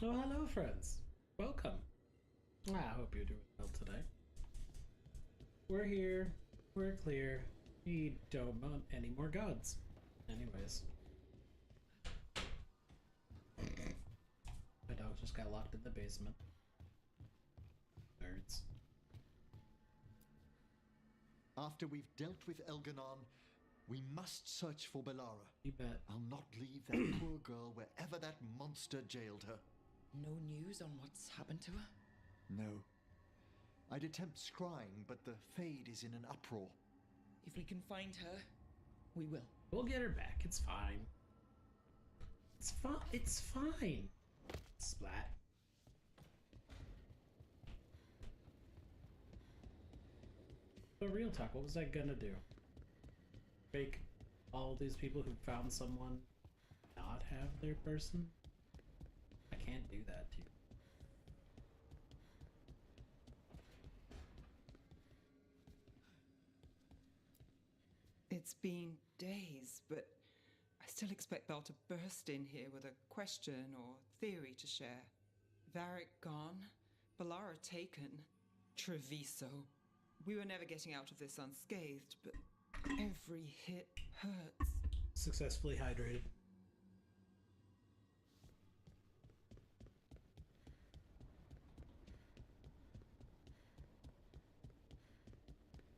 Oh, hello, friends. Welcome. I hope you're doing well today. We're here. We're clear. We don't want any more gods. Anyways. My dog just got locked in the basement. Nerds. After we've dealt with Elganon, we must search for Belara. You bet. I'll not leave that poor girl wherever that monster jailed her. No news on what's happened to her? No. I'd attempt scrying, but the Fade is in an uproar. If we can find her, we will. We'll get her back. It's fine. It's fine. It's fine. Splat. But real talk, what was I gonna do? Fake all these people who found someone not have their person? I can't do that to you. It's been days, but I still expect Belle to burst in here with a question or theory to share. Varric gone, Belara taken, Treviso. We were never getting out of this unscathed, but every hit hurts. Successfully hydrated.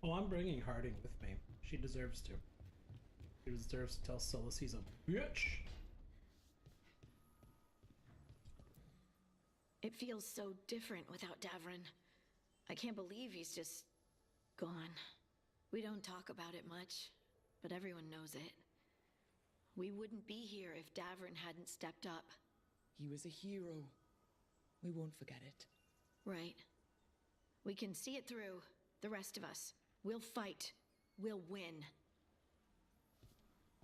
Oh, I'm bringing Harding with me. She deserves to. She deserves to tell Solus he's a bitch. It feels so different without Davrin. I can't believe he's just gone. We don't talk about it much, but everyone knows it. We wouldn't be here if Davrin hadn't stepped up. He was a hero. We won't forget it. Right. We can see it through, the rest of us. We'll fight. We'll win.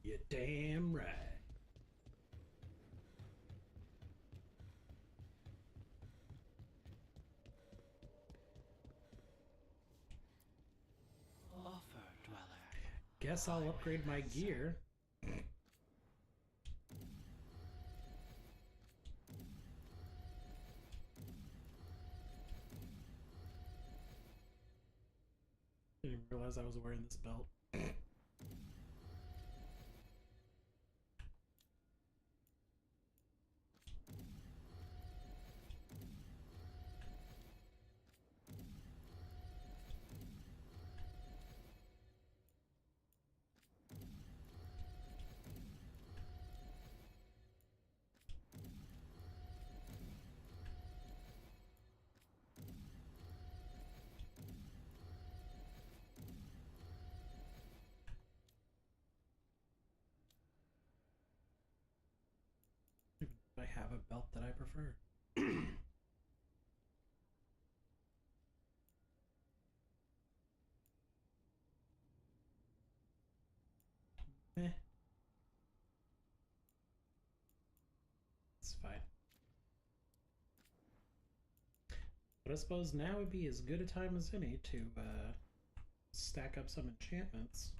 You're damn right. Offer, Dweller. Guess I'll upgrade my gear. Didn't realize I was wearing this belt. I have a belt that I prefer. Eh. It's fine. But I suppose now would be as good a time as any to stack up some enchantments.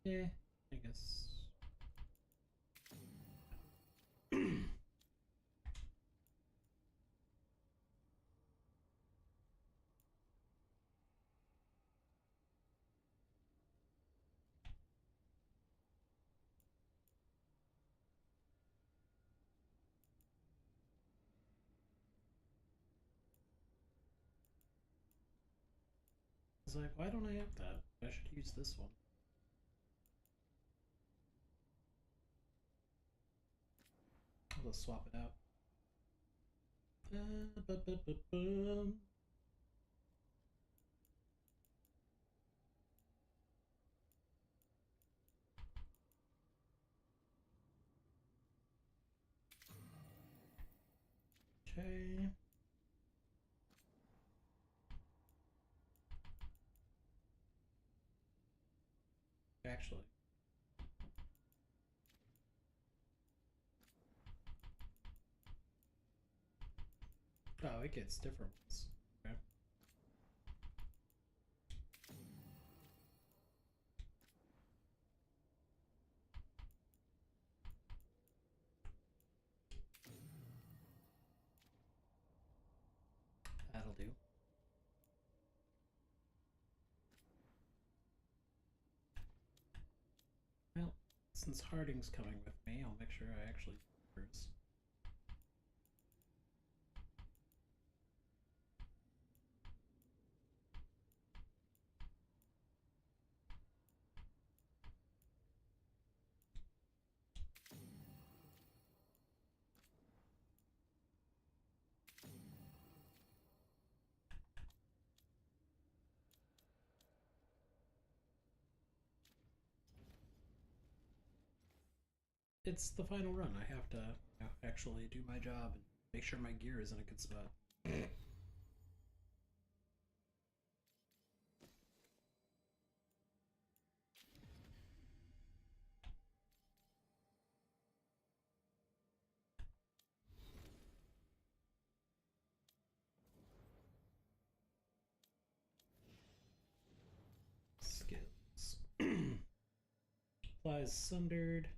Yeah, I guess. was like, why don't I have that? I should use this one. I'll just swap it out. Okay. Actually. Oh, it gets different ones. Okay. That'll do. Well, since Harding's coming with me, I'll make sure I actually do first. It's the final run. I have to actually do my job and make sure my gear is in a good spot. Skills. Flies sundered.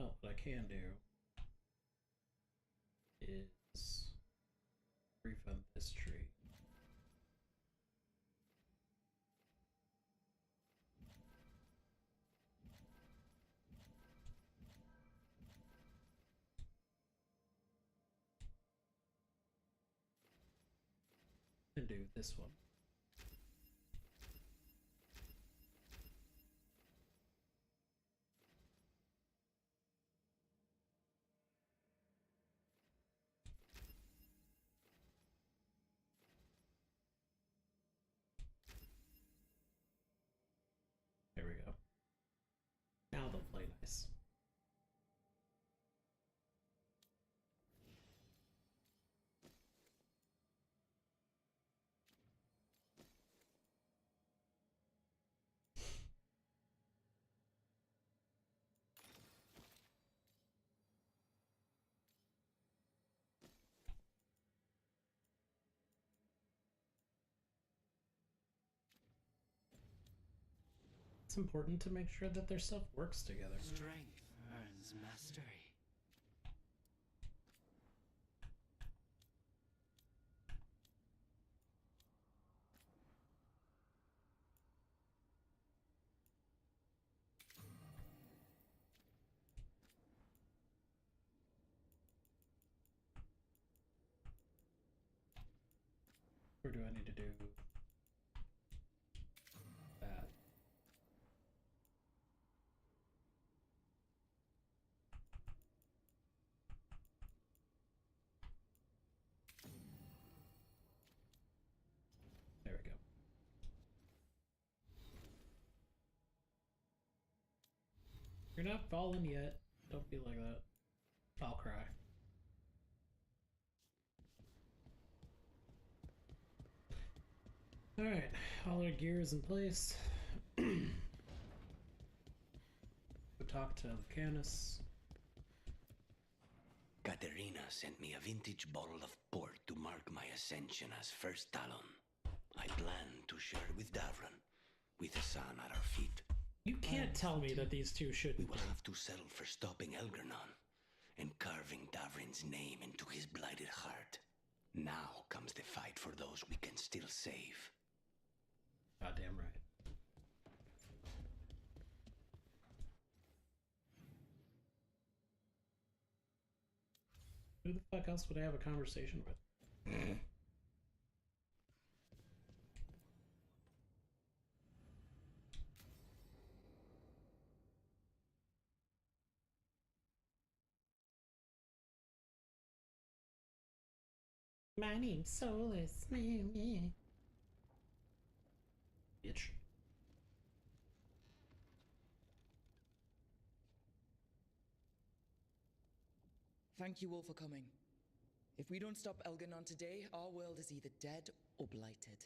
Oh, what I can do is refund this tree. And do this one. There we go. Now they'll play nice. It's important to make sure that their stuff works together. Strength earns mastery. Or do I need to do that? There we go. You're not falling yet. Don't be like that. I'll cry. Alright, all our gear is in place. Go talk to Canis. Katerina sent me a vintage bottle of port to mark my ascension as First Talon. I plan to share it with Davron, with the sun at our feet. You can't tell me that these two shouldn't We will be. have to settle for stopping Elgernon and carving Davrin's name into his blighted heart. Now comes the fight for those we can still save. Goddamn right. Who the fuck else would I have a conversation with? My name's Solus. Bitch. Thank you all for coming. If we don't stop Elganon today, our world is either dead or blighted.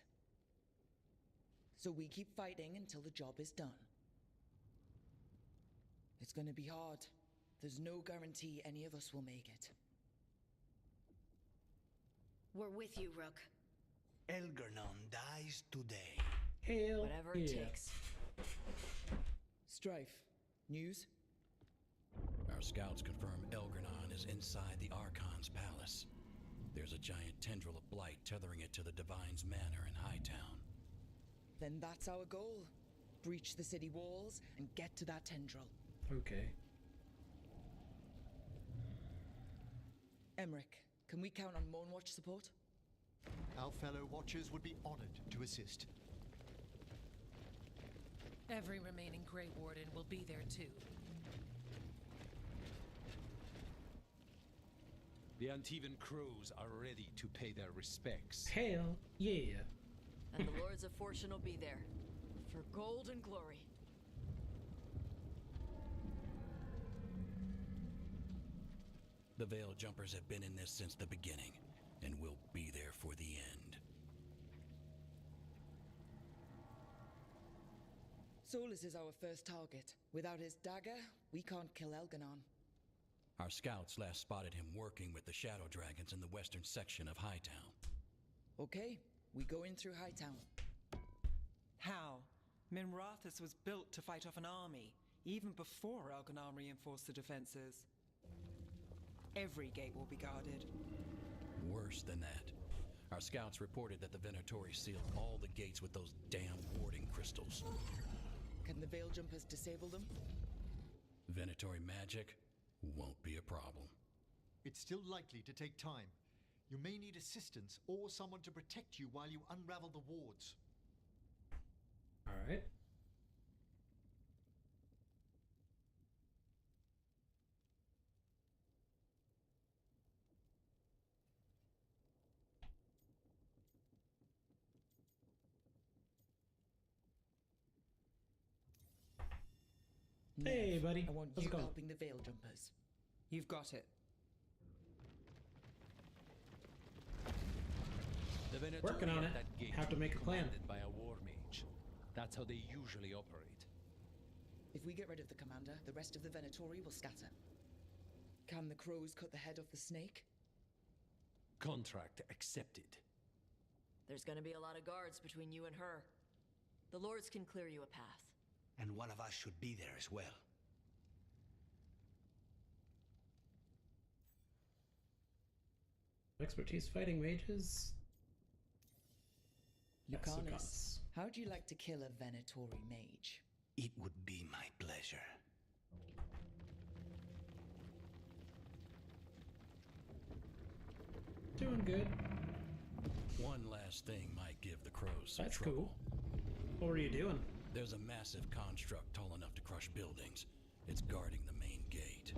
So we keep fighting until the job is done. It's gonna be hard. There's no guarantee any of us will make it. We're with you, Rook. Elgernon dies today. Hell Whatever it yeah. takes. Strife, news? Our scouts confirm Elgernon is inside the Archon's palace. There's a giant tendril of blight tethering it to the Divine's manor in Hightown. Then that's our goal. Breach the city walls and get to that tendril. Okay. Emmerich, can we count on Moonwatch support? Our fellow Watchers would be honored to assist. Every remaining Grey Warden will be there too. The Antivan Crows are ready to pay their respects. Hell yeah. And the Lords of Fortune will be there. For gold and glory. The Veil Jumpers have been in this since the beginning, and will be there for the end. Solus is our first target. Without his dagger, we can't kill Elganon. Our scouts last spotted him working with the Shadow Dragons in the western section of Hightown. Okay, we go in through Hightown. How? Minrathus was built to fight off an army, even before Elganon reinforced the defenses. Every gate will be guarded. Worse than that. Our scouts reported that the Venatori sealed all the gates with those damn warding crystals. Can the Veil Jumpers disable them? Venatori magic won't be a problem. It's still likely to take time. You may need assistance or someone to protect you while you unravel the wards. Alright. Hey, Nev, buddy. I want How's you it going? helping the Veil Jumpers. You've got it. The Venatori Working on at it. that gate Have to make a plan. commanded by a war mage. That's how they usually operate. If we get rid of the commander, the rest of the Venatori will scatter. Can the crows cut the head off the snake? Contract accepted. There's gonna be a lot of guards between you and her. The Lords can clear you a path. And one of us should be there as well. Expertise fighting mages? Yes, Lucanus, Lucanus. how'd you like to kill a Venatori mage? It would be my pleasure. Doing good. One last thing might give the crows some That's trouble. cool. What were you doing? There's a massive construct tall enough to crush buildings. It's guarding the main gate.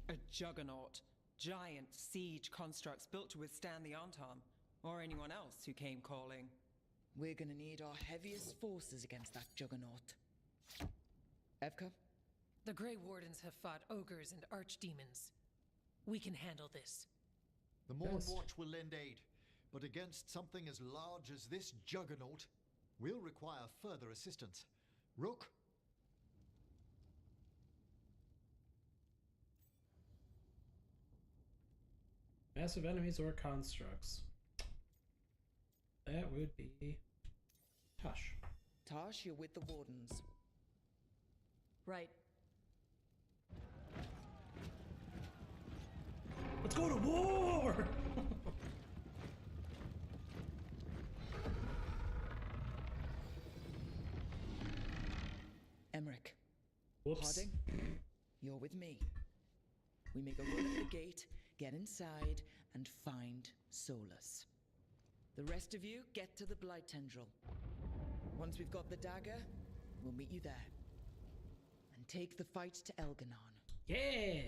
A juggernaut. Giant siege constructs built to withstand the Antam, or anyone else who came calling. We're gonna need our heaviest forces against that juggernaut. Evka? The Grey Wardens have fought ogres and archdemons. We can handle this. The Morn Yes. Watch will lend aid, but against something as large as this juggernaut, we'll require further assistance. Rook? Massive enemies or constructs? That would be Tosh. Tash, you're with the Wardens. Right. Let's go to war! Emmerich. Whoops. Harding, you're with me. We make a run at the gate, get inside, and find Solus. The rest of you get to the Blight Tendril. Once we've got the dagger, we'll meet you there. And take the fight to Elganon. Yeah!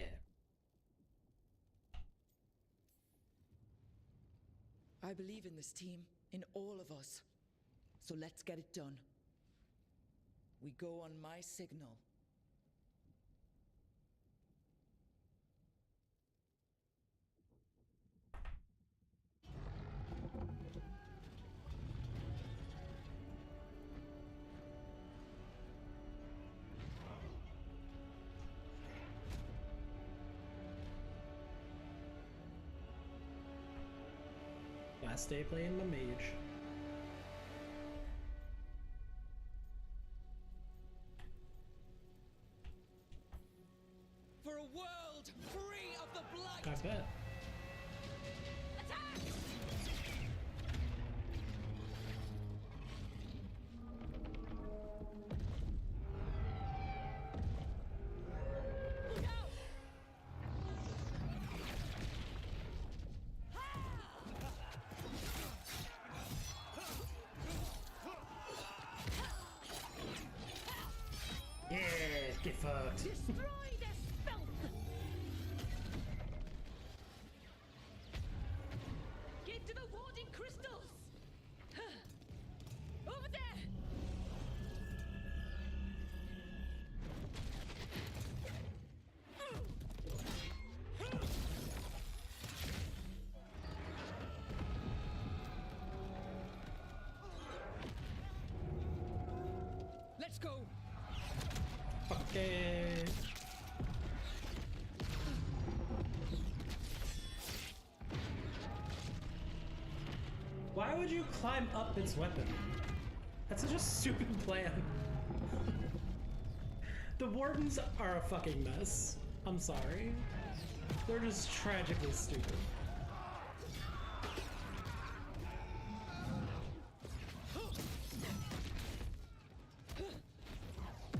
I believe in this team, in all of us. So let's get it done. We go on my signal. Last day playing my mage. For a world free of the Blight! I bet. Yeah, get fucked. Destroy this filth! Get to the warding crystals! Over there! Let's go! Okay. Why would you climb up its weapon? That's such a stupid plan. The wardens are a fucking mess. I'm sorry. They're just tragically stupid.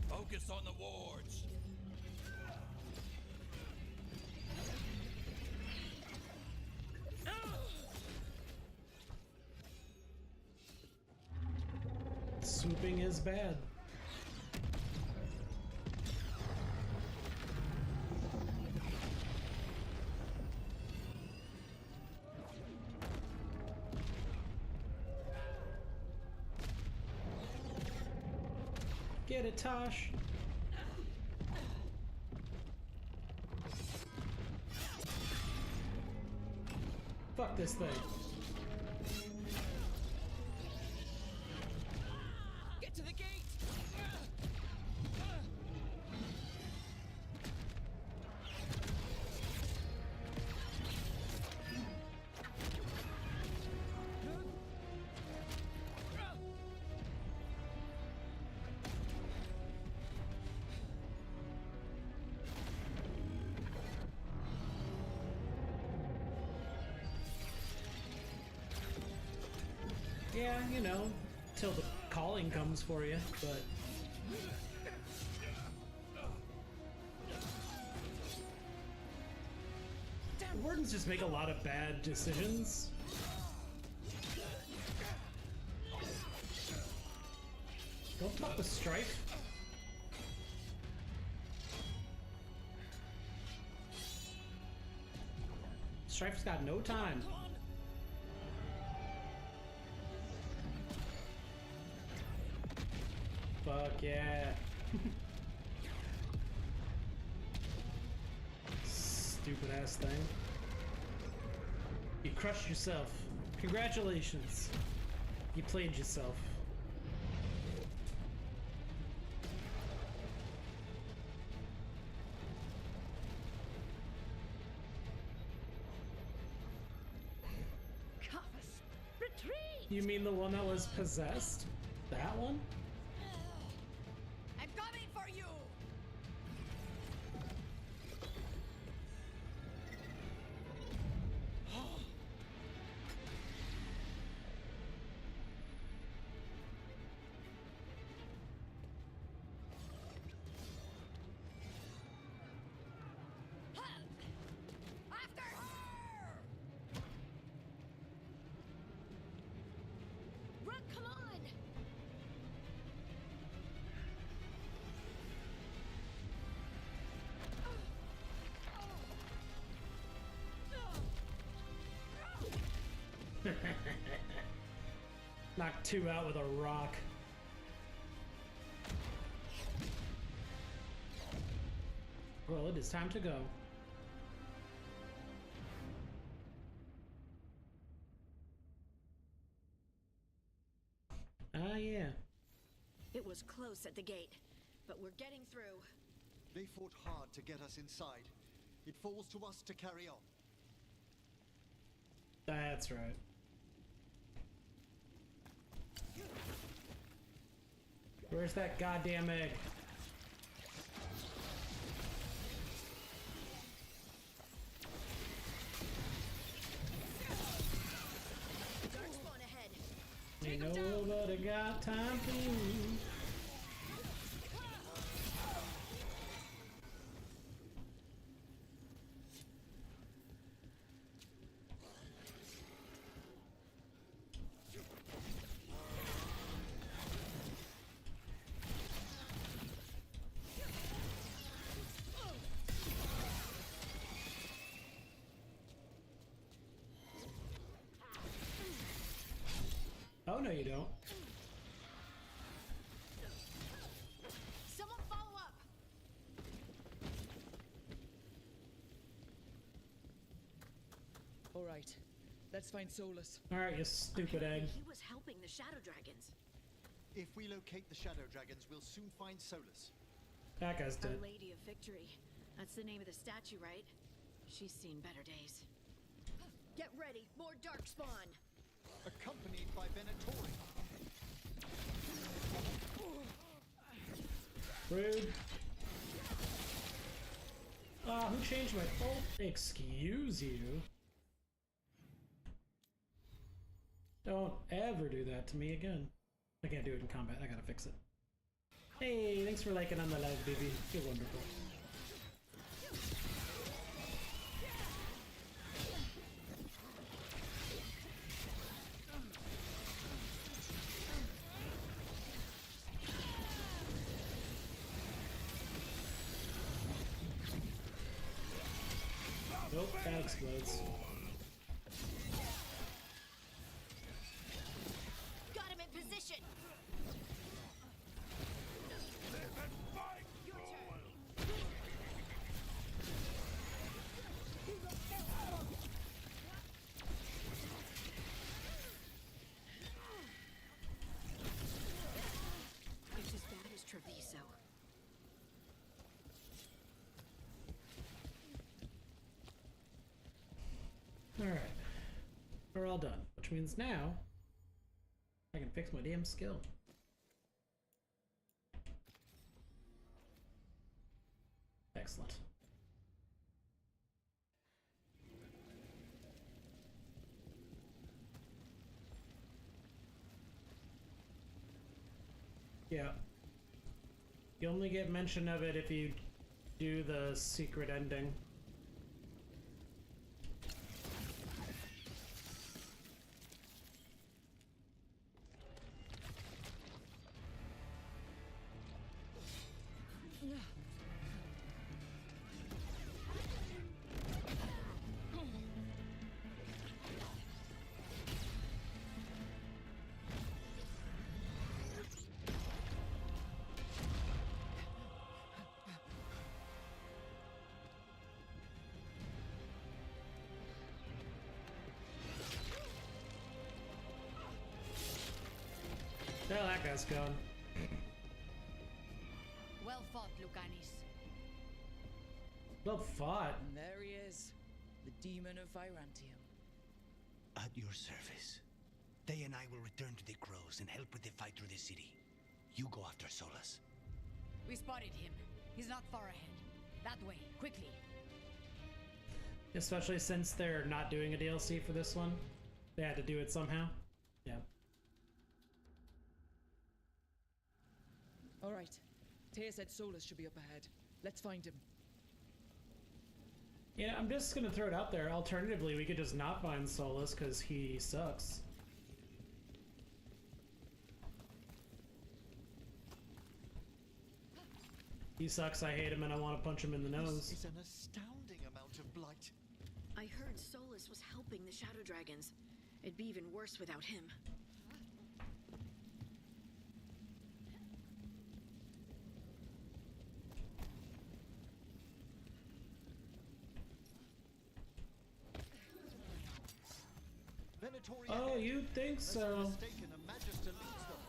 Focus on the wards. Swooping is bad. Get it, Tosh. Fuck this thing. Get to the gate! Yeah, you know, till the calling comes for you, but... The wardens just make a lot of bad decisions. Don't fuck with Strife. Strife's got no time. Fuck yeah. Stupid ass thing. You crushed yourself. Congratulations. You played yourself. Cofus, retreat! You mean the one that was possessed? That one? I'm coming for you! Come on! Knock 2 out with a rock. Well, it is time to go. Ah, yeah. It was close at the gate, but we're getting through. They fought hard to get us inside. It falls to us to carry on. That's right. Where's that goddamn egg? Darkspawn ahead. Ain't nobody got time for you. Oh, no, you don't. Someone follow up. All right, let's find Solus. Alright, you stupid egg. He was helping the Shadow Dragons. If we locate the Shadow Dragons, we'll soon find Solus. That guy's dead. Our Lady of Victory. That's the name of the statue, right? She's seen better days. Get ready, more Darkspawn. Accompanied by Venatori. Rude. Who changed my fault? Excuse you. Don't ever do that to me again. I can't do it in combat. I gotta fix it. Hey, thanks for liking on the live, baby. You're wonderful. Nope, that explodes. Got him in position. Your turn. It's as bad as Treviso. Alright. We're all done. Which means now I can fix my damn skill. Excellent. Yeah. You only get mention of it if you do the secret ending. Well, that guy's gone. Well fought, Lucanis. Well fought. And there he is, the demon of Virantium. At your service. They and I will return to the Crows and help with the fight through the city. You go after Solus. We spotted him. He's not far ahead. That way, quickly. Especially since they're not doing a DLC for this one. They had to do it somehow. Yeah. All right, Taya said Solus should be up ahead. Let's find him. Yeah, I'm just gonna throw it out there. Alternatively, we could just not find Solus because he sucks. He sucks, I hate him, and I want to punch him in the nose. This is an astounding amount of blight. I heard Solus was helping the Shadow Dragons. It'd be even worse without him. Venatori Oh, ahead. you think Unless so? I'm mistaken, a Magister leads them.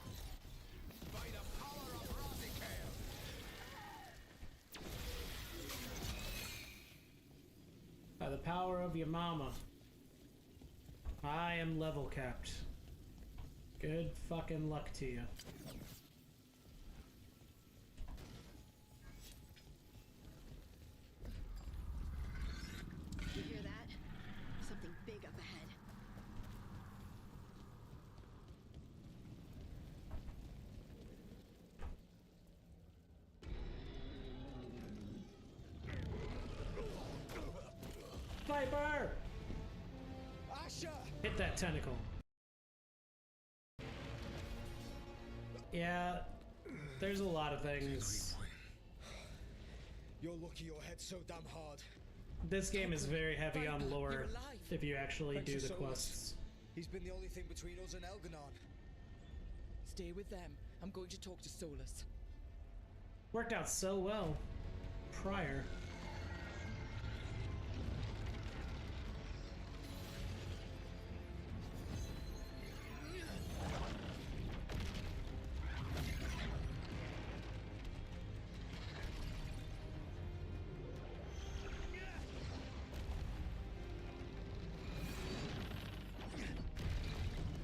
By the power of Radical! By the power of your mama. I am level capped. Good fucking luck to you. You hear that? Something big up ahead. Viper! Asha! Hit that tentacle. Yeah, there's a lot of things. You're lucky your head's so damn hard. This game is very heavy on Viper, lore you're alive. if you actually Thanks do to the Solus. quests. He's been the only thing between us and Elganon. Stay with them. I'm going to talk to Solus. Worked out so well prior.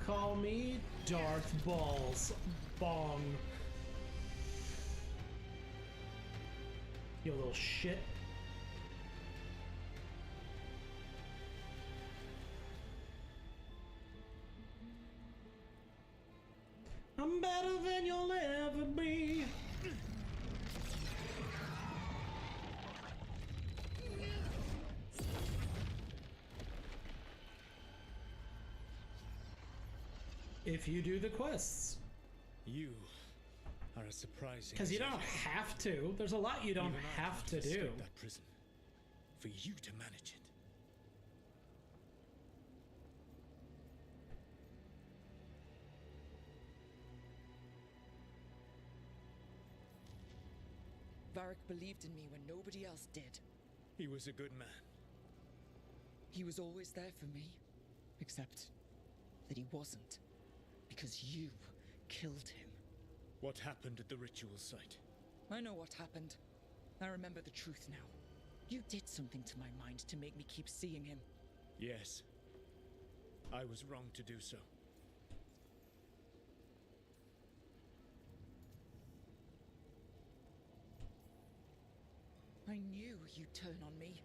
Call me Darth Balls Bong. You little shit. I'm better than you'll ever be. If you do the quests. You are a surprising. Because you don't have to. There's a lot you don't Even I have can't to do. escape that prison. For you to manage it. Varric believed in me when nobody else did. He was a good man. He was always there for me. Except that he wasn't. Because you killed him. What happened at the ritual site? I know what happened. I remember the truth now. You did something to my mind to make me keep seeing him. Yes. I was wrong to do so. I knew you'd turn on me.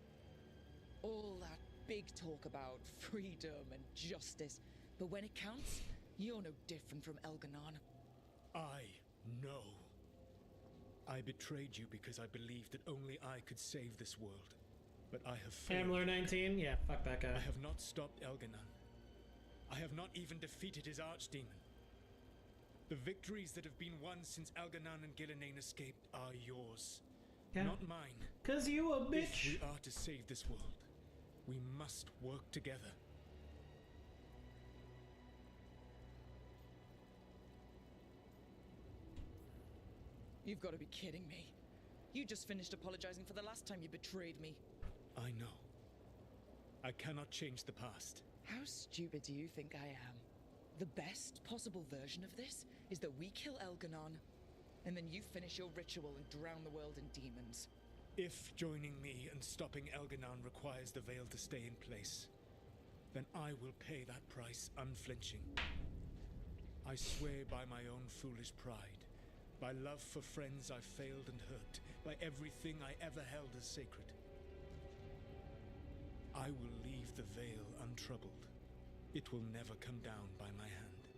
All that big talk about freedom and justice. But when it counts, you're no different from Elganon. I know. I betrayed you because I believed that only I could save this world. But I have failed. Hamler 19? Yeah, fuck that guy. I have not stopped Elganon. I have not even defeated his archdemon. The victories that have been won since Elganon and Gillenane escaped are yours. Yeah. Not mine. 'Cause you a If bitch. we are to save this world, we must work together. You've got to be kidding me. You just finished apologizing for the last time you betrayed me. I know. I cannot change the past. How stupid do you think I am? The best possible version of this is that we kill Elganon, and then you finish your ritual and drown the world in demons. If joining me and stopping Elganon requires the veil to stay in place, then I will pay that price unflinching. I swear by my own foolish pride, by love for friends I failed and hurt, by everything I ever held as sacred. I will leave the veil untroubled. It will never come down by my hand.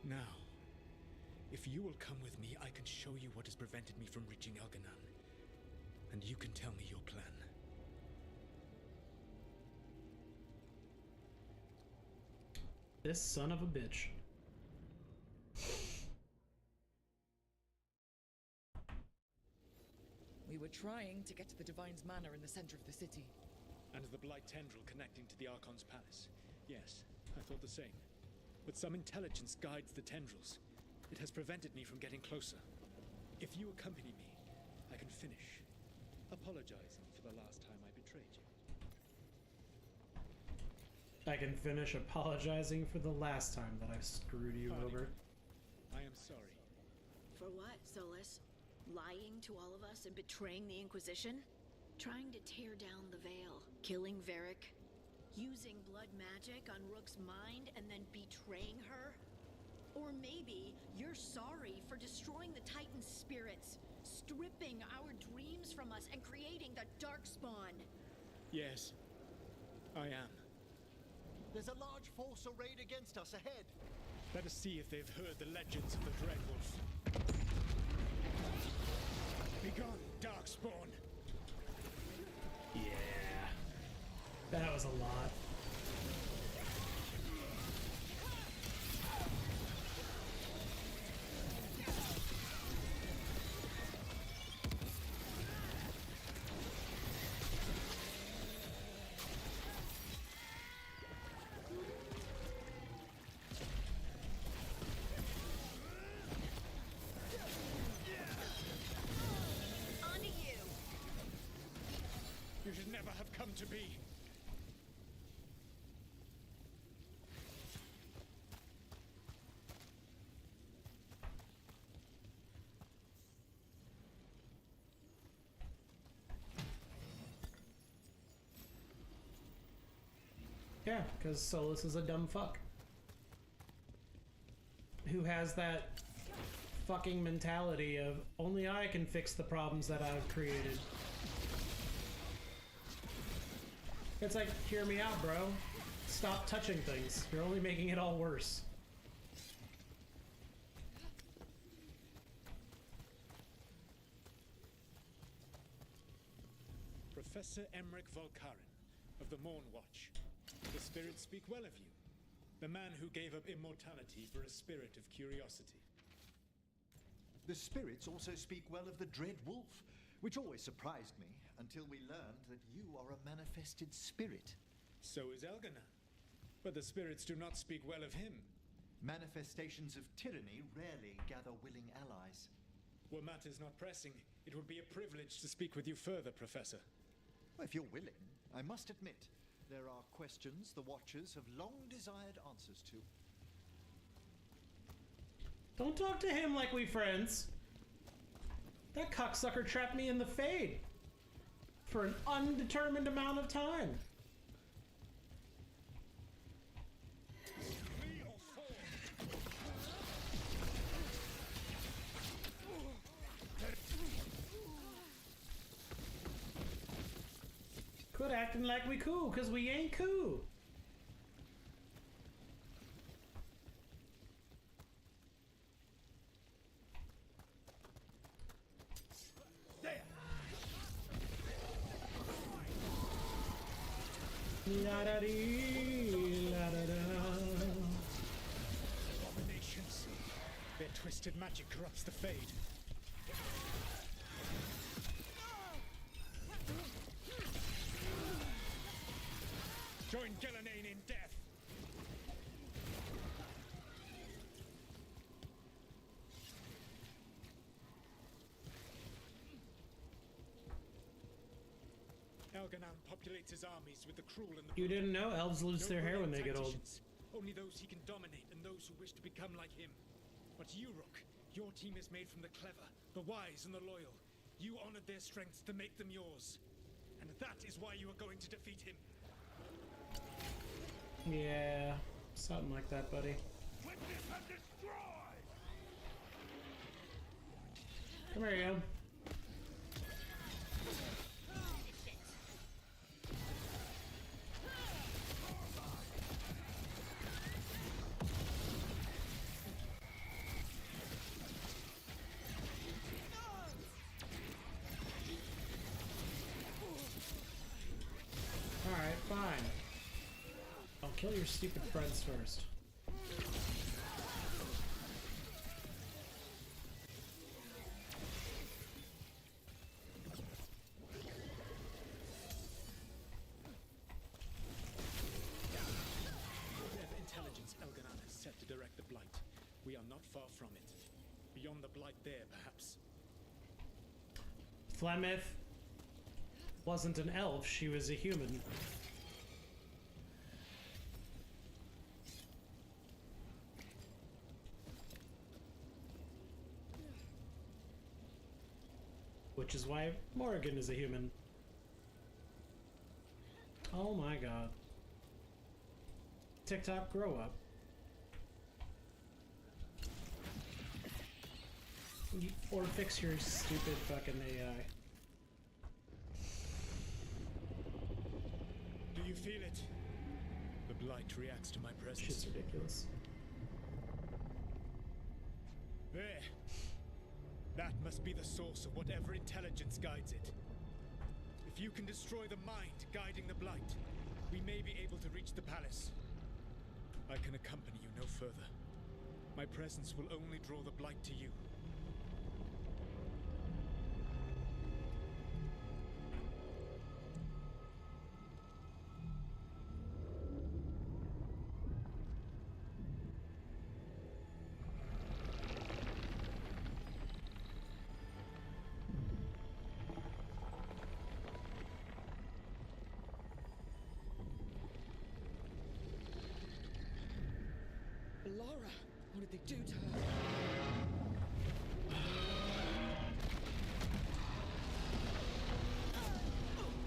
Now, if you will come with me, I can show you what has prevented me from reaching Elganon. And you can tell me your plan. This son of a bitch. were trying to get to the Divine's Manor in the center of the city. And the Blight Tendril connecting to the Archon's palace. Yes, I thought the same. But some intelligence guides the tendrils. It has prevented me from getting closer. If you accompany me, I can finish, apologizing for the last time I betrayed you. I can finish apologizing for the last time that I screwed you over. I am sorry. For what, Solus? Lying to all of us and betraying the Inquisition? Trying to tear down the Veil, killing Varric, using blood magic on Rook's mind and then betraying her? Or maybe you're sorry for destroying the Titan's spirits, stripping our dreams from us and creating the Darkspawn. Yes, I am. There's a large force arrayed against us ahead. Let us see if they've heard the legends of the Dreadwolf. Begone, Darkspawn! Yeah. That was a lot. You should never have come to be. Yeah, because Solus is a dumb fuck. Who has that fucking mentality of, only I can fix the problems that I've created. It's like, hear me out, bro. Stop touching things. You're only making it all worse. Professor Emmerich Volkaren of the Morn Watch. The spirits speak well of you. The man who gave up immortality for a spirit of curiosity. The spirits also speak well of the Dread Wolf, which always surprised me until we learned that you are a manifested spirit. So is Elganon. But the spirits do not speak well of him. Manifestations of tyranny rarely gather willing allies. Were matters not pressing, it would be a privilege to speak with you further, Professor. Well, if you're willing, I must admit, there are questions the Watchers have long desired answers to. Don't talk to him like we friends. That cocksucker trapped me in the Fade for an undetermined amount of time. Quit acting like we cool, cause we ain't cool. La da dee, la da da. Abominations. Their twisted magic corrupts the Fade. Join Gellanane in death. Elganon populates his armies with the cruel and the You didn't know elves lose their hair when they get old. tacticians. Only those he can dominate and those who wish to become like him. But you, Rook, your team is made from the clever, the wise, and the loyal. You honored their strengths to make them yours. And that is why you are going to defeat him. Yeah, something like that, buddy. Witness and destroy! Come here, you. Alright, fine. I'll kill your stupid friends first. far from it. Beyond the blight there, perhaps. Flemeth wasn't an elf, she was a human. Which is why Morrigan is a human. Oh my god. TikTok, grow up. Or fix your stupid fucking AI. Do you feel it? The blight reacts to my presence. Shit's ridiculous. There. That must be the source of whatever intelligence guides it. If you can destroy the mind guiding the blight, we may be able to reach the palace. I can accompany you no further. My presence will only draw the blight to you. Laura, what did they do to her?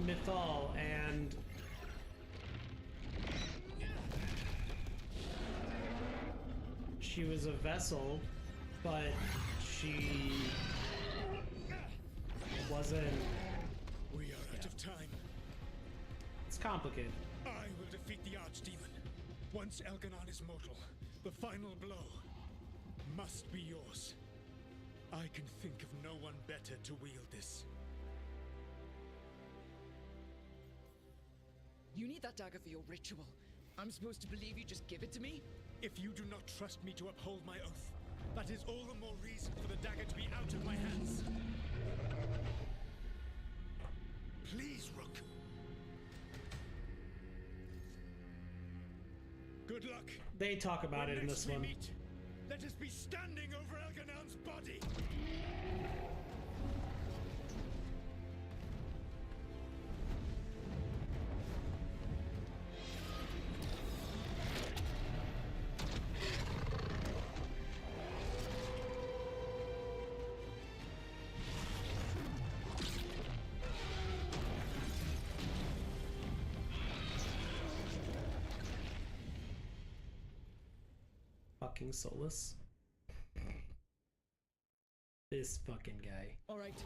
Mythal and she was a vessel, but she wasn't. We are out of time. It's complicated. I will defeat the Archdemon. Once Elganon is mortal, the final blow must be yours. I can think of no one better to wield this. You need that dagger for your ritual. I'm supposed to believe you just give it to me? If you do not trust me to uphold my oath, that is all the more reason for the dagger to be out of my hands. Please, Rook. Good luck. They talk about it in this one. Meet, let us be standing over Elganon's body. Fucking Solus. This fucking guy. Alright,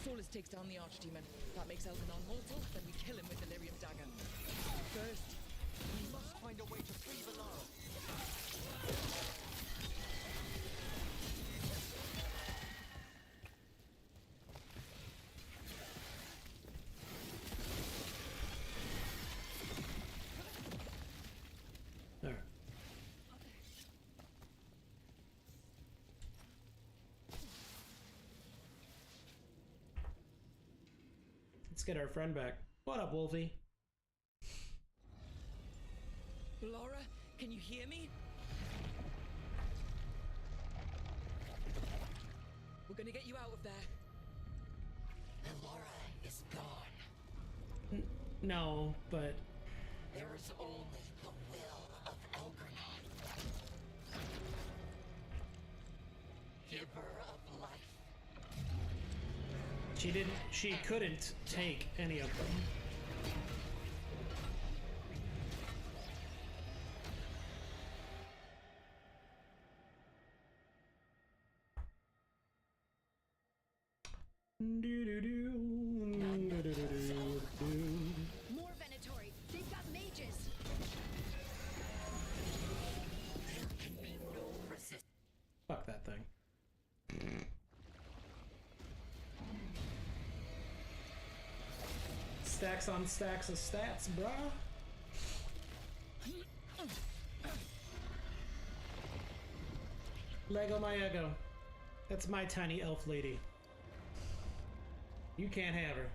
Solus takes down the Archdemon. That makes Elganon mortal, then we kill him with the Lyrium dagger. First, We must find a way to free Veilguard. Alright. Let's get our friend back. What up, Wolfie? Laura, can you hear me? We're gonna get you out of there. Laura is gone. No, but There is only the will of Elganon. Giver of life. she couldn't take any of them. More Venatori. They've got mages. There can be no resistance. Fuck that thing. Stacks on stacks of stats, brah. Lego my ego. That's my tiny elf lady. You can't have her.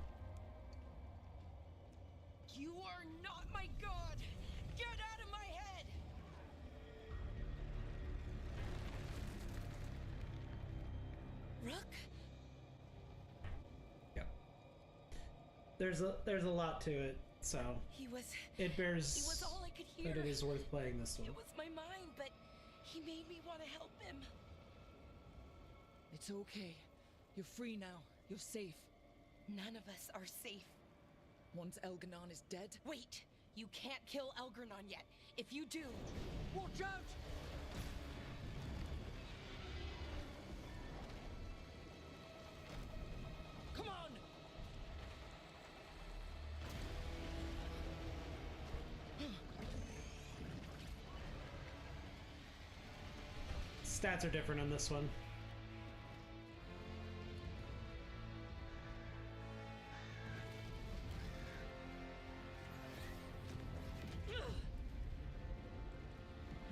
You are not my god! Get out of my head! Rook? Yep. There's a lot to it, so it bears He was all I could hear. that it is worth playing this one. It was my mind, but he made me want to help him. It's okay. You're free now. You're safe. None of us are safe. Once Elganon is dead... Wait! You can't kill Elgranon yet. If you do... Watch out! Come on! Stats are different on this one.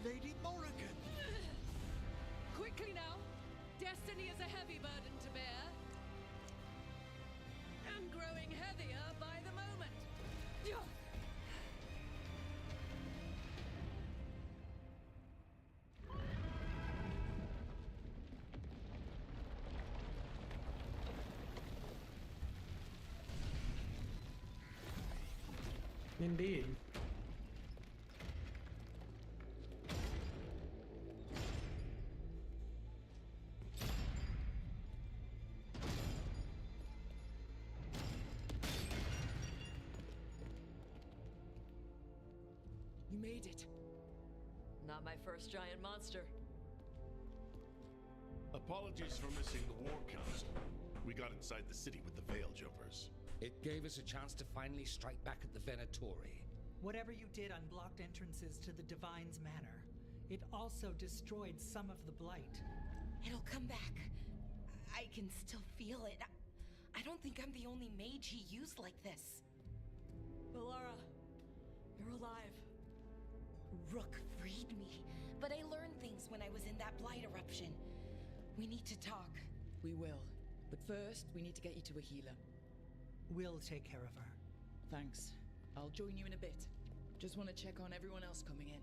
Lady Morrigan! Quickly now! Destiny is a heavy burden to bear. And growing heavier by the moment. Indeed. You made it. Not my first giant monster. Apologies for missing the War Council. We got inside the city with the Veil Jumpers. It gave us a chance to finally strike back at the Venatori. Whatever you did unblocked entrances to the Divine's Manor. It also destroyed some of the Blight. It'll come back. I can still feel it. I don't think I'm the only mage he used like this. Bellara, you're alive. Rook freed me, but I learned things when I was in that Blight eruption. We need to talk. We will. But first, we need to get you to a healer. We'll take care of her. Thanks. I'll join you in a bit. Just want to check on everyone else coming in.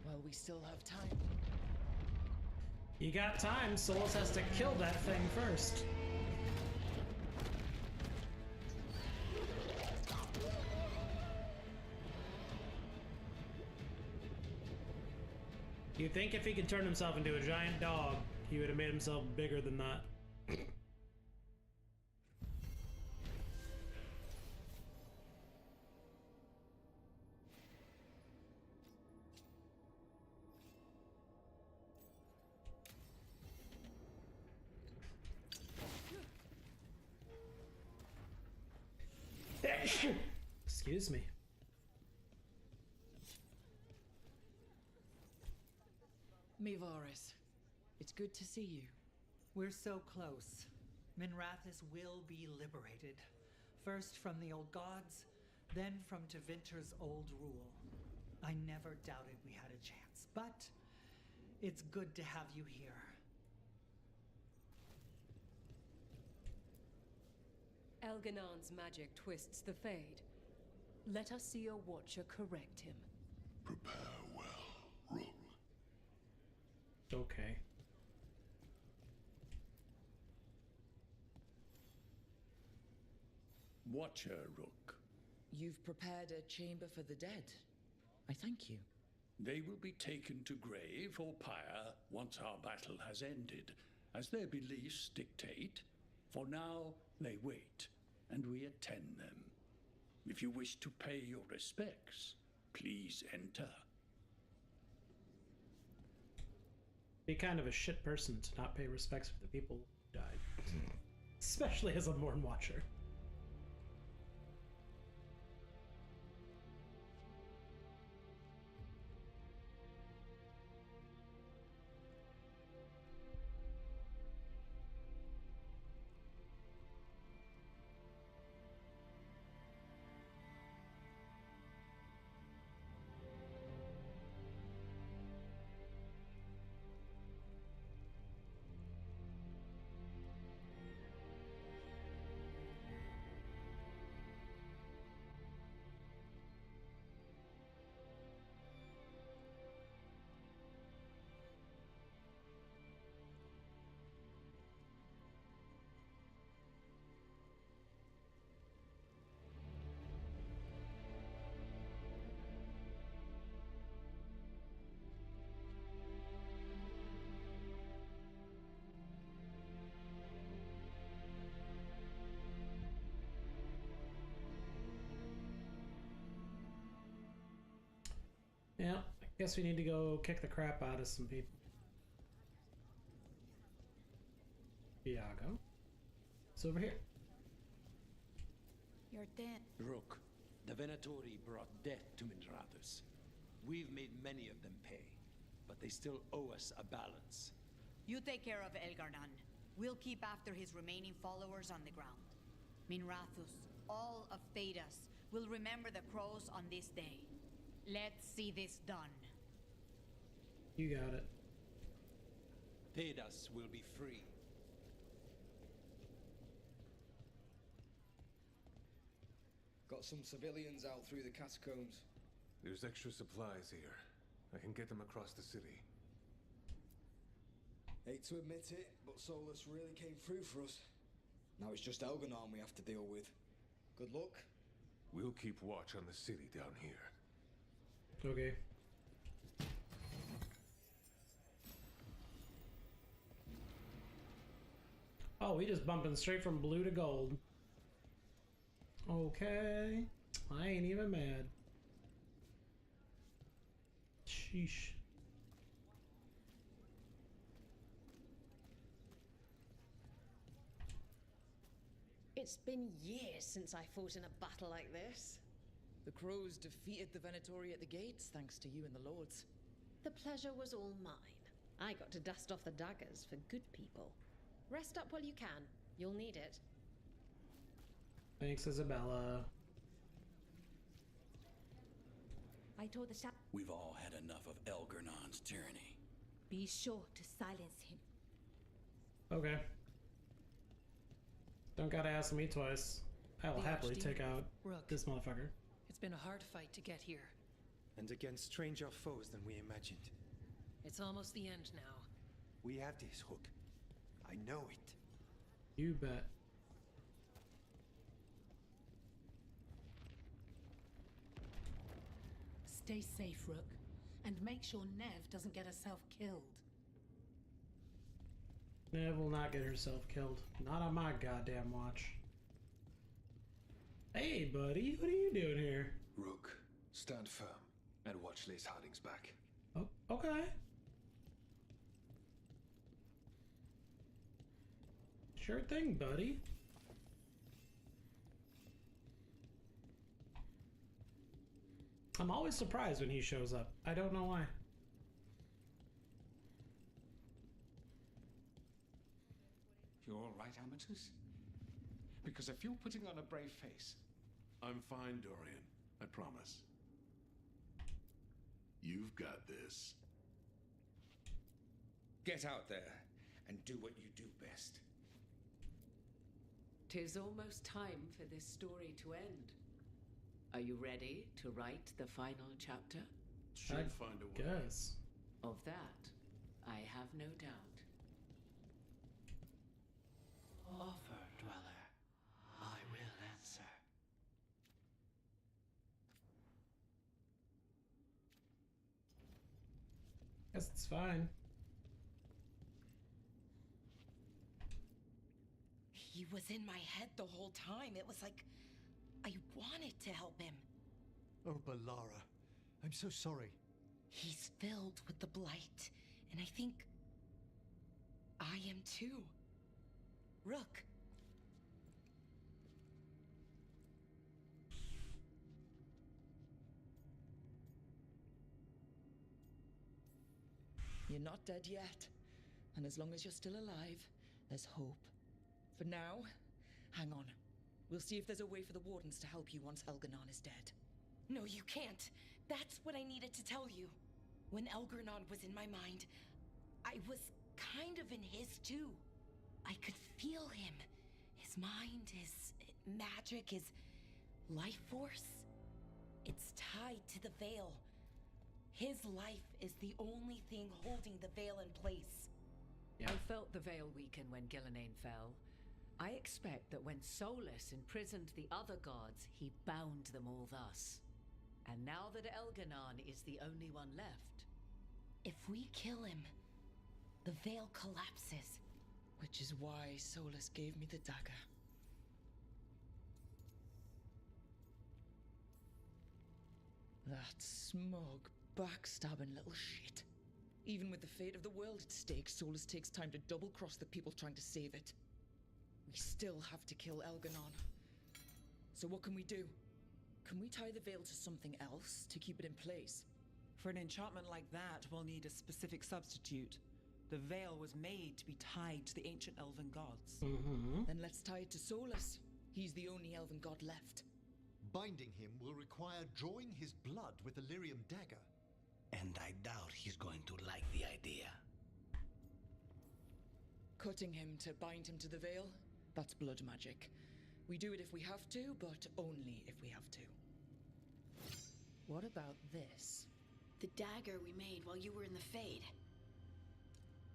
Well, we still have time. You got time, Solus has to kill that thing first. You'd think if he could turn himself into a giant dog, he would have made himself bigger than that. Excuse me. Mivaris, it's good to see you. We're so close. Minrathis will be liberated. First from the old gods, then from Tevinter's old rule. I never doubted we had a chance, but it's good to have you here. Elganon's magic twists the Fade. Let us see your Watcher correct him. Prepare well, Rook. Okay. Watcher, Rook. You've prepared a chamber for the dead. I thank you. They will be taken to grave or pyre once our battle has ended, as their beliefs dictate. For now, they wait, and we attend them. If you wish to pay your respects, please enter. Be kind of a shit person to not pay respects for the people who died. Especially as a Morn Watcher. Yeah, I guess we need to go kick the crap out of some people. Iago. It's over here. You're dead. Rook, the Venatori brought death to Minrathus. We've made many of them pay, but they still owe us a balance. You take care of Elgarnan. We'll keep after his remaining followers on the ground. Minrathus, all of Thedas, will remember the crows on this day. Let's see this done. You got it. Thedas will be free. Got some civilians out through the catacombs. There's extra supplies here. I can get them across the city. Hate to admit it, but Solus really came through for us. Now it's just Elganon we have to deal with. Good luck. We'll keep watch on the city down here. Okay. Oh, we just bumping straight from blue to gold. Okay. I ain't even mad. Sheesh. It's been years since I fought in a battle like this. The crows defeated the Venatori at the gates, thanks to you and the lords. The pleasure was all mine. I got to dust off the daggers for good people. Rest up while you can. You'll need it. Thanks, Isabella. I told the We've all had enough of Elgarnon's tyranny. be sure to silence him. Okay. Don't gotta ask me twice. I will The happily Archdeacon, take out Rook. this motherfucker. It's been a hard fight to get here. And against stranger foes than we imagined. It's almost the end now. We have this, Rook. I know it. You bet. Stay safe, Rook, and make sure Nev doesn't get herself killed. Nev will not get herself killed. Not on my goddamn watch. Hey, buddy, what are you doing here? Rook, stand firm and watch Lace Harding's back. Oh, okay. Sure thing, buddy. I'm always surprised when he shows up. I don't know why. You're all right, Amatus? Because if you're putting on a brave face... I'm fine, Dorian. I promise. You've got this. Get out there and do what you do best. 'Tis almost time for this story to end. Are you ready to write the final chapter? Should find a way. Guess. Of that, I have no doubt. Offer, Dweller. I will answer. Guess it's fine. He was in my head the whole time. It was like I wanted to help him. Oh, Balara. I'm so sorry. He's filled with the blight, and I think I am too. Rook. You're not dead yet. And as long as you're still alive, there's hope. For now, hang on. We'll see if there's a way for the Wardens to help you once Elganon is dead. No, you can't. That's what I needed to tell you. When Elgarnon was in my mind, I was kind of in his too. I could feel him. His mind, his magic, his life force. It's tied to the veil. His life is the only thing holding the veil in place. I felt the veil weaken when Gillenane fell. I expect that when Solus imprisoned the other gods, he bound them all thus. And now that Elganon is the only one left... If we kill him, the veil collapses. Which is why Solus gave me the dagger. That smug backstabbing little shit. Even with the fate of the world at stake, Solus takes time to double-cross the people trying to save it. We still have to kill Elganon. So what can we do? Can we tie the veil to something else to keep it in place? For an enchantment like that, we'll need a specific substitute. The veil was made to be tied to the ancient elven gods. Then let's tie it to Solus. He's the only elven god left. Binding him will require drawing his blood with a lyrium dagger. And I doubt he's going to like the idea. Cutting him to bind him to the veil? That's blood magic. We do it if we have to, but only if we have to. What about this? The dagger we made while you were in the Fade.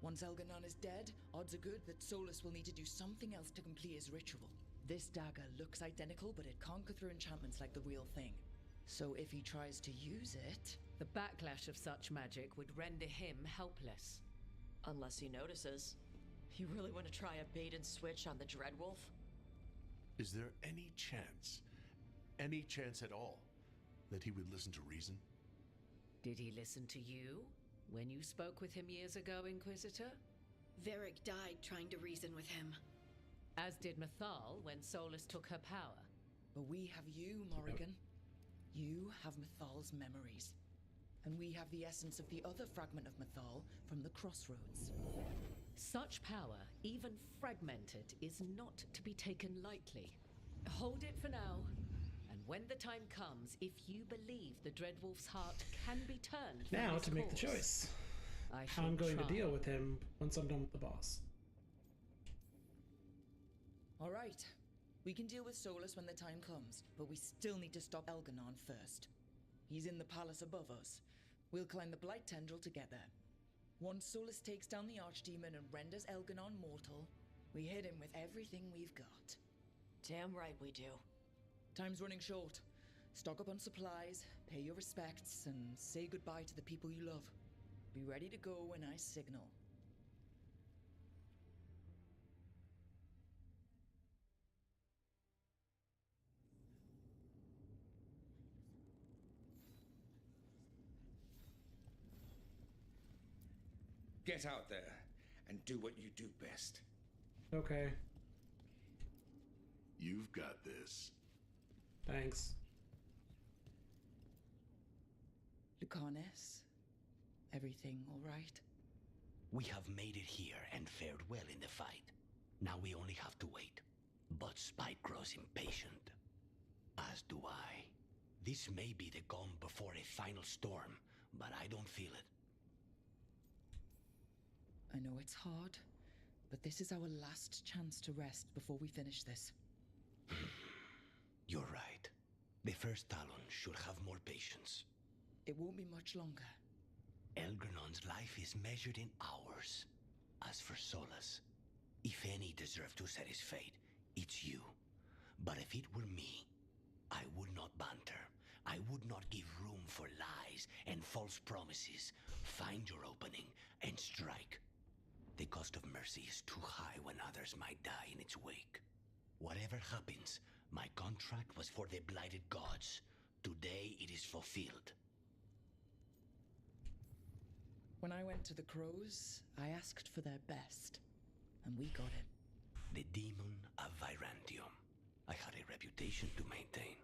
Once Elganon is dead, odds are good that Solus will need to do something else to complete his ritual. This dagger looks identical, but it can't go through enchantments like the real thing. So if he tries to use it... The backlash of such magic would render him helpless. Unless he notices. You really want to try a bait and switch on the Dreadwolf? Is there any chance at all, that he would listen to reason? Did he listen to you when you spoke with him years ago, Inquisitor? Varric died trying to reason with him. As did Mythal when Solus took her power. But we have you, Morrigan. You have Mythal's memories. And we have the essence of the other fragment of Mythal from the Crossroads. Such power, even fragmented, is not to be taken lightly. Hold it for now. And when the time comes, if you believe the Dreadwolf's heart can be turned from Now his to make the course, choice. I How I'm shall going try. to deal with him once I'm done with the boss. All right. We can deal with Solus when the time comes, but we still need to stop Elganon first. He's in the palace above us. We'll climb the Blight Tendril to get there. Once Solus takes down the Archdemon and renders Elganon mortal, we hit him with everything we've got. Damn right we do. Time's running short. Stock up on supplies, pay your respects, and say goodbye to the people you love. Be ready to go when I signal. Get out there and do what you do best. Okay. You've got this. Thanks. Lucanus, everything all right? We have made it here and fared well in the fight. Now we only have to wait. But Spike grows impatient. As do I. This may be the calm before a final storm, but I don't feel it. I know it's hard, but this is our last chance to rest before we finish this. You're right. The first Talon should have more patience. It won't be much longer. Elgrenon's life is measured in hours. As for Solus, if any deserve to set his fate, it's you. But if it were me, I would not banter. I would not give room for lies and false promises. Find your opening and strike. The cost of mercy is too high when others might die in its wake. Whatever happens, my contract was for the blighted gods. Today it is fulfilled. When I went to the Crows, I asked for their best, and we got it. The demon of Virantium. I had a reputation to maintain.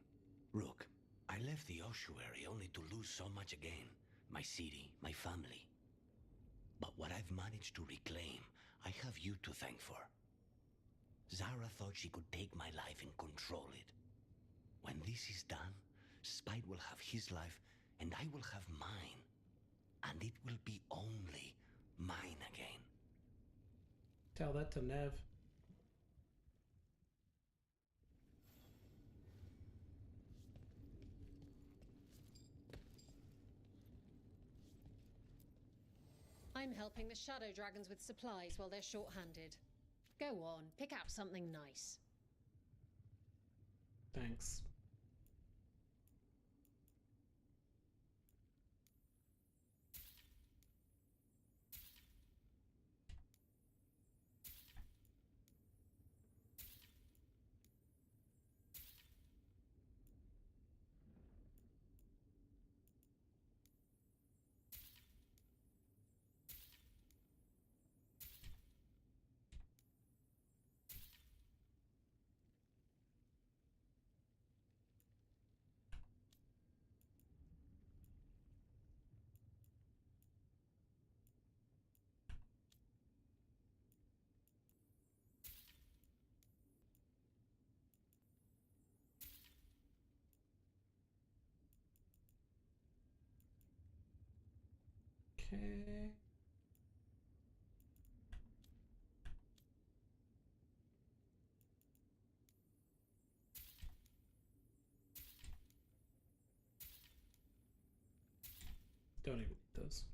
Rook, I left the ossuary only to lose so much again. My city, my family. But what I've managed to reclaim, I have you to thank for. Zara thought she could take my life and control it. When this is done, Spite will have his life, and I will have mine. And it will be only mine again. Tell that to Nev. I'm helping the Shadow Dragons with supplies while they're short-handed. Go on, pick out something nice. Thanks. Okay. Don't even need those.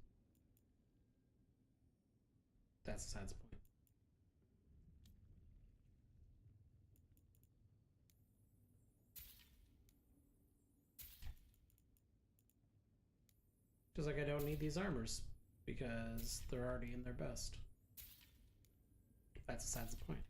That's besides the point. Just like I don't need these armors because they're already in their best. That's besides the point.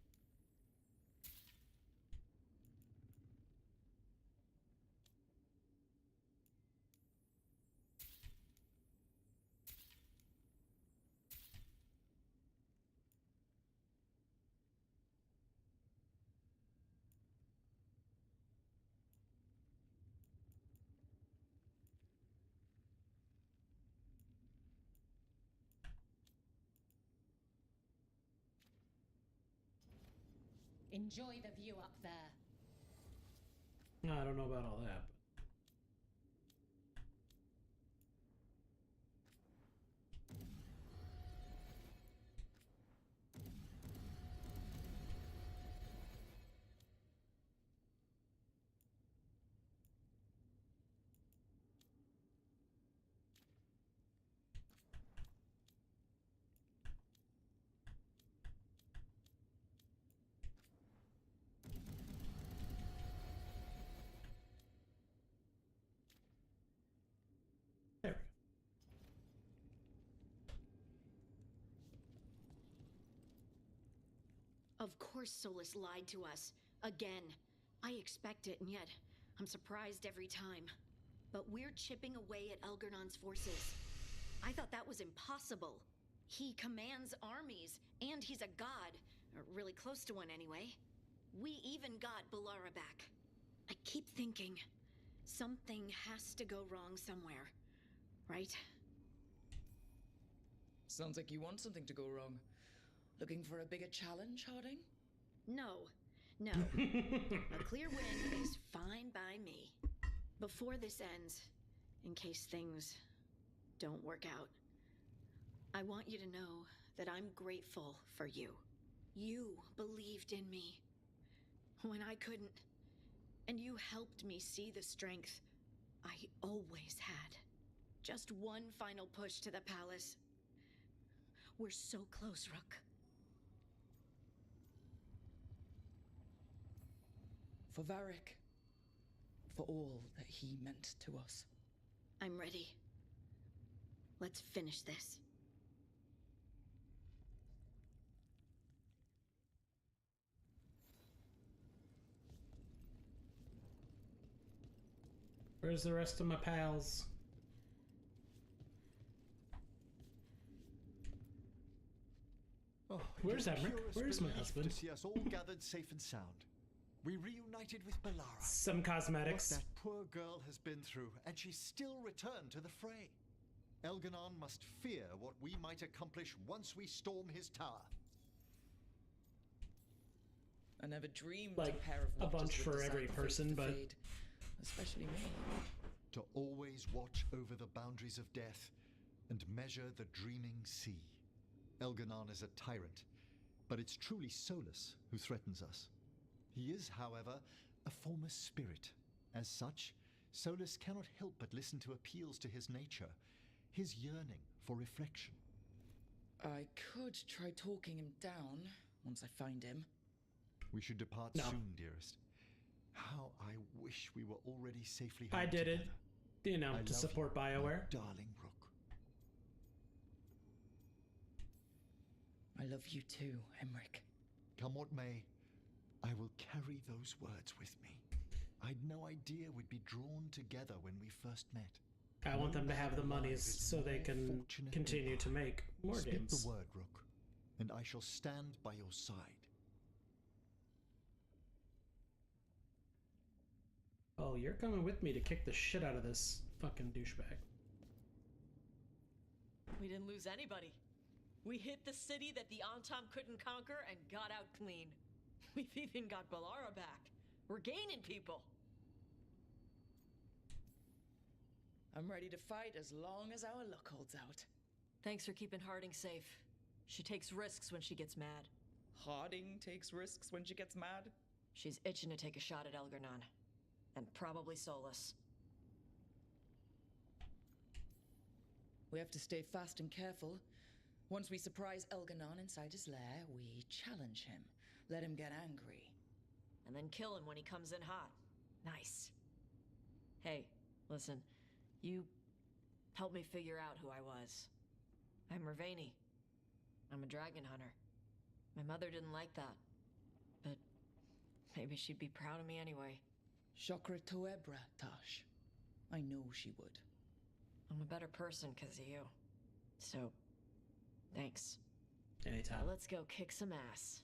Enjoy the view up there. No, I don't know about all that. There we go. Of course Solus lied to us. Again. I expect it, and yet I'm surprised every time. But we're chipping away at Elgernon's forces. I thought that was impossible. He commands armies, and he's a god. Or really close to one anyway. We even got Balara back. I keep thinking, something has to go wrong somewhere. Right? Sounds like you want something to go wrong. Looking for a bigger challenge, Harding? No. A clear win is fine by me. Before this ends, in case things don't work out, I want you to know that I'm grateful for you. You believed in me when I couldn't, and you helped me see the strength I always had. Just one final push to the palace. We're so close, Rook. For Varric. For all that he meant to us. I'm ready. Let's finish this. Where's the rest of my pals? Oh, Where's it is Emmerich? purest Where's my relief husband? To see us all gathered safe and sound. We reunited with Balara. Some cosmetics. What that poor girl has been through, and she still returned to the fray. Elganon must fear what we might accomplish once we storm his tower. I never dreamed Like, a pair of a bunch watchers would for decide every the fate person, of the but- Fade. Especially me. To always watch over the boundaries of death and measure the dreaming sea. Elganon is a tyrant, but it's truly Solus who threatens us. He is, however, a former spirit. As such, Solus cannot help but listen to appeals to his nature, his yearning for reflection. I could try talking him down once I find him. We should depart No. soon, dearest. How I wish we were already safely home I did it, together. you know, I to love support you, my BioWare. darling Rook. I love you too, Emmerich. Come what may, I will carry those words with me. I'd no idea we'd be drawn together when we first met. I want No them to have man the alive monies is so they more can fortunate continue to than I. make more Speak games. the word, Rook, and I shall stand by your side. Oh, you're coming with me to kick the shit out of this fucking douchebag. We didn't lose anybody. We hit the city that the Antam couldn't conquer and got out clean. We've even got Balara back. We're gaining people. I'm ready to fight as long as our luck holds out. Thanks for keeping Harding safe. She takes risks when she gets mad. Harding takes risks when she gets mad? She's itching to take a shot at Elgar'nan. And probably Solus. We have to stay fast and careful. Once we surprise Elgar'nan inside his lair, we challenge him. Let him get angry. And then kill him when he comes in hot. Nice. Hey, listen. You helped me figure out who I was. I'm Raveni. I'm a dragon hunter. My mother didn't like that. But maybe she'd be proud of me anyway. Chakra Toebra, Tash. I know she would. I'm a better person because of you. So, thanks. Anytime. Now let's go kick some ass.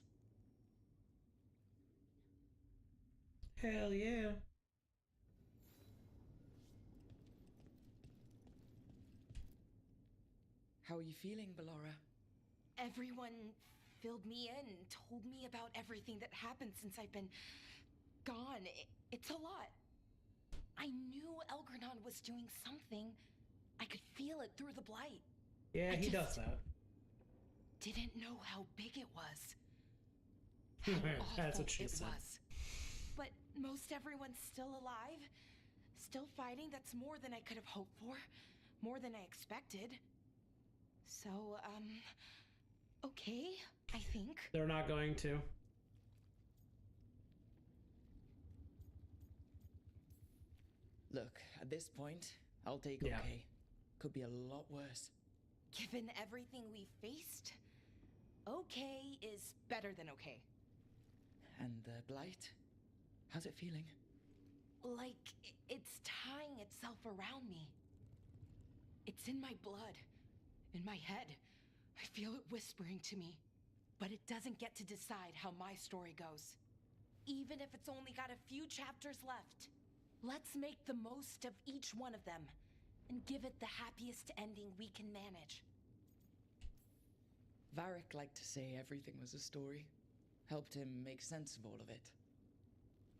Hell yeah. How are you feeling, Ballora? Everyone filled me in, told me about everything that happened since I've been gone. It's a lot. I knew Elgar'nan was doing something. I could feel it through the blight. Yeah, he does that. Didn't know how big it was. How awful That's what she it said. was. But most everyone's still alive. Still fighting. That's more than I could have hoped for. More than I expected. So, okay, I think. They're not going to. Look, at this point, I'll take okay. Could be a lot worse. Given everything we faced, okay is better than okay. And the blight? How's it feeling? Like it's tying itself around me. It's in my blood, in my head. I feel it whispering to me. But it doesn't get to decide how my story goes. Even if it's only got a few chapters left. Let's make the most of each one of them. And give it the happiest ending we can manage. Varric liked to say everything was a story. Helped him make sense of all of it.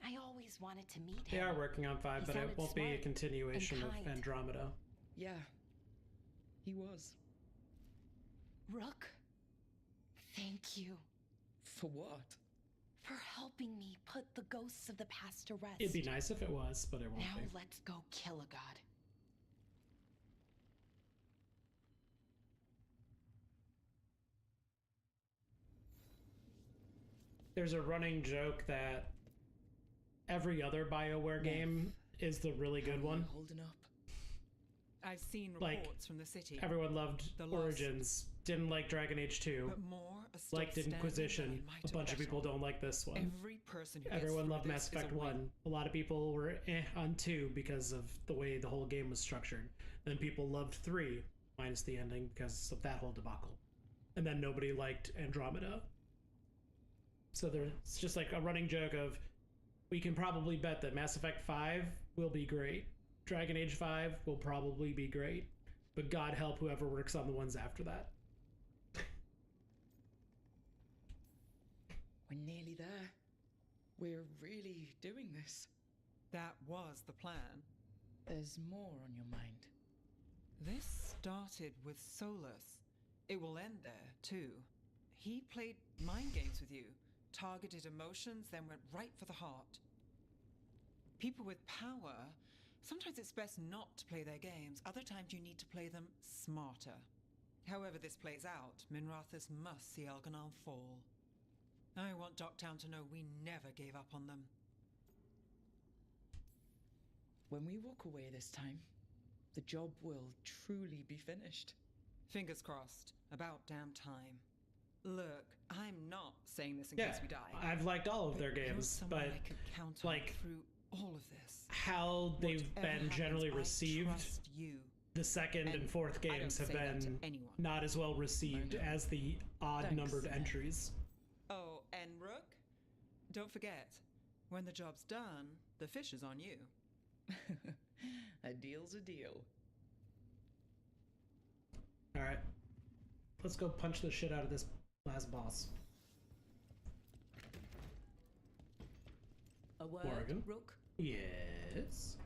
I always wanted to meet him. They are working on 5, but it won't be a continuation of Andromeda. Yeah, he was. Rook, thank you. For what? For helping me put the ghosts of the past to rest. It'd be nice if it was, but it won't now be. Now let's go kill a god. There's a running joke that every other BioWare game is the really good one. Holding up. I've seen reports from the city. Everyone loved Origins, didn't like Dragon Age 2, but more are still liked Inquisition. A bunch of people don't like this one. Everyone loved Mass Effect 1. A lot of people were on 2 because of the way the whole game was structured. Then people loved 3, minus the ending, because of that whole debacle. And then nobody liked Andromeda. So there's just like a running joke of, we can probably bet that Mass Effect 5 will be great. Dragon Age 5 will probably be great. But God help whoever works on the ones after that. We're nearly there. We're really doing this. That was the plan. There's more on your mind. This started with Solus. It will end there, too. He played mind games with you. Targeted emotions, then went right for the heart. People with power, sometimes it's best not to play their games. Other times you need to play them smarter. However this plays out, Minrathous must see Elgar'nan fall. I want Docktown to know we never gave up on them. When we walk away this time, the job will truly be finished. Fingers crossed. About damn time. Look, I'm not saying this in case we die. I've liked all of their games, but I could count like through all of this. How they've been generally received, the second and fourth games have been not as well received as the odd-numbered entries. Oh, and Rook, don't forget, when the job's done, the fish is on you. A deal's a deal. All right, let's go punch the shit out of this last boss. A word, Morgan? Rook? Yes?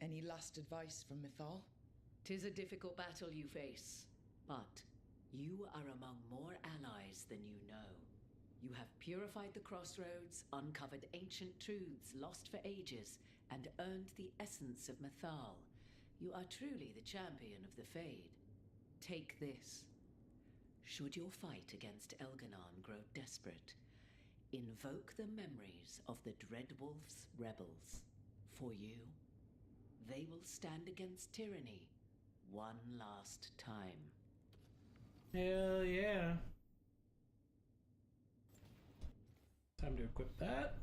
Any last advice from Mythal? 'Tis a difficult battle you face. But you are among more allies than you know. You have purified the crossroads, uncovered ancient truths lost for ages, and earned the essence of Mythal. You are truly the champion of the Fade. Take this. Should your fight against Elganon grow desperate, invoke the memories of the Dreadwolf's rebels. For you, they will stand against tyranny one last time. Hell yeah. Time to equip that.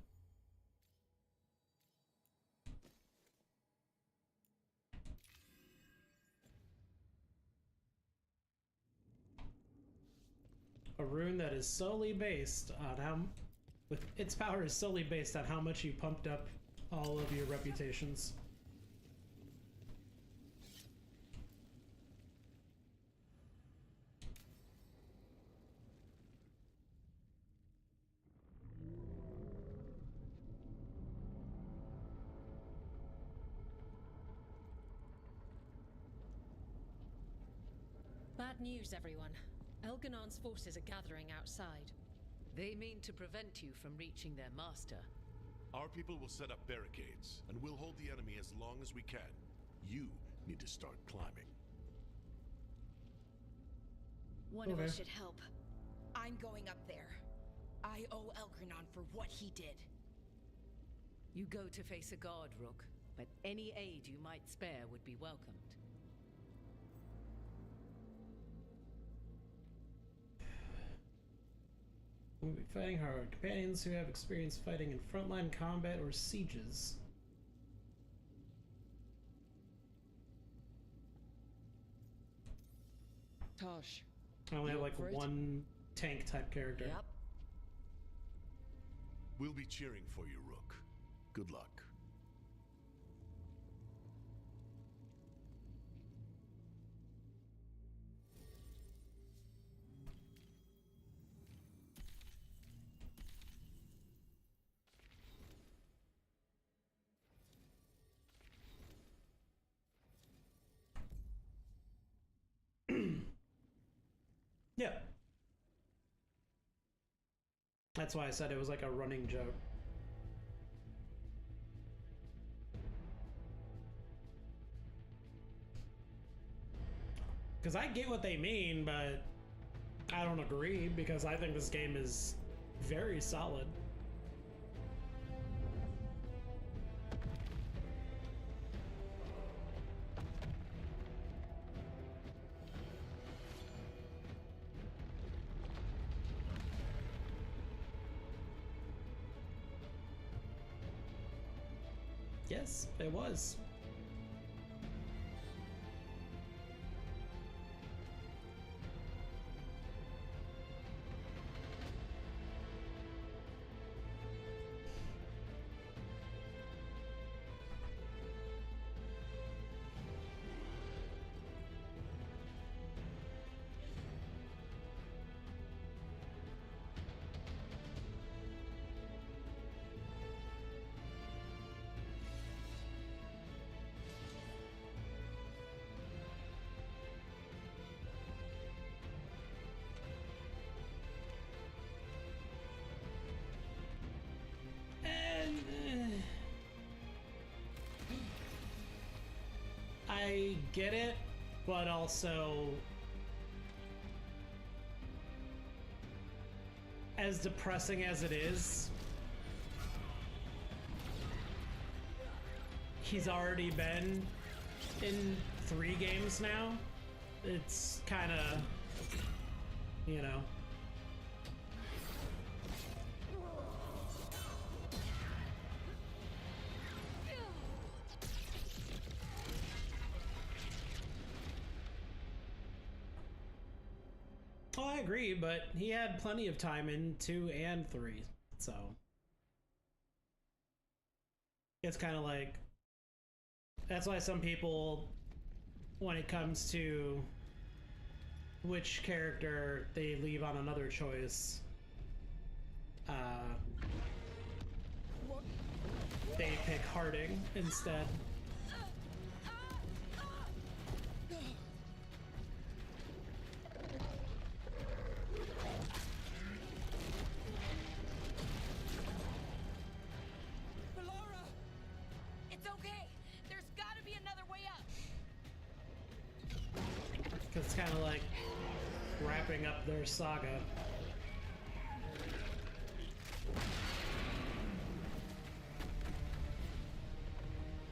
A rune that is solely based on how, with its power is solely based on how much you pumped up all of your reputations. Bad news, everyone. Elganon's forces are gathering outside. They mean to prevent you from reaching their master. Our people will set up barricades, and we'll hold the enemy as long as we can. You need to start climbing. One of us should help. I'm going up there. I owe Elgranon for what he did. You go to face a guard, Rook, but any aid you might spare would be welcomed. We'll be fighting our companions who have experience fighting in frontline combat or sieges. Tosh. I only have like one tank type character. Yep. We'll be cheering for you, Rook. Good luck. Yeah. That's why I said it was like a running joke. Because I get what they mean, but I don't agree because I think this game is very solid. Yes, it was. I get it, but also as depressing as it is, he's already been in 3 games now. It's kind of, you know. Oh, I agree, but he had plenty of time in 2 and 3, so it's kind of like, that's why some people, when it comes to which character they leave on another choice, they pick Harding instead. it's kind of like wrapping up their saga.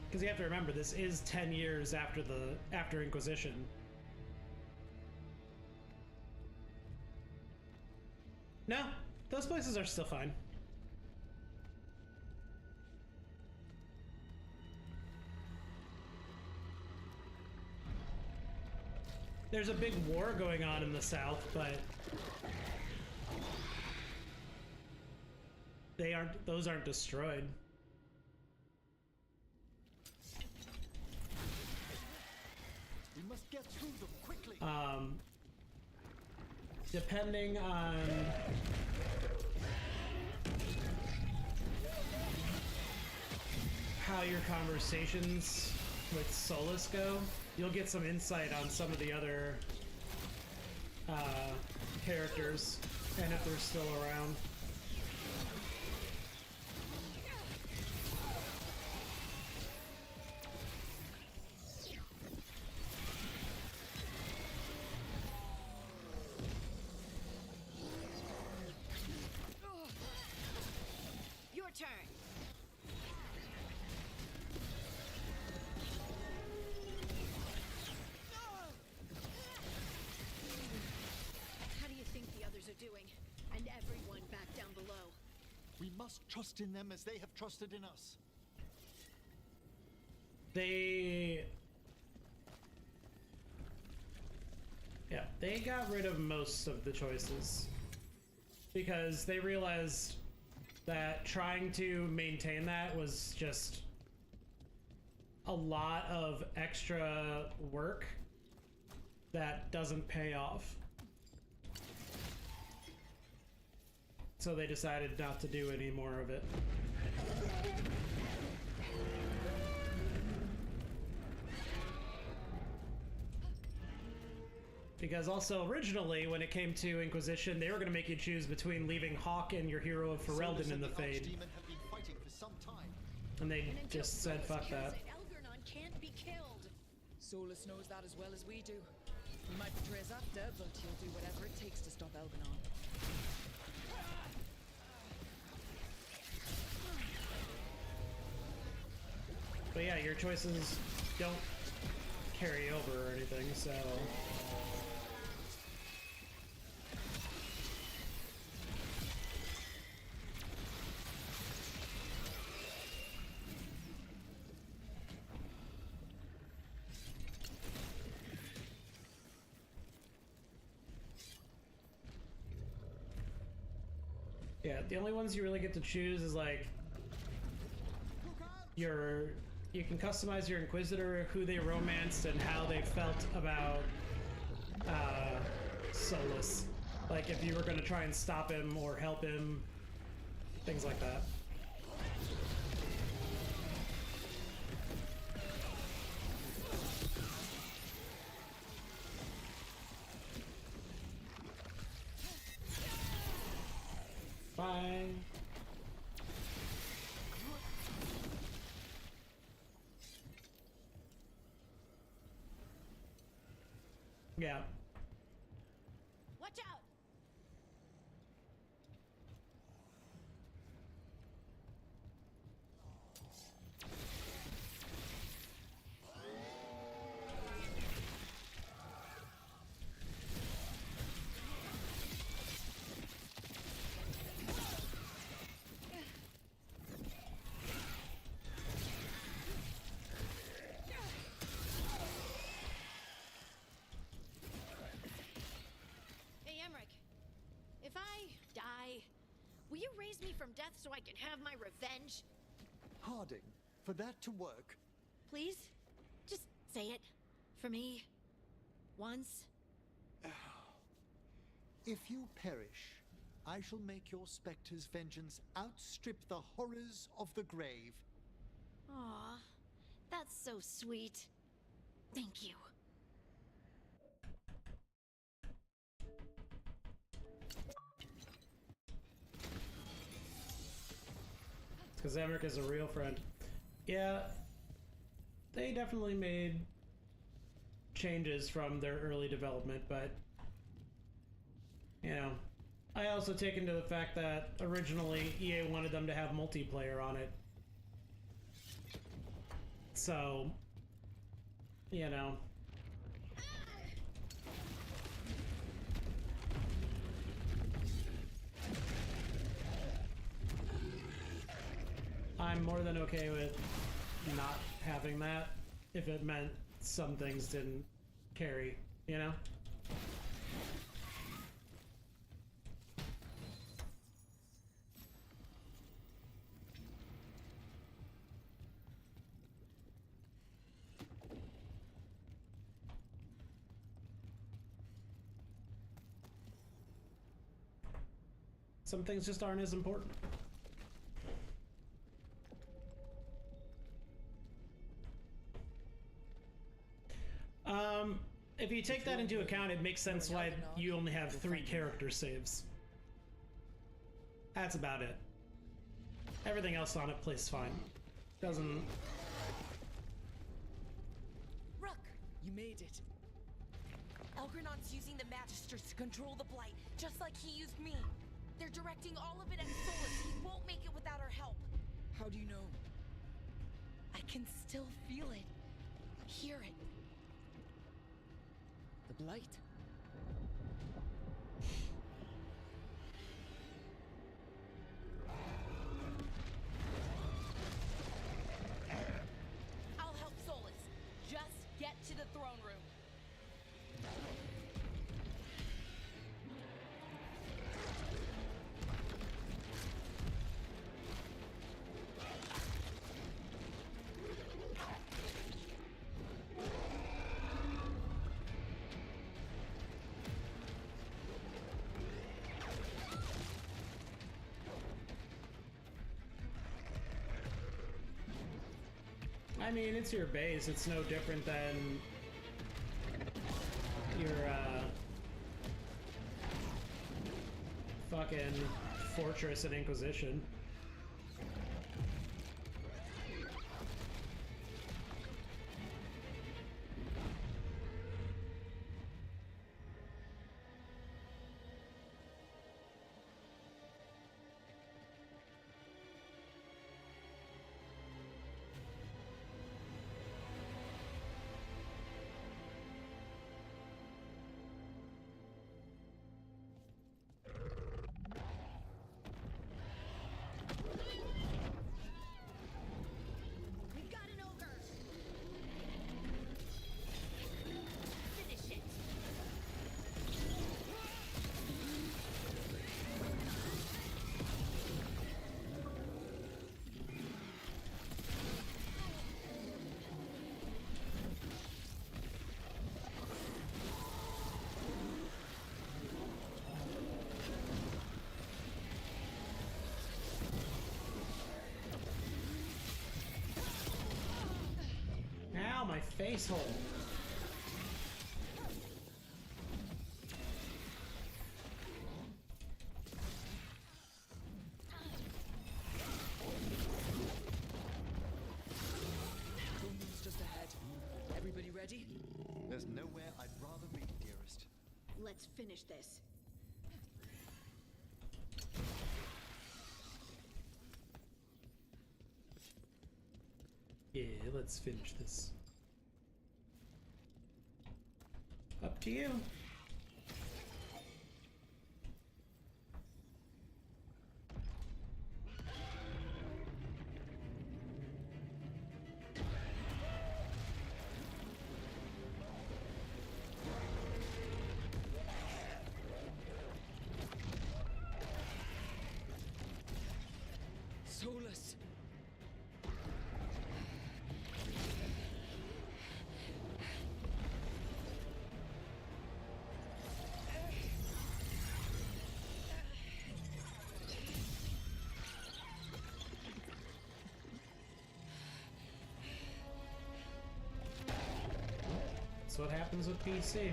Because you have to remember, this is 10 years after Inquisition. No, those places are still fine. There's a big war going on in the south, but those aren't destroyed. We must get through them quickly. Depending on how your conversations with Solus go, you'll get some insight on some of the other characters, and if they're still around. Your turn. How do you think the others are doing? And everyone back down below. We must trust in them as they have trusted in us. They got rid of most of the choices because they realized that trying to maintain that was just a lot of extra work that doesn't pay off. So they decided not to do any more of it. Because also, originally, when it came to Inquisition, they were going to make you choose between leaving Hawk and your hero of Ferelden in the Fade. And they just said, fuck that. Elgarnon can't be killed. Solus knows that as well as we do. He might betray us after, but he'll do whatever it takes to stop Elgarnon. But yeah, your choices don't carry over or anything, so... Yeah, the only ones you really get to choose is like you can customize your Inquisitor, who they romanced, and how they felt about Solus. Like if you were going to try and stop him or help him, things like that. Bye. Yeah. Watch out! If I die, will you raise me from death so I can have my revenge? Harding, for that to work... Please? Just say it. For me. Once. If you perish, I shall make your spectre's vengeance outstrip the horrors of the grave. Aw, that's so sweet. Thank you. Because Emmerich is a real friend. Yeah, they definitely made changes from their early development, but you know, I also take into the fact that originally EA wanted them to have multiplayer on it. So, you know. I'm more than okay with not having that if it meant some things didn't carry, you know? Some things just aren't as important. If you take that into account, it makes sense why you only have 3 character saves. That's about it. Everything else on it plays fine. Doesn't... Rook! You made it. Elgrenon's using the Magisters to control the Blight, just like he used me. They're directing all of it at Solus. He won't make it without our help. How do you know? I can still feel it. Hear it. The Blight. I'll help Solus. Just get to the throne room. I mean, it's your base. It's no different than your fucking fortress at Inquisition. Ow, my face hole. Room's just ahead. Everybody ready? There's nowhere I'd rather be, dearest. Let's finish this. Yeah, let's finish this. Up to you. Solus. That's what happens with PC.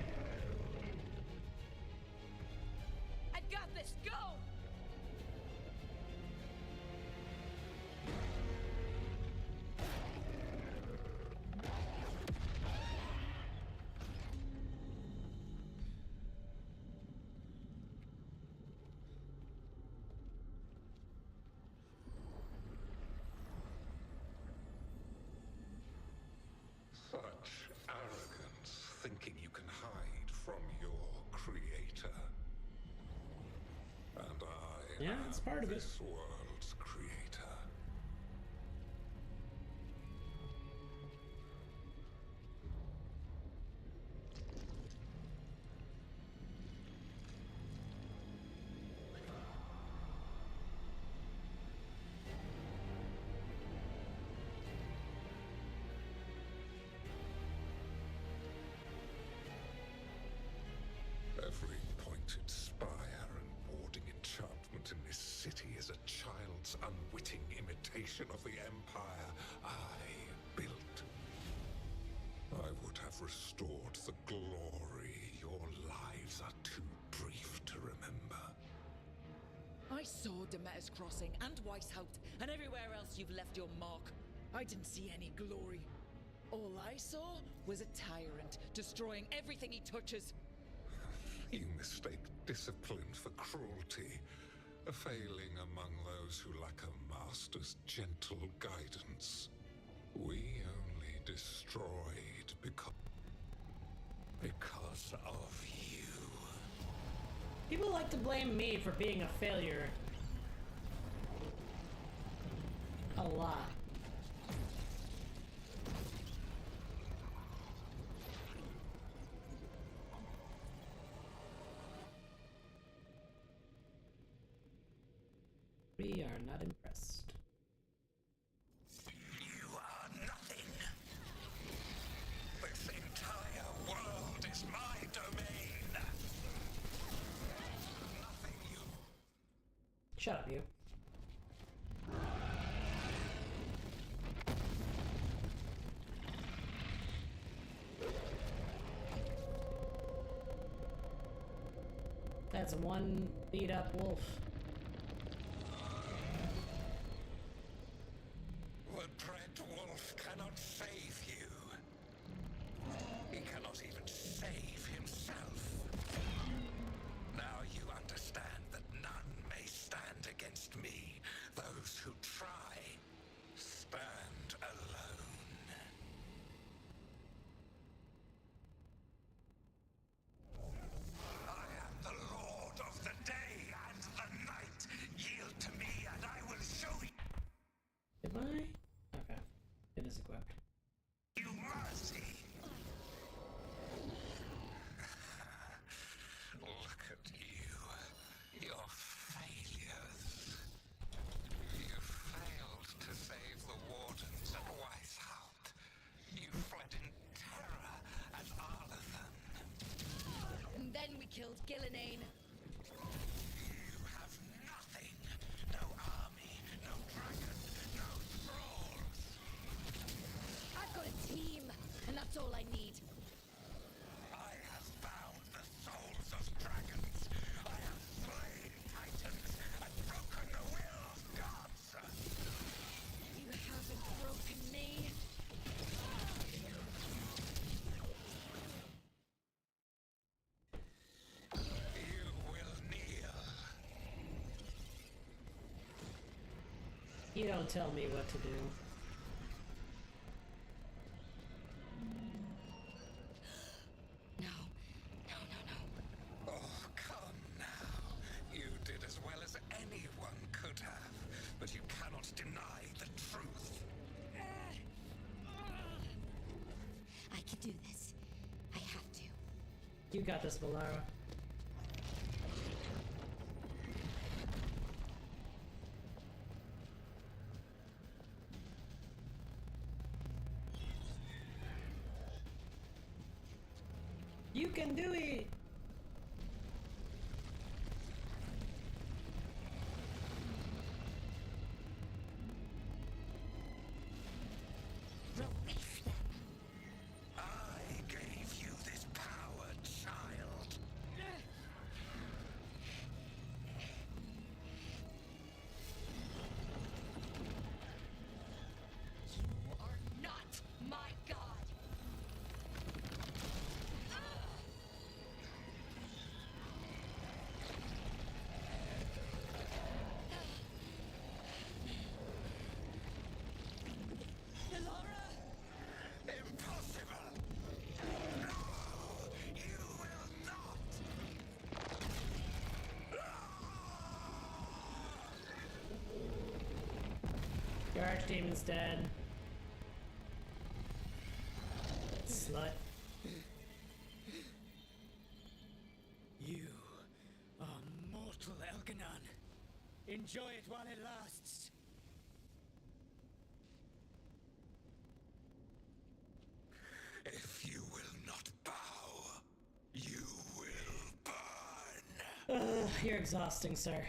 I've got this. Go! Yeah, it's part of it. This world's creator. Every pointed spire and warding enchantment in this city is a child's unwitting imitation of the empire I built. I would have restored the glory. Your lives are too brief to remember. I saw Demeter's Crossing and Weishaupt and everywhere else you've left your mark. I didn't see any glory. All I saw was a tyrant destroying everything he touches. You mistake discipline for cruelty, a failing among those who lack a master's gentle guidance. We only destroyed because of you. People like to blame me for being a failure. A lot. We are not impressed. You are nothing. This entire world is my domain. Nothing you. Shut up, you. That's one beat up wolf. The dread wolf cannot save you. He cannot even save himself. Now you understand that none may stand against me. Those who try stand alone. I am the Lord of the day and the night. Yield to me and I will show you. Am I? Okay. It is equipped. You mercy! Look at you. Your failures. You failed to save the wardens at Weishaupt. You fled in terror at Arlathan. And then we killed Gillenane. You have nothing. No army, no dragon, no thralls. I've got a team, and that's all I need. I have bound the souls of dragons. I have slain titans and broken the will of gods. You haven't broken me. You will kneel. You don't tell me what to do. No. Oh, come now. You did as well as anyone could have, but you cannot deny the truth. I can do this. I have to. You got this, Valara. You can do it! Release them. I gave you this power, child. You are not my god. archdemon's dead. Slut. You are mortal, Elganon. Enjoy it while it lasts. If you will not bow, you will burn. Ugh, you're exhausting, sir.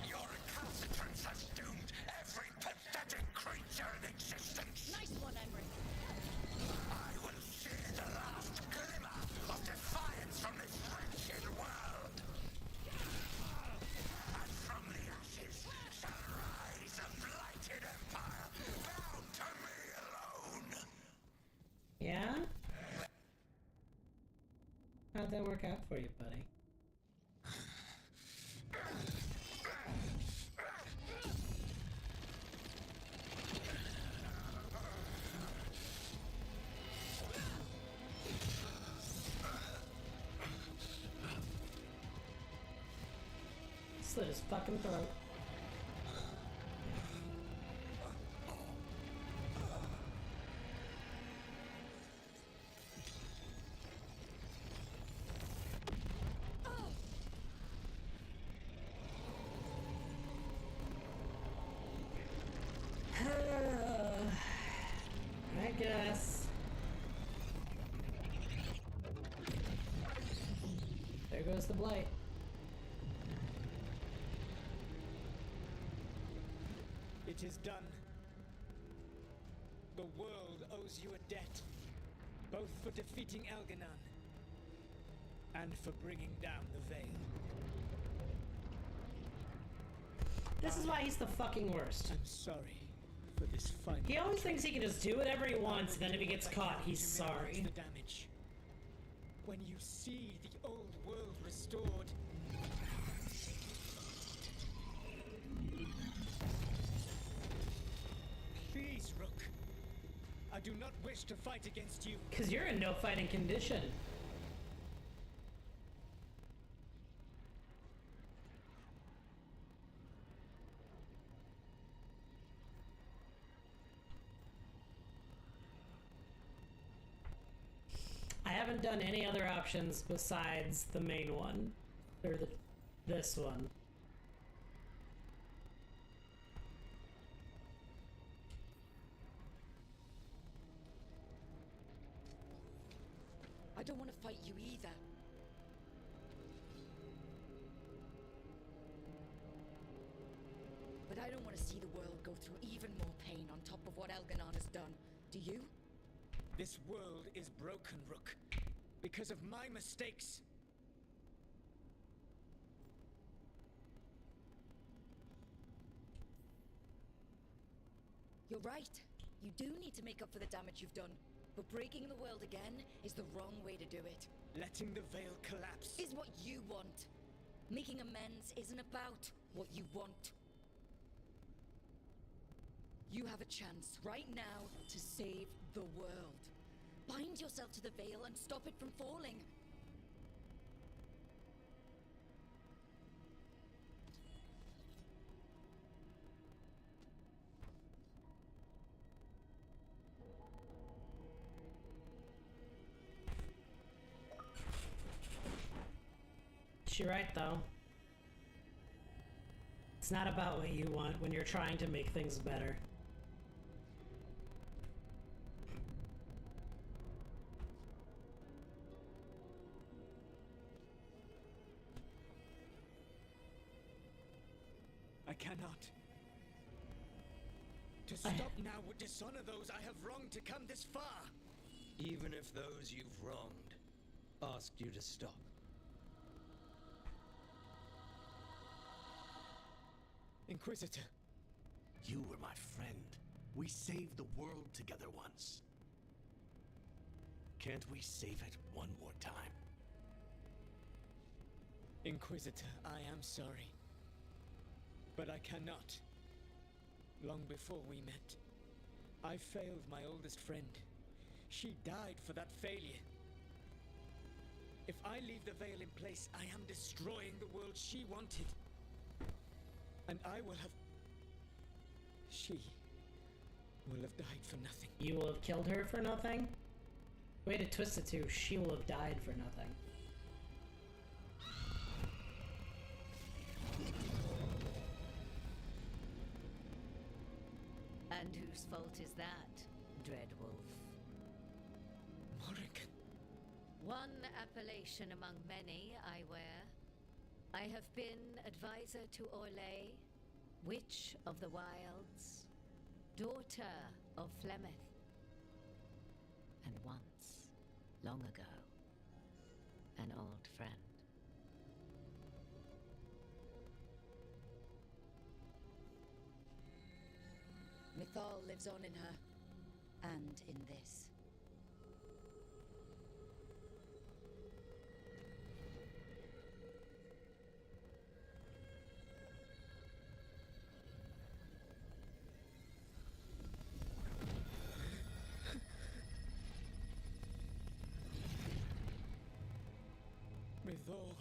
Your recalcitrance has doomed every pathetic creature in existence. Nice one, Emery. I will see the last glimmer of defiance from this wretched world. And from the ashes shall rise a blighted empire bound to me alone. Yeah? How'd that work out for you, buddy? Slit his fucking throat. I guess. There goes the blight. It is done. The world owes you a debt, both for defeating Elganon and for bringing down the Veil. This is why he's the fucking worst. I'm sorry for this final. He always thinks he can just do whatever he wants, and then if he gets caught, he's To sorry. minimize the damage. When you see the old world restored, please, Rook. I do not wish to fight against you. Because you're in no fighting condition. I haven't done any other options besides the main one. Or this one. I don't want to fight you either. But I don't want to see the world go through even more pain on top of what Elganon has done. Do you? This world is broken, Rook, because of my mistakes. You're right. You do need to make up for the damage you've done. But breaking the world again is the wrong way to do it. Letting the Veil collapse is what you want. Making amends isn't about what you want. You have a chance right now to save the world. Bind yourself to the Veil and stop it from falling. You're right, though. It's not about what you want when you're trying to make things better. I cannot. To stop now would dishonor those I have wronged to come this far. Even if those you've wronged asked you to stop. Inquisitor. You were my friend. We saved the world together once. Can't we save it one more time? Inquisitor, I am sorry. But I cannot. Long before we met, I failed my oldest friend. She died for that failure. If I leave the veil in place, I am destroying the world she wanted. And I will have... She will have died for nothing. You will have killed her for nothing? Way to twist it to, she will have died for nothing. And whose fault is that, Dreadwolf? Morrigan. One appellation among many, I wear. I have been advisor to Orlais, Witch of the Wilds, daughter of Flemeth, and once, long ago, an old friend. Mythal lives on in her, and in this. Mythal.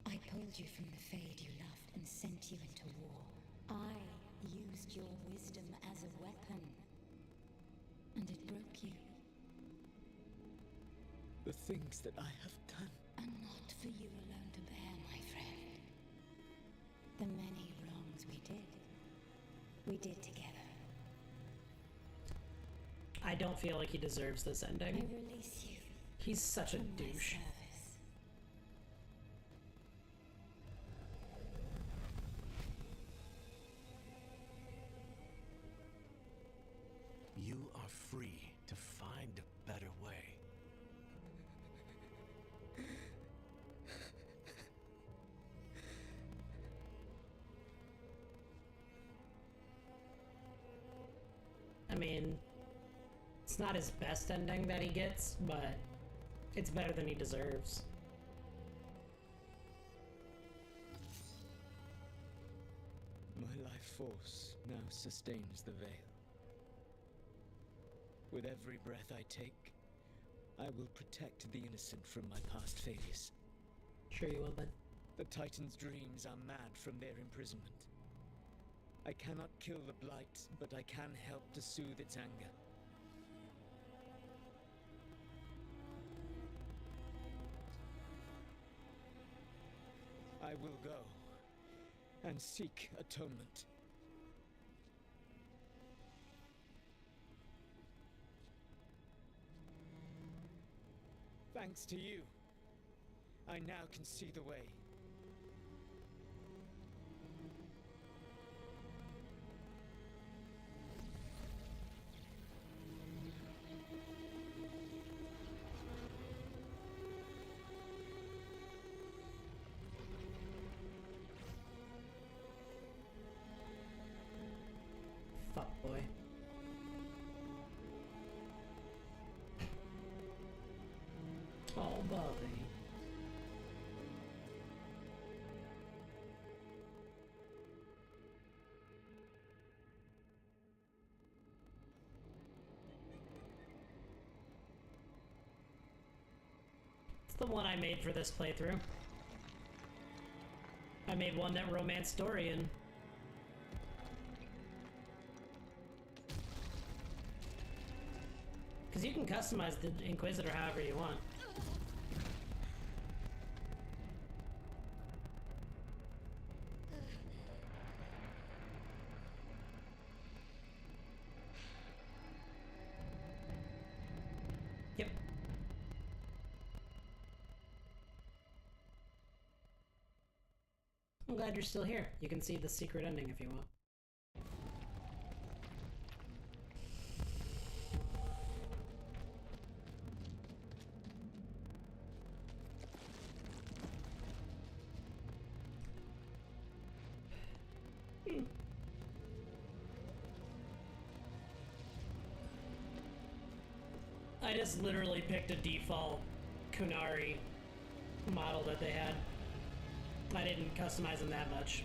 I pulled you from the Fade you loved and sent you into war. I used your wisdom as a weapon. And it broke you. The things that I have done are not for you alone to bear, my friend. The many wrongs we did together. I don't feel like he deserves this ending. I release you. He's such a douche. You are free to find a better way. I mean, it's not his best ending that he gets, but it's better than he deserves. My life force now sustains the veil. With every breath I take, I will protect the innocent from my past failures. Sure you will, bud. The Titan's dreams are mad from their imprisonment. I cannot kill the Blight, but I can help to soothe its anger. I will go and seek atonement. Thanks to you, I now can see the way. Fuck boy. Oh, Bobby. It's the one I made for this playthrough. I made one that romanced Dorian. Because you can customize the Inquisitor however you want. Yep. I'm glad you're still here. You can see the secret ending if you want. I just literally picked a default Kunari model that they had. I didn't customize them that much.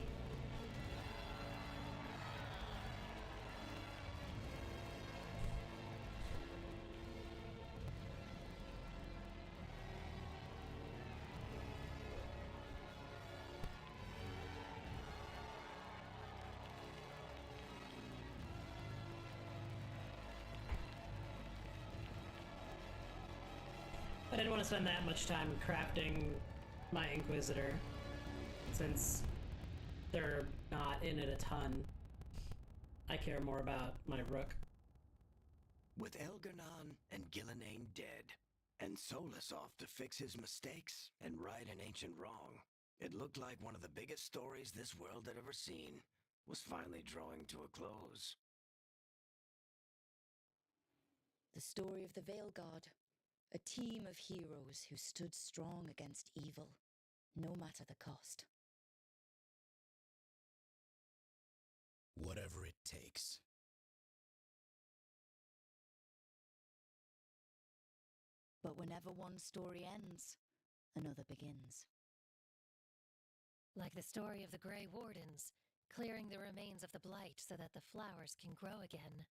I didn't want to spend that much time crafting my Inquisitor, since they're not in it a ton. I care more about my Rook. With Elgar'nan and Gillenane dead, and Solus off to fix his mistakes and right an ancient wrong, it looked like one of the biggest stories this world had ever seen was finally drawing to a close. The story of the Veilguard, a team of heroes who stood strong against evil, no matter the cost. Whatever it takes. But whenever one story ends, another begins. Like the story of the Grey Wardens, clearing the remains of the Blight so that the flowers can grow again.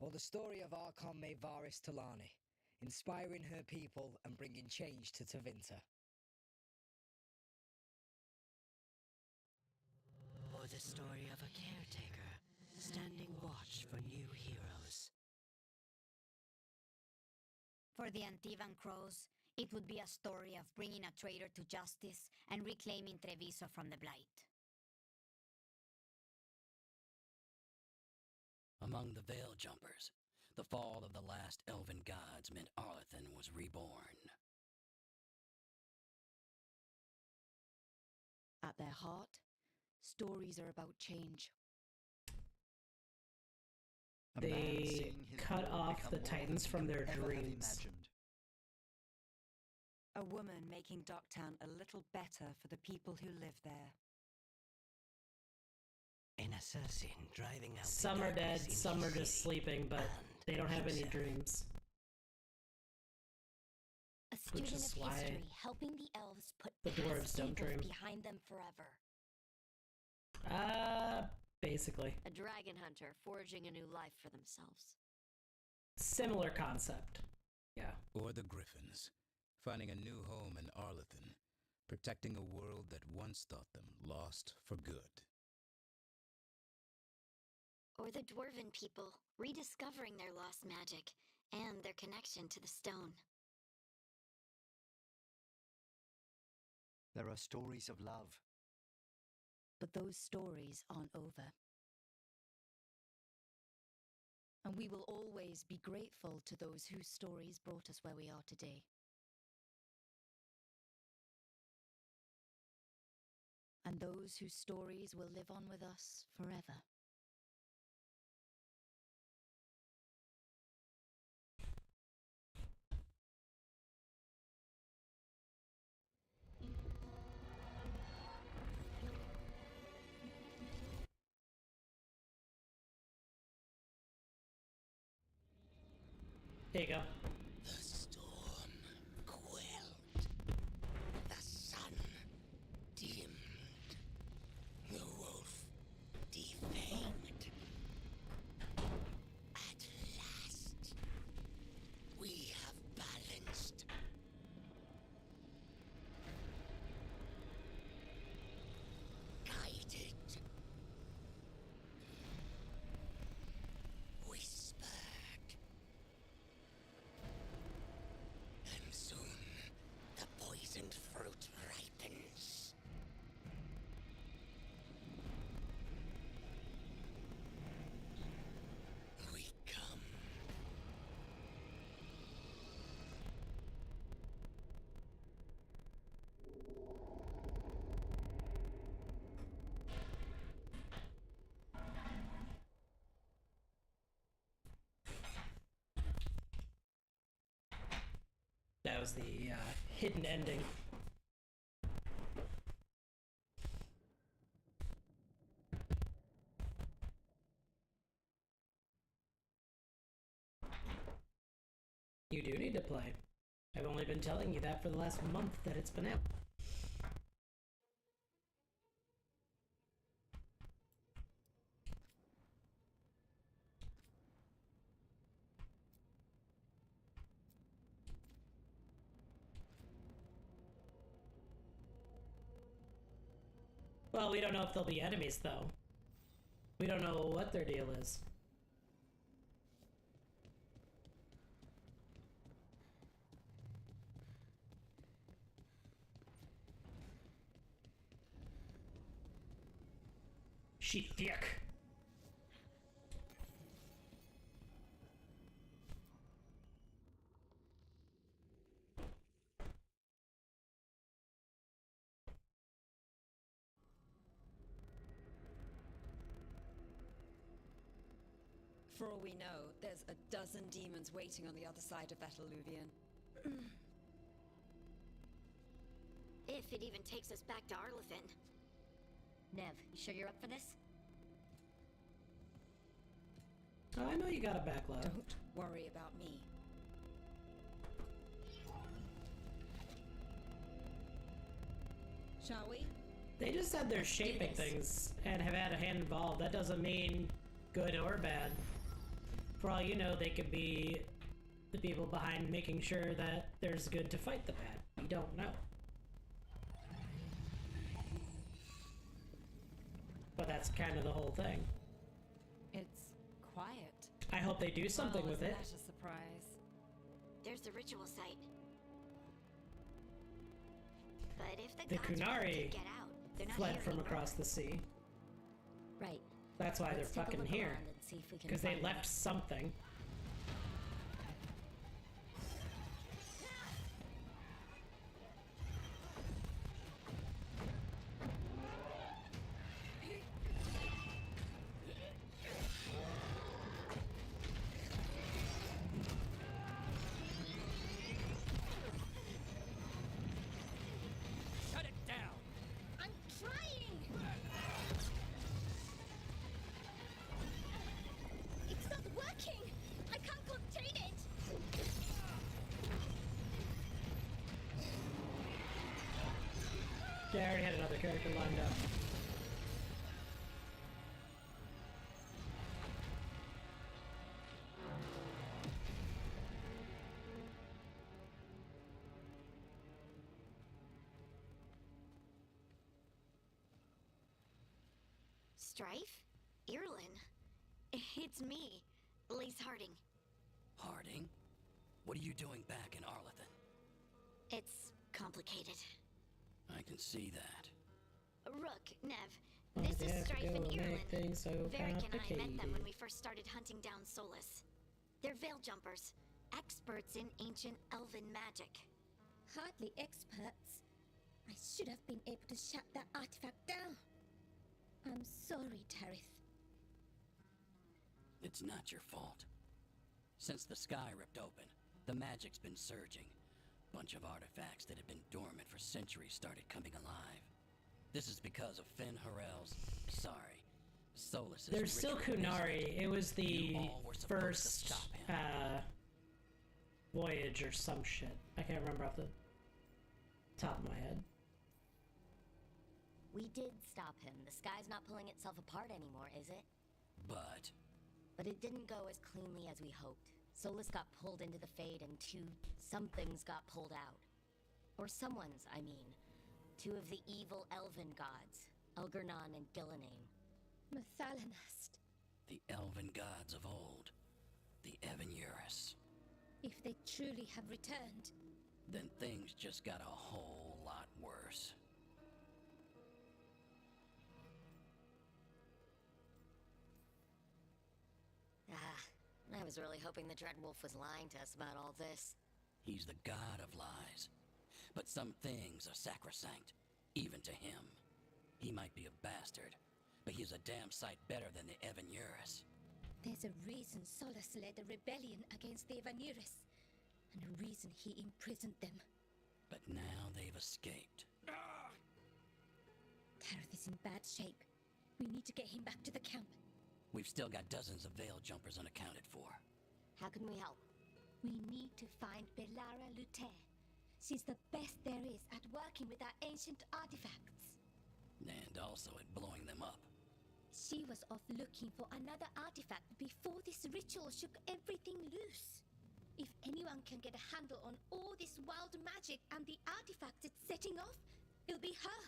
Or the story of Archon Maevaris Talani, inspiring her people and bringing change to Tevinter. Or the story of a caretaker, standing watch for new heroes. For the Antivan Crows, it would be a story of bringing a traitor to justice and reclaiming Treviso from the Blight. Among the Veil Jumpers, the fall of the last elven gods meant Arlethan was reborn. At their heart, stories are about change. They cut off the Titans from their dreams. A woman making Docktown a little better for the people who live there. An assassin driving out Some are dead, some are just sleeping, but they don't have any dreams. A student of history helping the elves put the dwarves don't evil dream. behind them forever. Basically. A dragon hunter forging a new life for themselves. Similar concept. Yeah. Or the Griffins, finding a new home in Arlethan, protecting a world that once thought them lost for good. Or the dwarven people, rediscovering their lost magic and their connection to the stone. There are stories of love. But those stories aren't over. And we will always be grateful to those whose stories brought us where we are today. And those whose stories will live on with us forever. There you go. The storm quelled. The sun dimmed. The wolf defanged. At last, we have balanced. Guided. Whispered. And soon, the poisoned fruit ripens. We come. That was the hidden ending. You do need to play. I've only been telling you that for the last month that it's been out. Well, we don't know if they'll be enemies, though. We don't know what their deal is. She thick. For all we know, there's a dozen demons waiting on the other side of that alluvion. If it even takes us back to Arlathan. Nev, you sure you're up for this? Oh, I know you got a backlog. Don't worry about me. Shall we? They just said they're shaping things and have had a hand involved. That doesn't mean good or bad. For all you know, they could be the people behind making sure that there's good to fight the bad. You don't know. But that's kind of the whole thing. It's quiet. I hope they do something with it. That's a surprise. There's the ritual site. But if The gods really Kunari did get out, they're not fled here from anymore. across the sea. Right. That's why Let's they're take a fucking look here. around and see if we can Because they find left something. Shut it down! I'm trying! It's not working! I can't contain it! Yeah, I already had another character lined up. Strife? Irlin? It's me, Lise Harding. Harding? What are you doing back in Arlathan? It's complicated. I can see that. Rook, Nev, Why this they is have to Strife go and and Irlin. make things so Varric and I met them complicated? when we first started hunting down Solus. They're veil jumpers, experts in ancient elven magic. Hardly experts. I should have been able to shut that artifact down. I'm sorry, Tarith. It's not your fault. Since the sky ripped open, the magic's been surging. Bunch of artifacts that had been dormant for centuries started coming alive. This is because of Finn Harel's... Sorry. Solus' There's still ritual Kunari. wisdom. It was the You all were supposed to first stop him. voyage or some shit. I can't remember off the top of my head. We did stop him. The sky's not pulling itself apart anymore, is it? But it didn't go as cleanly as we hoped. Solus got pulled into the Fade and somethings got pulled out. Or someone's, I mean. Two of the evil elven gods, Elgernon and Gillenane. Mathalanast. The elven gods of old. The Evan-Urus. If they truly have returned. Then things just got a whole lot worse. I was really hoping the Dread Wolf was lying to us about all this. He's the god of lies. But some things are sacrosanct, even to him. He might be a bastard, but he's a damn sight better than the Evan-Urus. There's a reason Solus led a rebellion against the Evan-Urus, and a reason he imprisoned them. But now they've escaped. Tarith is in bad shape. We need to get him back to the camp. We've still got dozens of veil jumpers unaccounted for. How can we help? We need to find Belara Luther. She's the best there is at working with our ancient artifacts. And also at blowing them up. She was off looking for another artifact before this ritual shook everything loose. If anyone can get a handle on all this wild magic and the artifacts it's setting off, it'll be her.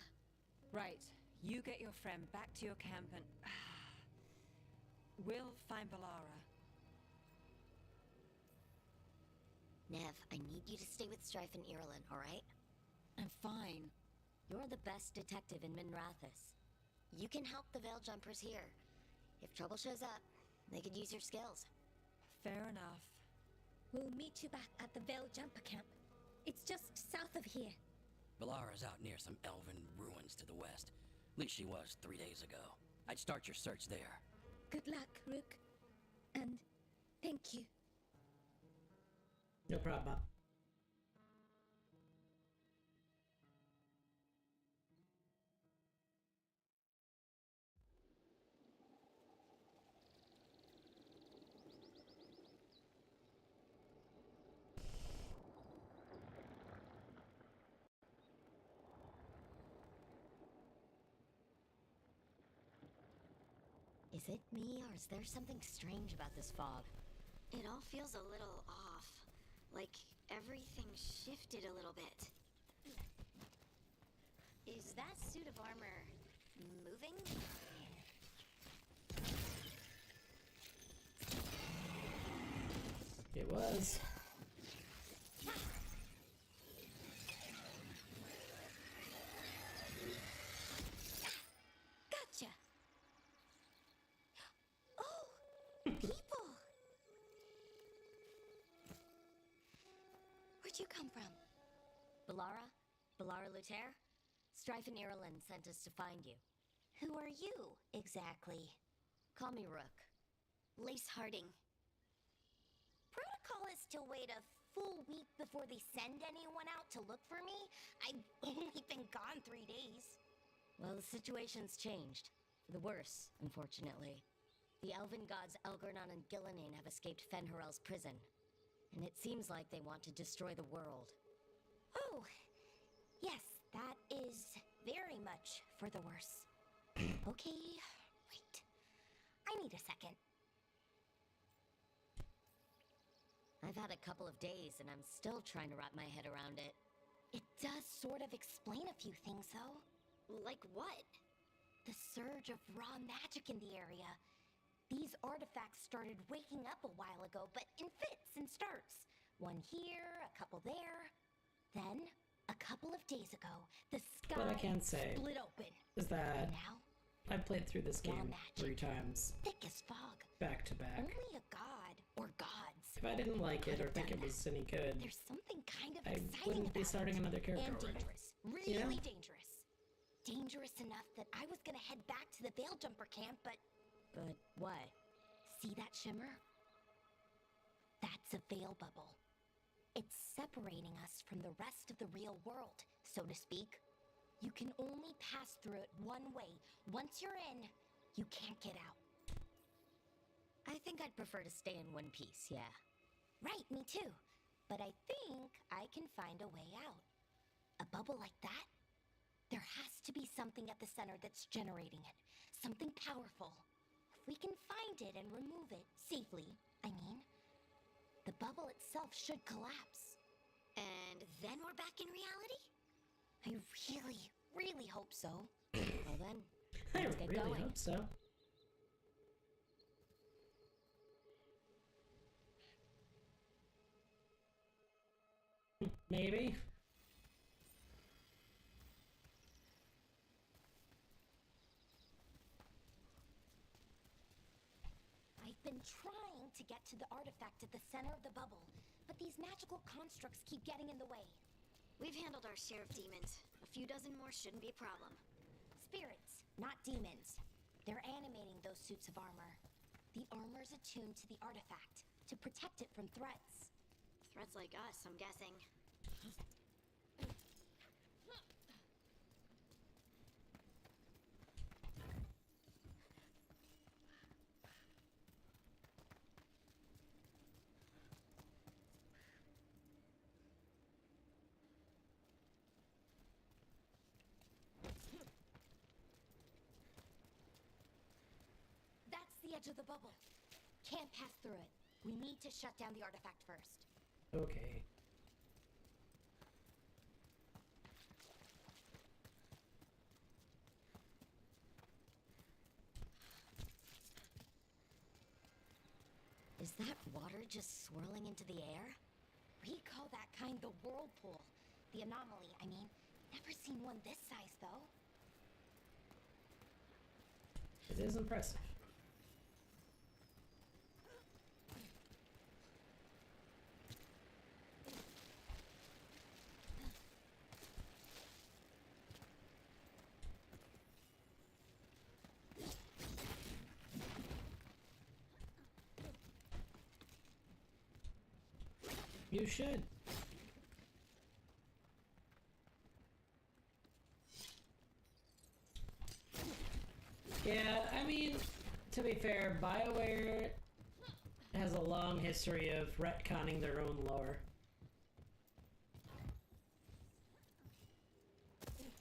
Right. You get your friend back to your camp and... we'll find Belara. Nev, I need you to stay with Strife and Irlin, alright? I'm fine. You're the best detective in Minrathous. You can help the Veil Jumpers here. If trouble shows up, they could use your skills. Fair enough. We'll meet you back at the Veil Jumper Camp. It's just south of here. Valara's out near some elven ruins to the west. At least she was 3 days ago. I'd start your search there. Good luck, Rook. And thank you. No problem. Is it me, or is there something strange about this fog? It all feels a little off. Like everything shifted a little bit. Is that suit of armor moving? It was. Gotcha. Oh, people. Where'd you come from? Valara Luther? Strife and Ireland sent us to find you. Who are you, exactly? Call me Rook. Lace Harding. Protocol is to wait a full week before they send anyone out to look for me? I've only been gone 3 days. Well, the situation's changed. For the worse, unfortunately. The elven gods Elgarnon and Gillenane have escaped Fenharel's prison. And it seems like they want to destroy the world. Oh, yes, that is very much for the worse. Okay, wait. I need a second. I've had a couple of days and I'm still trying to wrap my head around it. It does sort of explain a few things, though. Like what? The surge of raw magic in the area. These artifacts started waking up a while ago, but in fits and starts. One here, a couple there. Then, a couple of days ago, the sky What I can say split open. is that And now, I played through this game magic. 3 times. Thick as fog. Back to back. Only a god or gods. If I didn't like it or think it was any good, There's something kind of I exciting wouldn't be about starting it. another character And already. dangerous. Really You know? dangerous. Dangerous enough that I was gonna head back to the Veil Jumper camp, but... But what? See that shimmer? That's a veil bubble. It's separating us from the rest of the real world, so to speak. You can only pass through it one way. Once you're in, you can't get out. I think I'd prefer to stay in one piece, yeah. Right, me too. But I think I can find a way out. A bubble like that? There has to be something at the center that's generating it. Something powerful. If we can find it and remove it, safely, I mean, the bubble itself should collapse. And then we're back in reality? I really, really hope so. Well then, I let's get really going. hope so. Maybe. I've been trying to get to the artifact at the center of the bubble, but these magical constructs keep getting in the way. We've handled our share of demons. A few dozen more shouldn't be a problem. Spirits, not demons. They're animating those suits of armor. The armor's attuned to the artifact, to protect it from threats. Threats like us, I'm guessing. That's the edge of the bubble. Can't pass through it. We need to shut down the artifact first. Okay. Is that water just swirling into the air? We call that kind the whirlpool. The anomaly, I mean. Never seen one this size, though. It is impressive. You should. Yeah, I mean, to be fair, BioWare has a long history of retconning their own lore.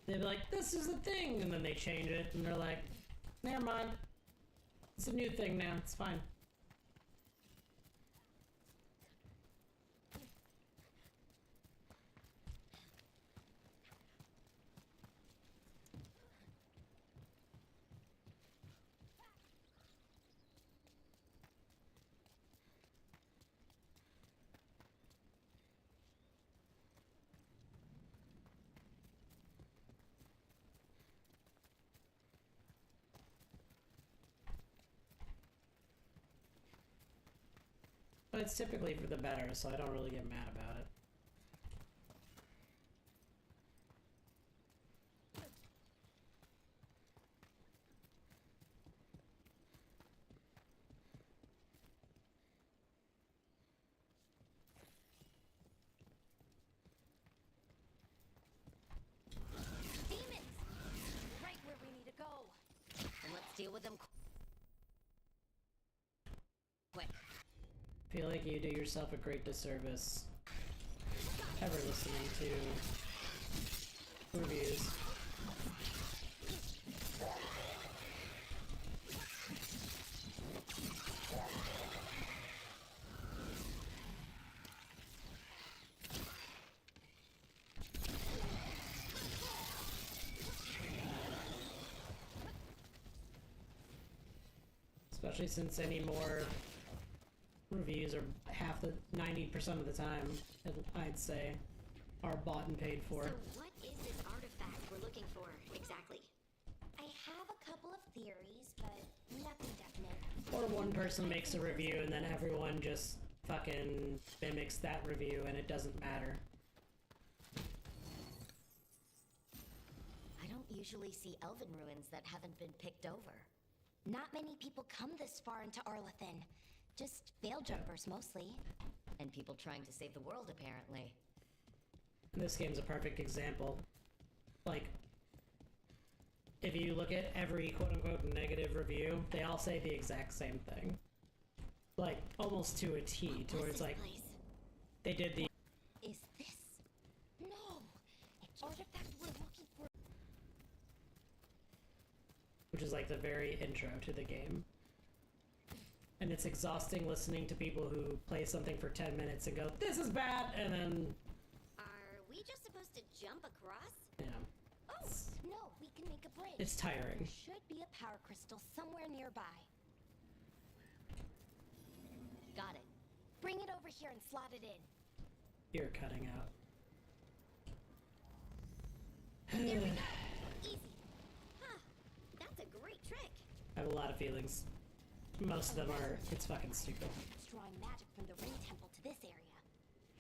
They'd be like, this is a thing, and then they change it, and they're like, never mind. It's a new thing now, it's fine. But it's typically for the better, so I don't really get mad about it. Demons! Right where we need to go. And let's deal with them quick. I feel like you do yourself a great disservice ever listening to reviews. Especially since any more reviews are half the 90% of the time, I'd say, are bought and paid for. So what is this artifact we're looking for exactly? I have a couple of theories, but nothing definite. Or one person makes a review and then everyone just fucking mimics that review and it doesn't matter. I don't usually see elven ruins that haven't been picked over. Not many people come this far into Arlathan. Just veil jumpers, mostly. And people trying to save the world, apparently. This game's a perfect example. Like, if you look at every quote-unquote negative review, they all say the exact same thing. Like, almost to a T, to where it's like, they did the... Is this? No! It's artifact we're looking for. Which is like the very intro to the game. And it's exhausting listening to people who play something for 10 minutes and go, this is bad, and then... Are we just supposed to jump across? Yeah. Oh, no, we can make a bridge. It's tiring. There should be a power crystal somewhere nearby. Got it. Bring it over here and slot it in. You're cutting out. There we go. Easy. Huh. That's a great trick. I have a lot of feelings. Most of them are, it's fucking stupid. It's drawing magic from the ring temple to this area.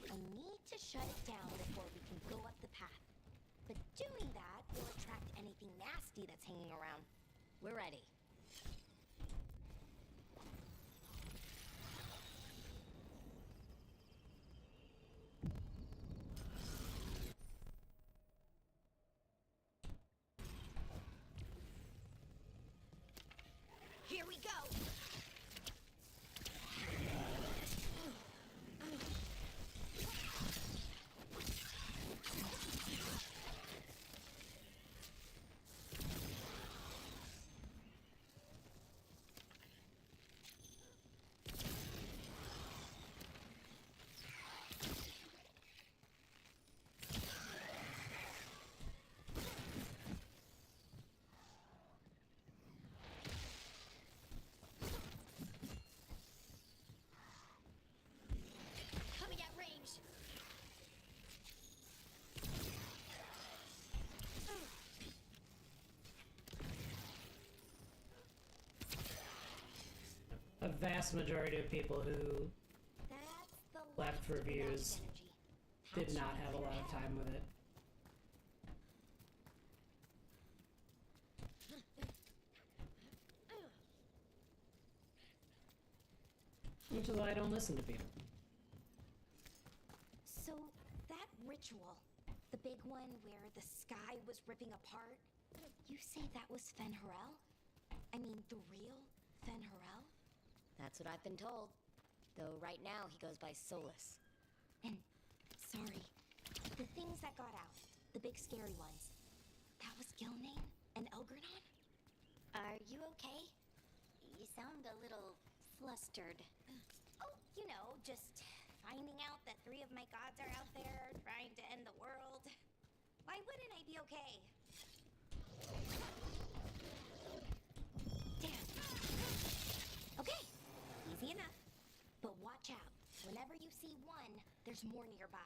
I need to shut it down before we can go up the path. But doing that will attract anything nasty that's hanging around. We're ready. Here we go! vast majority of people who left reviews did not have a lot of time with it. Which is why I don't listen to people. So, that ritual, the big one where the sky was ripping apart, you say that was Fen'Harel? I mean, the real Fen'Harel? That's what I've been told. Though right now he goes by Solus. And, sorry, the things that got out, the big scary ones, that was Gilnane and Elgernon? Are you okay? You sound a little flustered. Oh, you know, just finding out that 3 of my gods are out there trying to end the world. Why wouldn't I be okay? Damn. Okay, easy enough. But watch out. Whenever you see one, there's more nearby.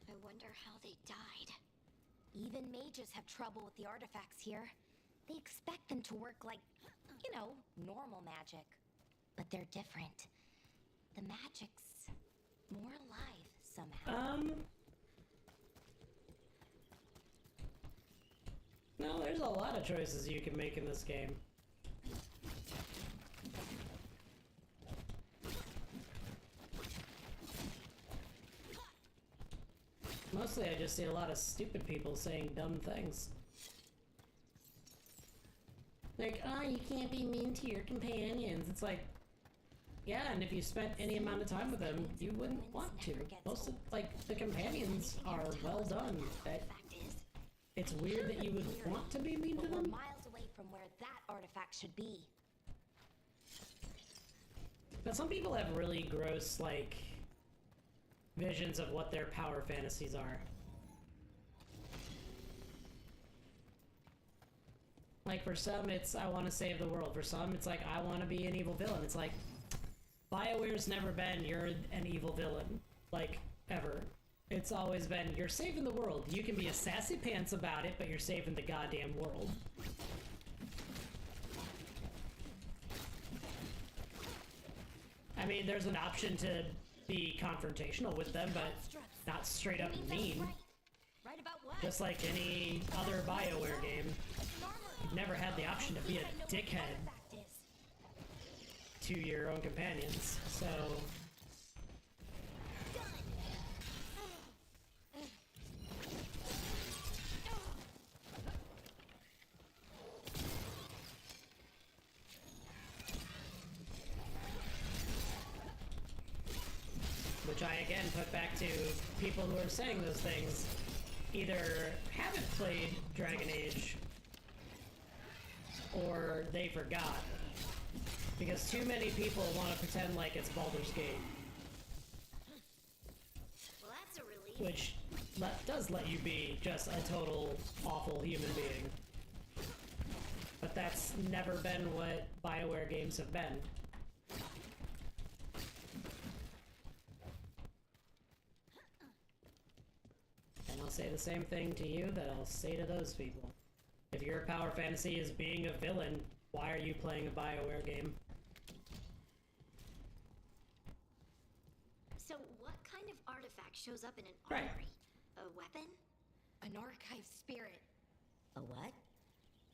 I wonder how they died. Even mages have trouble with the artifacts here. They expect them to work like, you know, normal magic. But they're different. The magic's more alive somehow. No, there's a lot of choices you can make in this game. Mostly I just see a lot of stupid people saying dumb things. Like, oh, you can't be mean to your companions. It's like, yeah, and if you spent any amount of time with them, you wouldn't want to. Most of, like, the companions are well done. It's weird that you would want to be mean to But we're them. miles away from where that artifact should be. But some people have really gross, like, visions of what their power fantasies are. Like, for some, it's, I want to save the world. For some, it's like, I want to be an evil villain. It's like, BioWare's never been, you're an evil villain. Like, ever. It's always been, you're saving the world. You can be a sassy pants about it, but you're saving the goddamn world. I mean, there's an option to be confrontational with them, but not straight up mean. Right about what? Just like any other BioWare game. You've never had the option to be a dickhead to your own companions, so... Which I again put back to people who are saying those things either haven't played Dragon Age or they forgot. Because too many people want to pretend like it's Baldur's Gate. Well, that's a relief. Which does let you be just a total awful human being. But that's never been what BioWare games have been. And I'll say the same thing to you that I'll say to those people. If your power fantasy is being a villain, why are you playing a BioWare game? So, what kind of artifact shows up in an Right. armory? A weapon? An archive spirit. A what?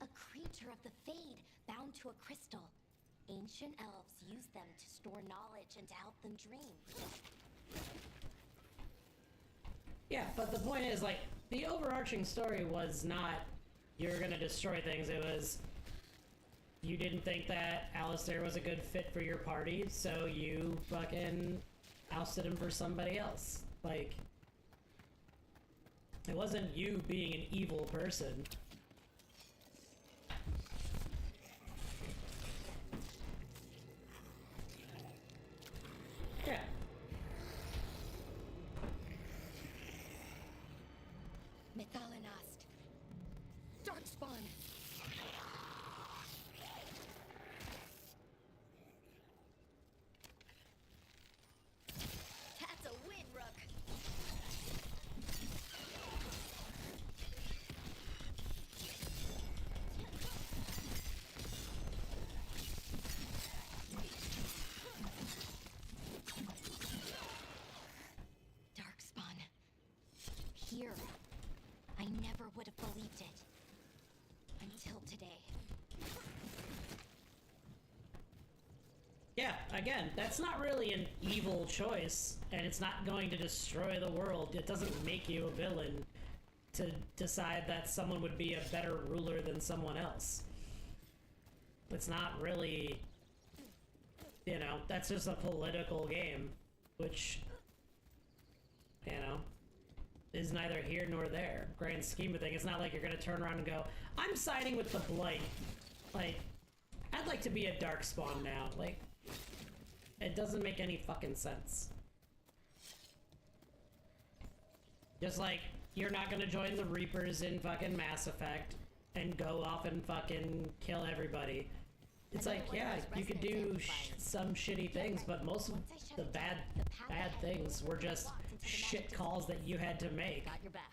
A creature of the Fade, bound to a crystal. Ancient elves use them to store knowledge and to help them dream. Yeah, but the point is, like, the overarching story was not, you're gonna destroy things, it was, you didn't think that Alistair was a good fit for your party, so you fucking ousted him for somebody else. Like, it wasn't you being an evil person. Yeah. Methalinast. Darkspawn. would have believed it. Until today. Yeah, again, that's not really an evil choice, and it's not going to destroy the world. It doesn't make you a villain to decide that someone would be a better ruler than someone else. It's not really, you know, that's just a political game, which, you know, is neither here nor there. Grand scheme of things, it's not like you're gonna turn around and go, I'm siding with the Blight. Like, I'd like to be a Darkspawn now. Like, it doesn't make any fucking sense. Just like, you're not gonna join the Reapers in fucking Mass Effect and go off and fucking kill everybody. It's like, yeah, you could do some shitty things, but most of the bad things were just shit calls that you had to make. Got your back.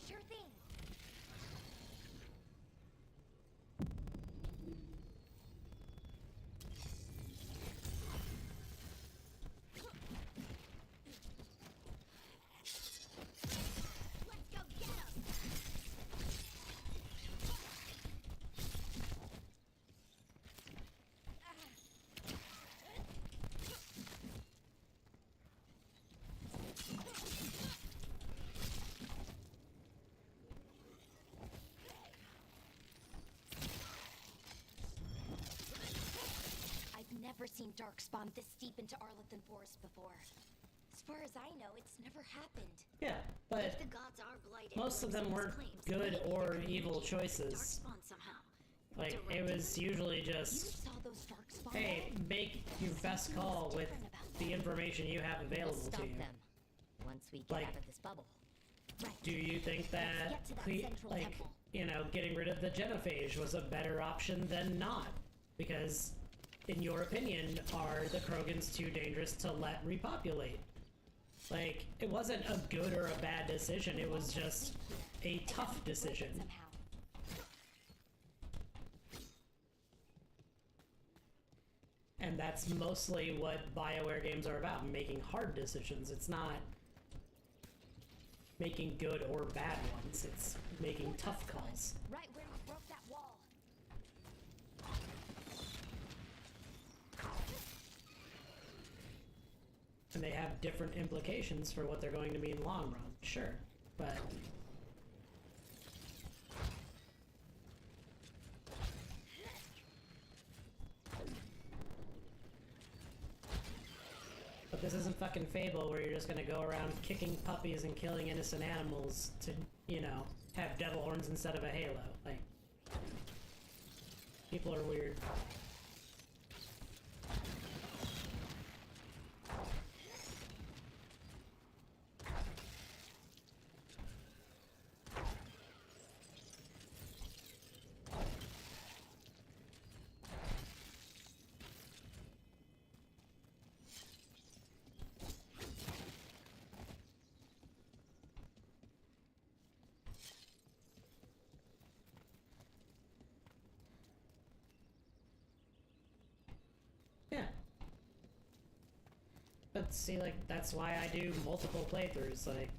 Sure thing. Let's go get him. I've never seen Darkspawn this deep into Arlothan Forest before. As far as I know, it's never happened. Yeah, but If the gods are blighted, most of them weren't good or evil choices. Darkspawn somehow. Like, it was usually just, Saw those Darkspawn hey, make your best call with the information you have available to Stop you. them once we get Like, out of this bubble. do you think that, get to that central like, temple. you know, getting rid of the genophage was a better option than not? Because, in your opinion, are the Krogans too dangerous to let repopulate? Like, it wasn't a good or a bad decision, it was just a tough decision. And that's mostly what BioWare games are about, making hard decisions. It's not making good or bad ones, it's making tough calls. Right where we broke that wall. And they have different implications for what they're going to mean long run, sure, but... But this isn't fucking Fable where you're just gonna go around kicking puppies and killing innocent animals to, you know, have devil horns instead of a halo. Like, people are weird. Yeah. But see, like, that's why I do multiple playthroughs. Like,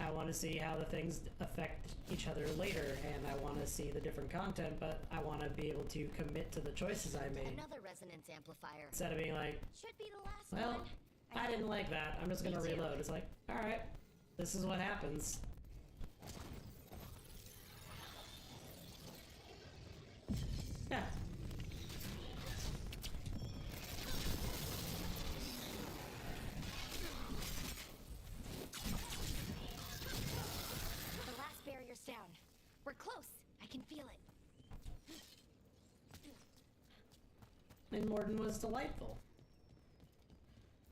I want to see how the things affect each other later, and I want to see the different content, but I want to be able to commit to the choices I made. Another resonance amplifier. Instead of being like, Should be the last well, one. I didn't like that, I'm just gonna Me too. reload. It's like, alright, this is what happens. Yeah. The last barrier's down. We're close. I can feel it. And Morden was delightful.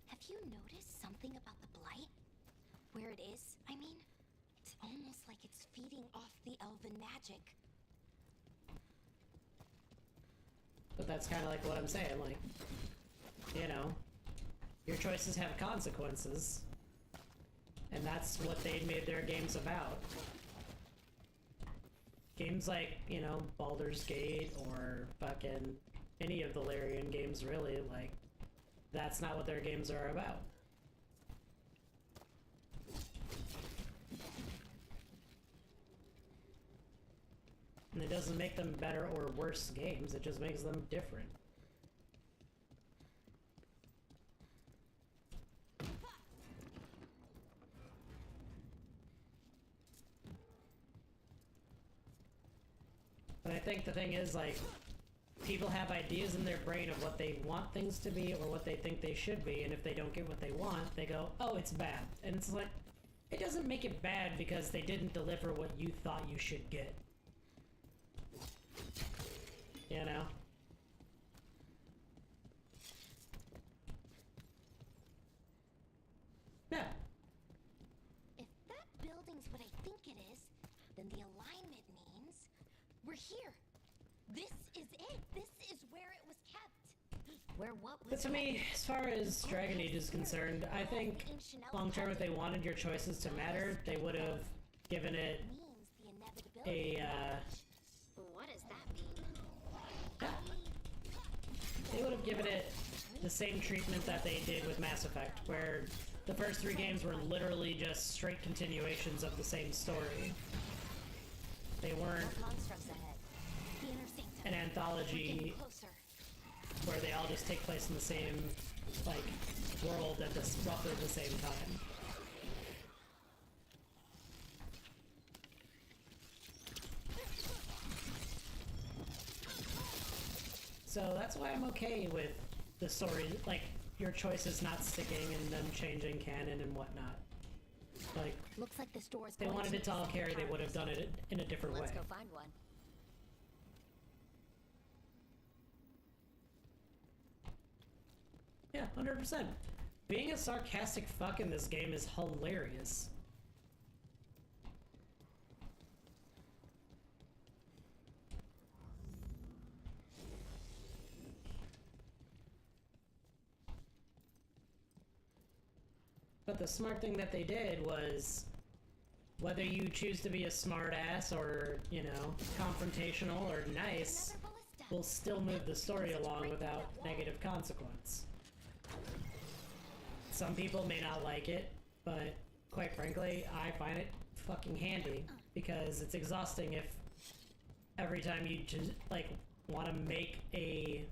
Have you noticed something about the blight? Where it is, I mean? It's almost like it's feeding off the elven magic. But that's kind of like what I'm saying, like, you know, your choices have consequences, and that's what they made their games about. Games like, you know, Baldur's Gate or fucking any of the Larian games, really, like, that's not what their games are about. And it doesn't make them better or worse games, it just makes them different. But I think the thing is, like, people have ideas in their brain of what they want things to be or what they think they should be, and if they don't get what they want, they go, oh, it's bad. And it's like, it doesn't make it bad because they didn't deliver what you thought you should get. You know? Yeah. If that building's what I think it is, then the alignment means we're here. This is it. This is where it was kept. Where what was But to me, as far as Dragon Age is concerned, I think long term if they wanted your choices to matter, they would have given it a, What does that mean? they would have given it the same treatment that they did with Mass Effect, where the first 3 games were literally just straight continuations of the same story. They weren't an anthology where they all just take place in the same, like, world at this roughly the same time. So that's why I'm okay with the story, like, your choices not sticking and them changing canon and whatnot. Like, looks like this door is if they wanted it to all carry, they would have done it in a different way. Let's go find one. Yeah, 100%. Being a sarcastic fuck in this game is hilarious. But the smart thing that they did was, whether you choose to be a smart ass or, you know, confrontational or nice, will still move the story along without negative consequence. Some people may not like it, but quite frankly, I find it fucking handy, because it's exhausting if every time you just, like, want to make a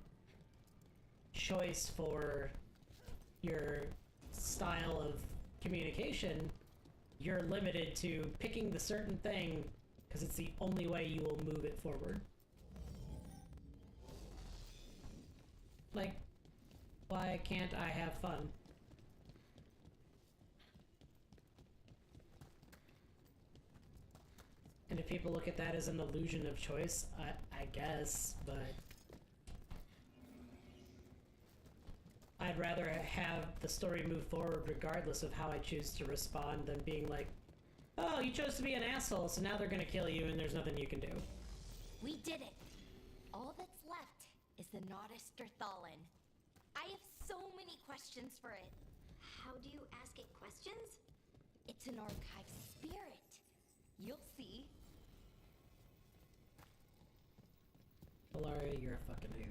choice for your style of communication, you're limited to picking the certain thing because it's the only way you will move it forward. Like, why can't I have fun? And if people look at that as an illusion of choice, I guess, but I'd rather have the story move forward regardless of how I choose to respond than being like, oh, you chose to be an asshole, so now they're gonna kill you and there's nothing you can do. We did it. All that's left is the Nodus Thalin. I have so many questions for it. How do you ask it questions? It's an archive spirit. You'll see. Hilaria, you're a fucking hoot.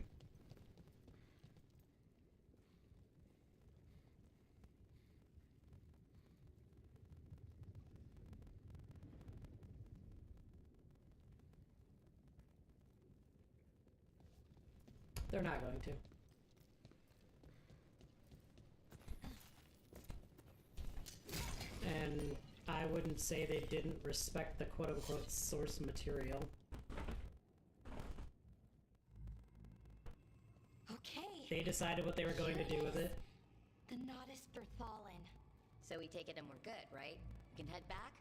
They're not going to. And I wouldn't say they didn't respect the quote-unquote source material. Okay. They decided what they were going to do with it. The Nodus Thalin. So we take it and we're good, right? We can head back?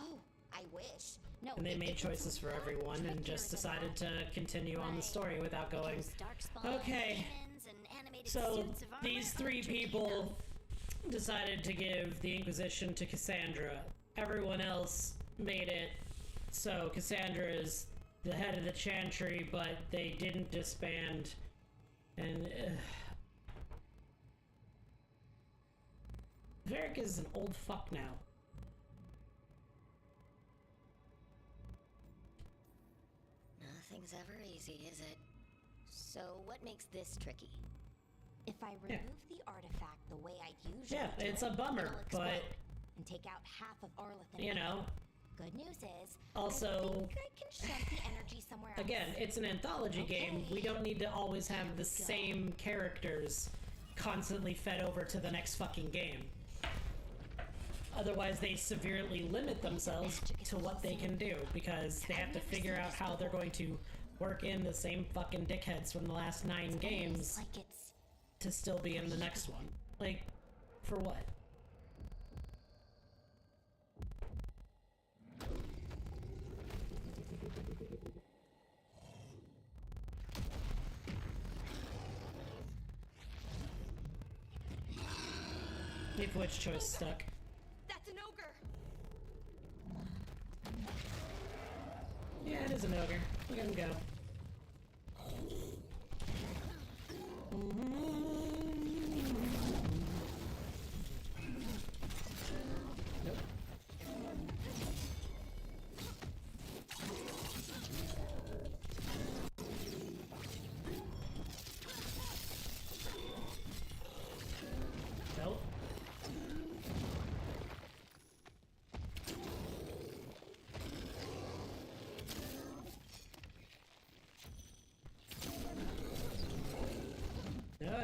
Oh, I wish. No. And they made choices for everyone and just decided to continue on the story without going, okay, so these 3 people decided to give the Inquisition to Cassandra. Everyone else made it so Cassandra is the head of the Chantry, but they didn't disband. And Varric is an old fuck now. Nothing's ever easy, is it? So what makes this tricky? If I remove the artifact the way I usually Yeah, it's a bummer, but and take out half of Arleth, you know, Good news is, Also, I think I can shove the energy somewhere else. again, it's an anthology game. We don't need to always have the same characters constantly fed over to the next fucking game. Otherwise, they severely limit themselves to what they can do because they have to figure out how they're going to work in the same fucking dickheads from the last 9 games to still be in the next one. Like, for what? If which choice stuck. That's an ogre. Yeah, it is an ogre. Look at him go. Nope. Nope.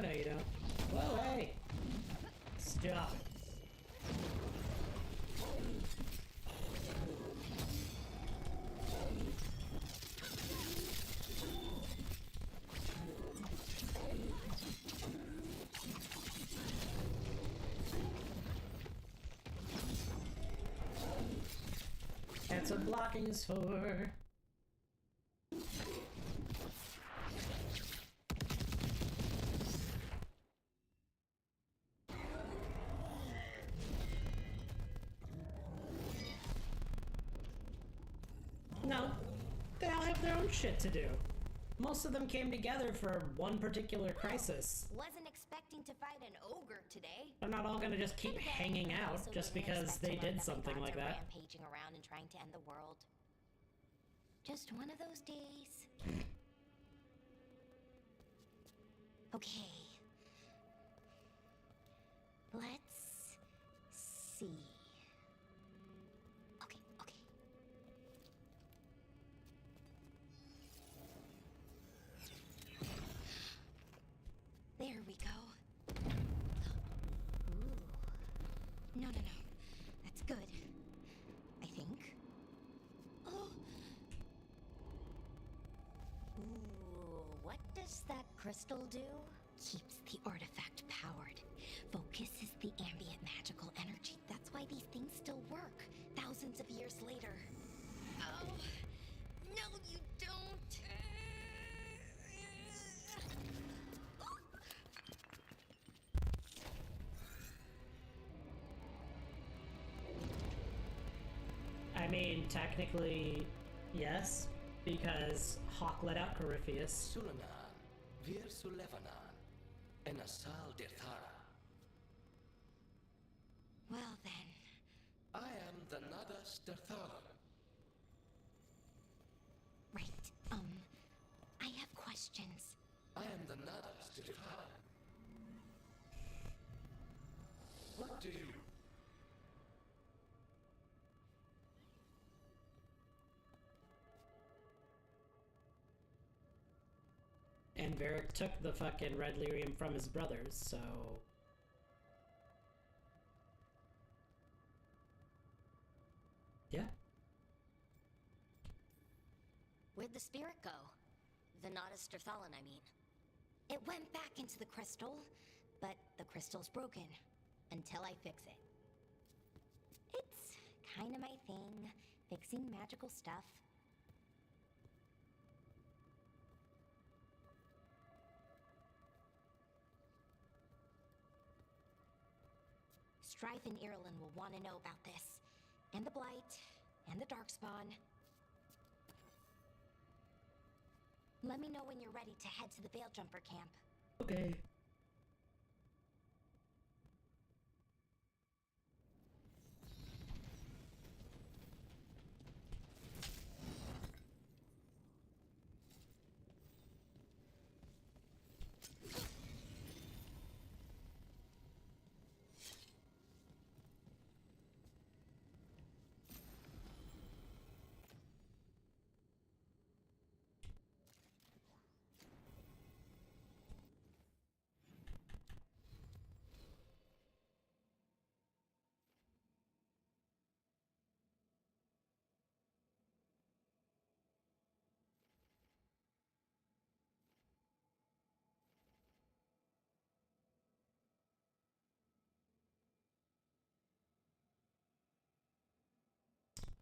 No, you don't. Whoa, hey! Stop. That's what blocking is for. No, they all have their own shit to do. Most of them came together for one particular crisis. Wasn't expecting to fight an ogre today. They're not all gonna just keep hanging out just because they did something like that. Rampaging around and trying to end the world. Just one of those days. Okay. Let's see. Okay. There we go. Ooh. No. That's good. I think. Oh. Ooh, what does that crystal do? Keeps the artifact powered. Focuses the ambient magical energy. That's why these things still work, thousands of years later. Oh. No, you don't. I mean, technically, yes, because Hawk let out Corypheus. Sulanan, Vir Sulevanan, and Asal Dirthara. Well then. I am the Nadas Dirthara. Right, I have questions. I am the Nadas Dirthara. What do you... And Varric took the fucking red lyrium from his brothers, so... Yeah. Where'd the spirit go? The Nodus Dirthalan, I mean. It went back into the crystal, but the crystal's broken. Until I fix it. It's kinda my thing, fixing magical stuff. Strife and Irulan will want to know about this. And the Blight, and the Darkspawn. Let me know when you're ready to head to the Veil Jumper camp. Okay.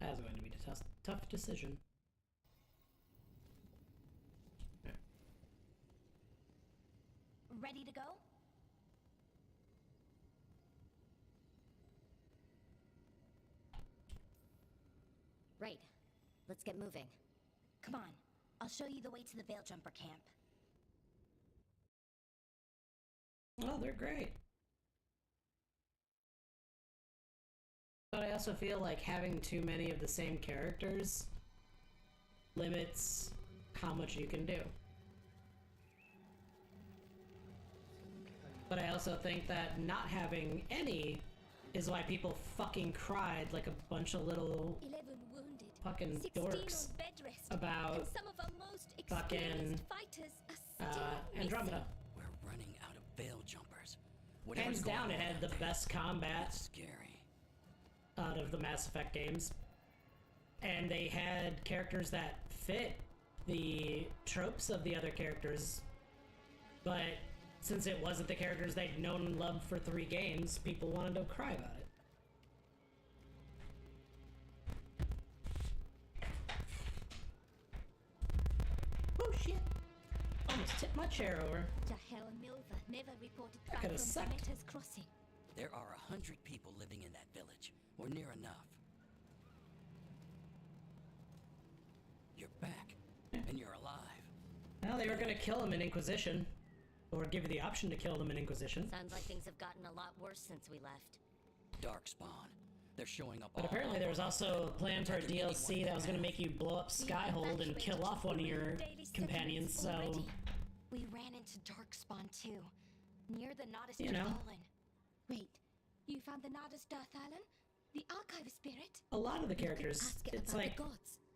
That was going to be a tough decision. Ready to go? Right. Let's get moving. Come on. I'll show you the way to the Veil Jumper camp. Oh, they're great. But I also feel like having too many of the same characters limits how much you can do. But I also think that not having any is why people fucking cried like a bunch of little 11 wounded, fucking 16 dorks on bed rest, about and some of our most fucking experienced fighters are still Andromeda. We're running out of Veil Jumpers. Hands down, it had the best combat scary out of the Mass Effect games. And they had characters that fit the tropes of the other characters. But since it wasn't the characters they'd known and loved for 3 games, people wanted to cry about it. Oh shit! Almost tipped my chair over. Jahel and Milva never reported That back could've from sucked. Demeter's crossing. There are 100 people living in that village, or near enough. You're back, and you're alive. Well, they were gonna kill him in Inquisition. Or give you the option to kill them in Inquisition. Sounds like things have gotten a lot worse since we left. Darkspawn. They're showing up But apparently there was also a plan for a DLC that was gonna make you blow up Skyhold and kill off one of your companions, so... We ran into Darkspawn too, near the Nodus You know. Island. Wait, you found the Nodus Darth Island? The Archive Spirit? A lot of the characters, it's like...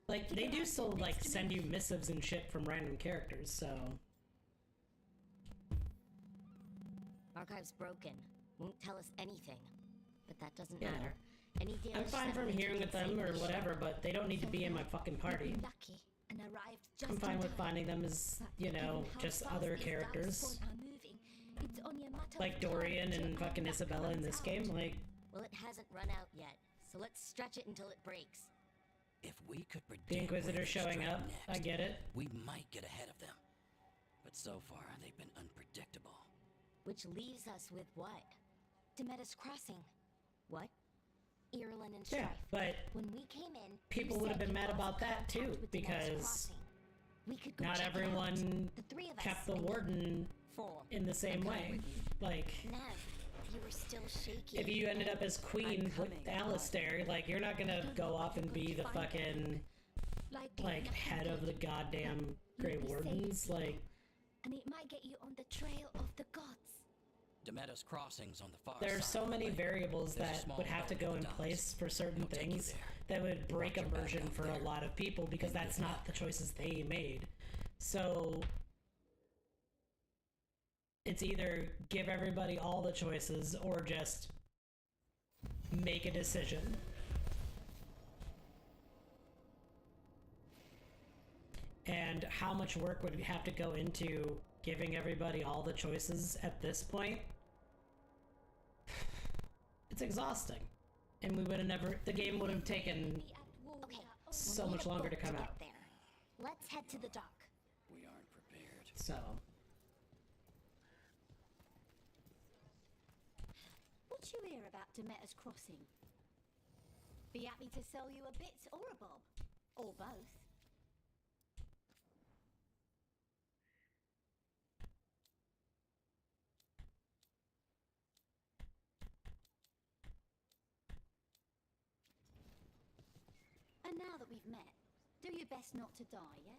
Like, they do still, like, send you missives and shit from random characters, so... Archive's broken. Won't tell us anything. But that doesn't Yeah. matter. Any damage I'm fine from sound hearing with them or whatever, but they don't need to be in my fucking party. Lucky and arrived just I'm fine in with time. finding them as, you know, just other characters. Darkspawn are moving. It's only a matter Like of time Dorian till and fucking Archive Isabella in runs this out. game, like... Well, it hasn't run out yet. So let's stretch it until it breaks. If we could predict The Inquisitor where they showing strike up, I next, get it. we might get ahead of them. But so far, they've been unpredictable. Which leaves us with what? Demeter's Crossing. What? Ireland and Yeah, Strife. but When we came in, people you would have said been you mad lost about that contact too, with Demeter's because Crossing. We could go not check it out. everyone The 3 of us. kept the and warden in the same way. Like, Nav, you were still shaky. if you ended up as queen with Alistair, like, you're not gonna go off and be the fucking, like, head of the goddamn Grey Wardens, like... And it might get you on the trail of the gods. Demeter's Crossing's on the far There are side so of the many lake. variables There's a that small would have to boat go in that docks. place for certain We'll take you things there. that would break Watch your back immersion out for there. a lot of people because that's not the choices they made. So it's either give everybody all the choices or just make a decision. And how much work would have to go into giving everybody all the choices at this point? It's exhausting. And we would have never, the game would have taken so much longer to come out. There. Let's head to the dock. We aren't prepared. So, What you hear about Demeter's Crossing? Be happy to sell you a bit or a bob. Or both. And now that we've met, do your best not to die, yeah?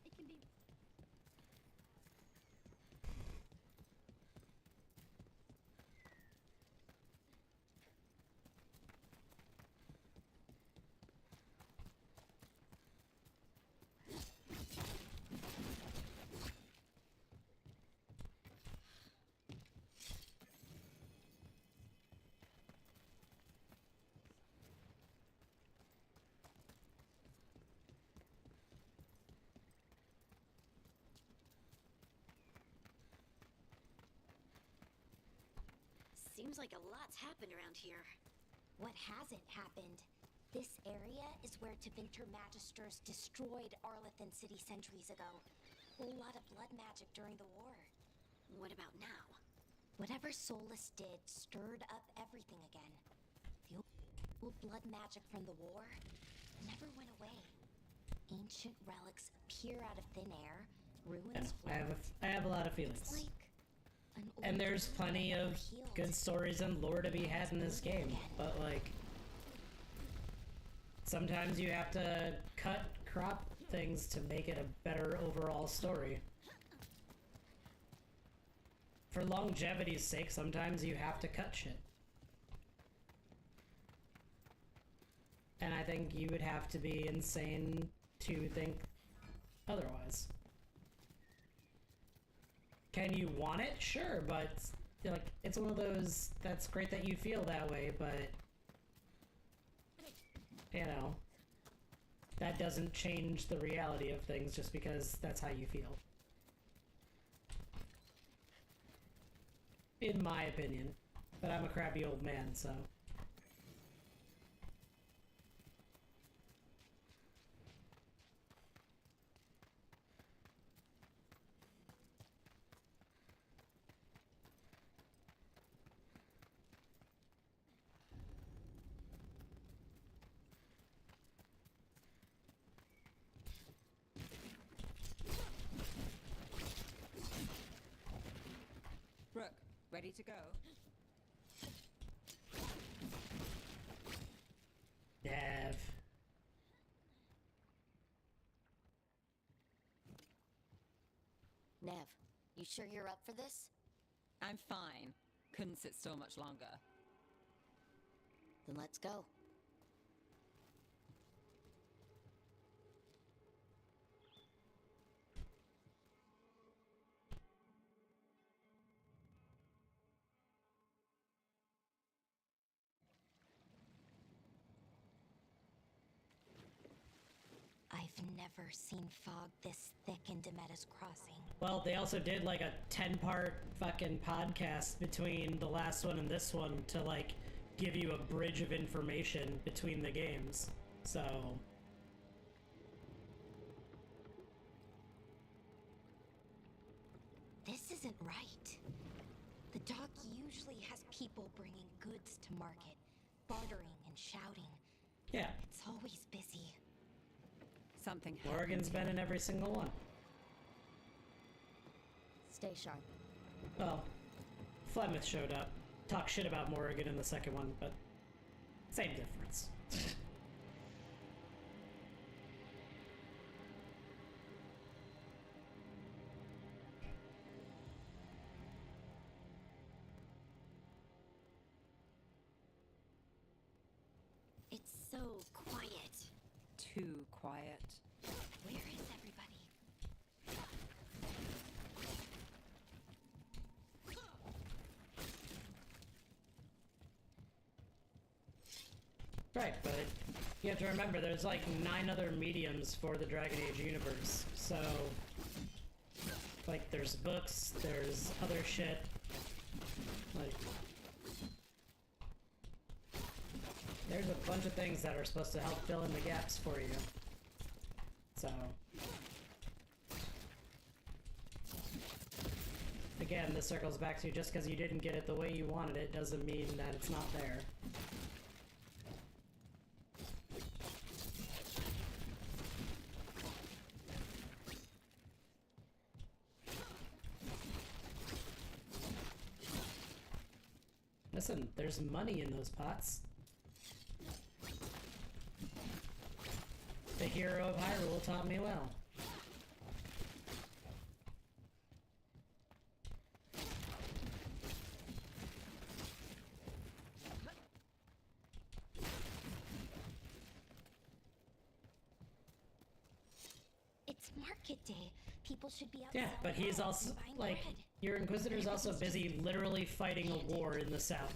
It can be... Seems like a lot's happened around here. What hasn't happened? This area is where Tevinter Magisters destroyed Arlethan City centuries ago. A lot of blood magic during the war. What about now? Whatever Solus did stirred up everything again. The old blood magic from the war never went away. Ancient relics appear out of thin air, ruins I have a lot of feelings. It's like an old And there's plenty of good stories and lore to be had in this game, but like sometimes you have to crop things to make it a better overall story. For longevity's sake, sometimes you have to cut shit. And I think you would have to be insane to think otherwise. Can you want it? Sure, but like it's one of those, that's great that you feel that way, but you know, that doesn't change the reality of things just because that's how you feel. In my opinion. But I'm a crabby old man, so. Brooke, ready to go? Dev. Nev, you sure you're up for this? I'm fine. Couldn't sit still much longer. Then let's go. I've never seen fog this thick in Demetta's Crossing. Well, they also did like a 10-part fucking podcast between the last one and this one to like give you a bridge of information between the games. So This isn't right. The dock usually has people bringing goods to market, bartering and shouting. yeah, It's always busy. Something Morgan's been in every single one. Stay sharp. Well, Flemeth showed up. Talk shit about Morrigan in the second one, but same difference. It's so quiet. Too quiet. Where is everybody? Right, but you have to remember there's like 9 other mediums for the Dragon Age universe. So, like, there's books, there's other shit. Like, there's a bunch of things that are supposed to help fill in the gaps for you. So, again, this circles back to just because you didn't get it the way you wanted it doesn't mean that it's not there. Listen, there's money in those pots. The hero of Hyrule taught me well. It's market day. People should be out. Yeah, but he's also, like, your Inquisitor's also busy literally fighting a war in the south.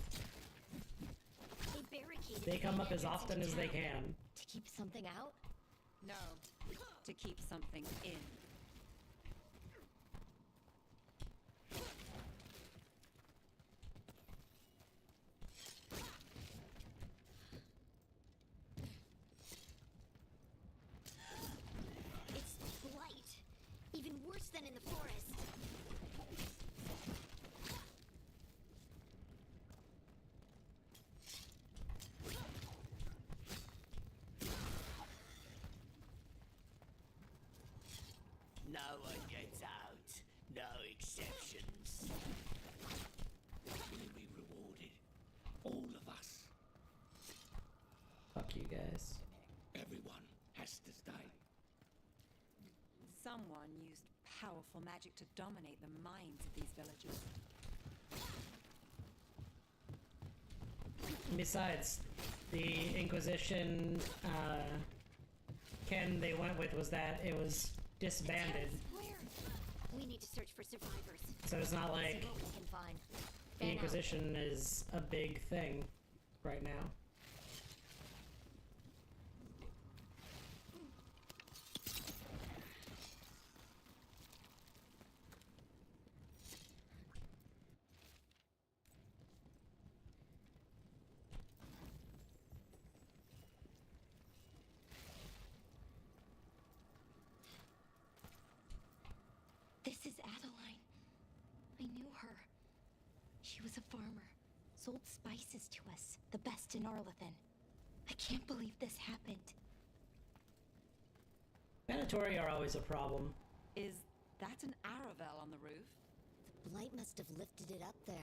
They come up as often as they can. To keep something out? No, to keep something in. worse than in the forest. No one gets out. No exceptions. We'll be rewarded. All of us. Fuck you guys. Everyone has to stay. Someone used powerful magic to dominate the minds of these villagers. Besides, the Inquisition canon they went with was that it was disbanded. We need to search for survivors. So it's not like See what we can find. the Fan out. Inquisition is a big thing right now. This is Adeline. I knew her. She was a farmer. Sold spices to us. The best in Arlethan. I can't believe this happened. Mandatory are always a problem. Is that an Aravel on the roof? The blight must have lifted it up there.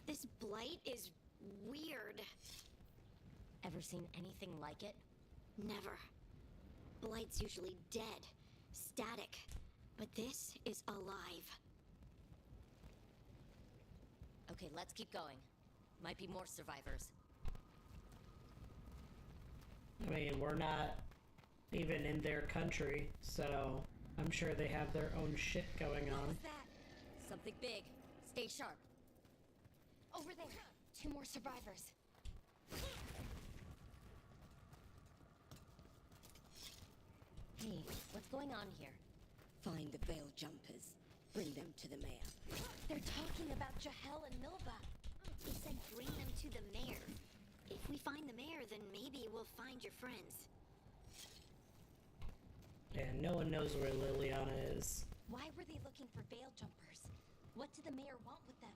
This blight is weird. Ever seen anything like it? Never. Blight's usually dead, static, but this is alive. Okay, let's keep going. Might be more survivors. I mean, we're not even in their country, so I'm sure they have their own shit going on. What was that? Something big. Stay sharp. Over there. 2 more survivors. Hey, what's going on here? Find the veil jumpers. Bring them to the mayor. They're talking about Jahel and Milva. They said bring them to the mayor. If we find the mayor, then maybe we'll find your friends. And no one knows where Liliana is. Why were they looking for veil jumpers? What did the mayor want with them?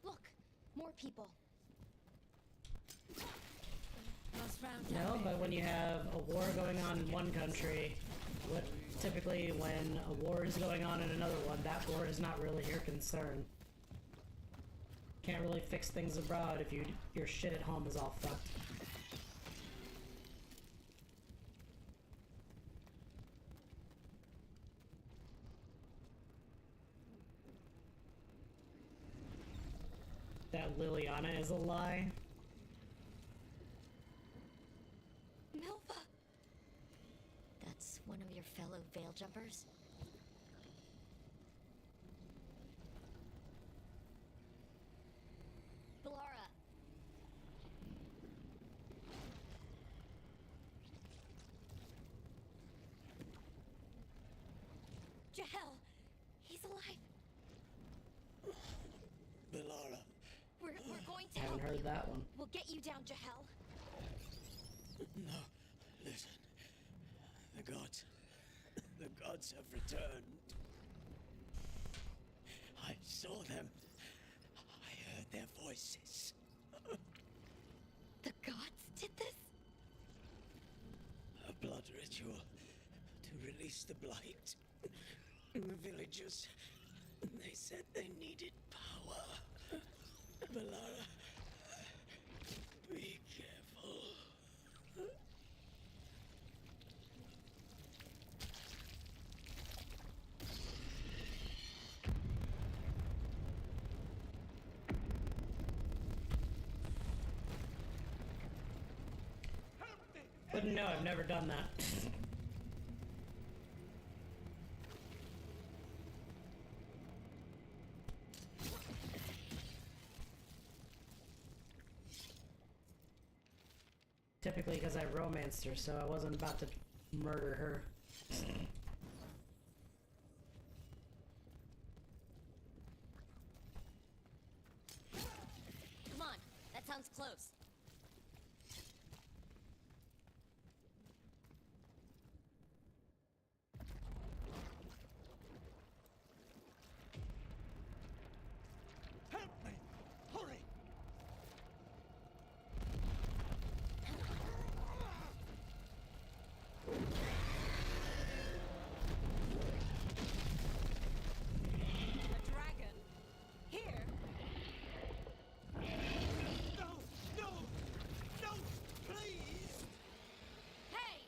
Look, more people. No, but when you have a war going on in one country, typically when a war is going on in another one, that war is not really your concern. Can't really fix things abroad if your shit at home is all fucked. That Liliana is a lie. Milva! That's one of your fellow veil jumpers? Blara! Jahel! He's alive! Belara. We're going to Haven't help heard you. that one. We'll get you down, Jahel. No, listen. The gods have returned. I saw them. I heard their voices. The gods did this? A blood ritual to release the blight. The villagers, they said they needed power. Belara, be careful. Wouldn't know, I've never done that. Typically because I romanced her, so I wasn't about to murder her. Come on, that sounds close. Help me! Hurry! A dragon? Here? No! No! No! Please! Hey!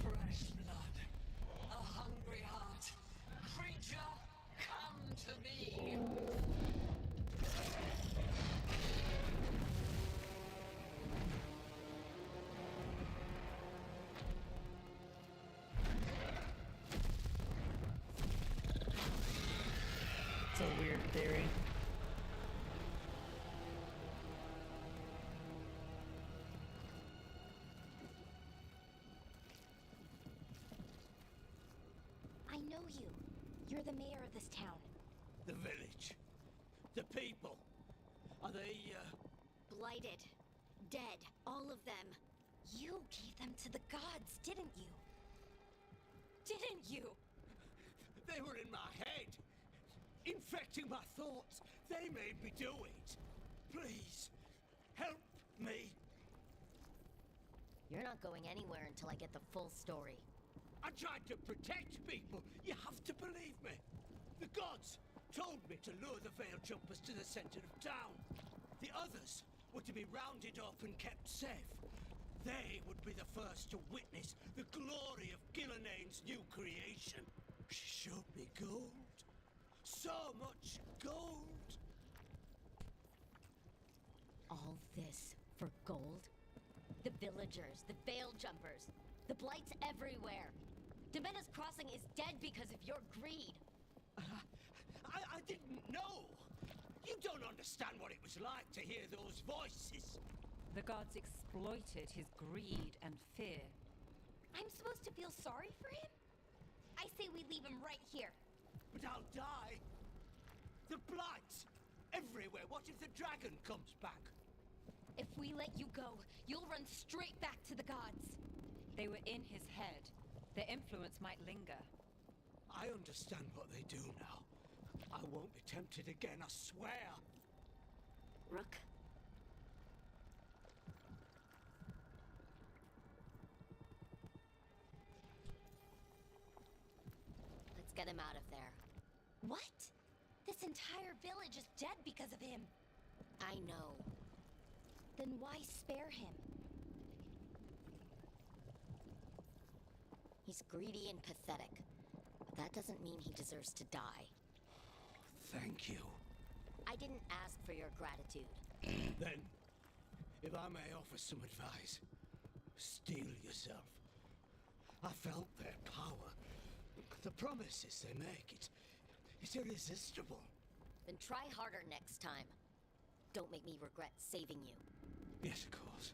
Fresh blood. A hungry heart. Creature, come to me. It's a weird theory. I know you. You're the mayor of this town. The village. The people. Are they, Blighted. Dead. All of them. You gave them to the gods, didn't you? Didn't you? They were in my head. Infecting my thoughts. They made me do it. Please, help me. You're not going anywhere until I get the full story. I tried to protect people. You have to believe me. The gods told me to lure the Veil Jumpers to the center of town. The others were to be rounded up and kept safe. They would be the first to witness the glory of Gillenane's new creation. She showed me gold. So much gold. All this for gold? The villagers, the Veil Jumpers, the Blights everywhere. Demena's Crossing is dead because of your greed. I didn't know. You don't understand what it was like to hear those voices. The gods exploited his greed and fear. I'm supposed to feel sorry for him? I say we leave him right here. But I'll die. The blights everywhere. What if the dragon comes back? If we let you go, you'll run straight back to the gods. They were in his head. Their influence might linger. I understand what they do now. I won't be tempted again, I swear. Rook? Let's get him out of there. What? This entire village is dead because of him. I know. Then why spare him? He's greedy and pathetic. But that doesn't mean he deserves to die. Thank you. I didn't ask for your gratitude. Then, if I may offer some advice, steel yourself. I felt their power. The promises they make, it's irresistible. Then try harder next time. Don't make me regret saving you. Yes, of course.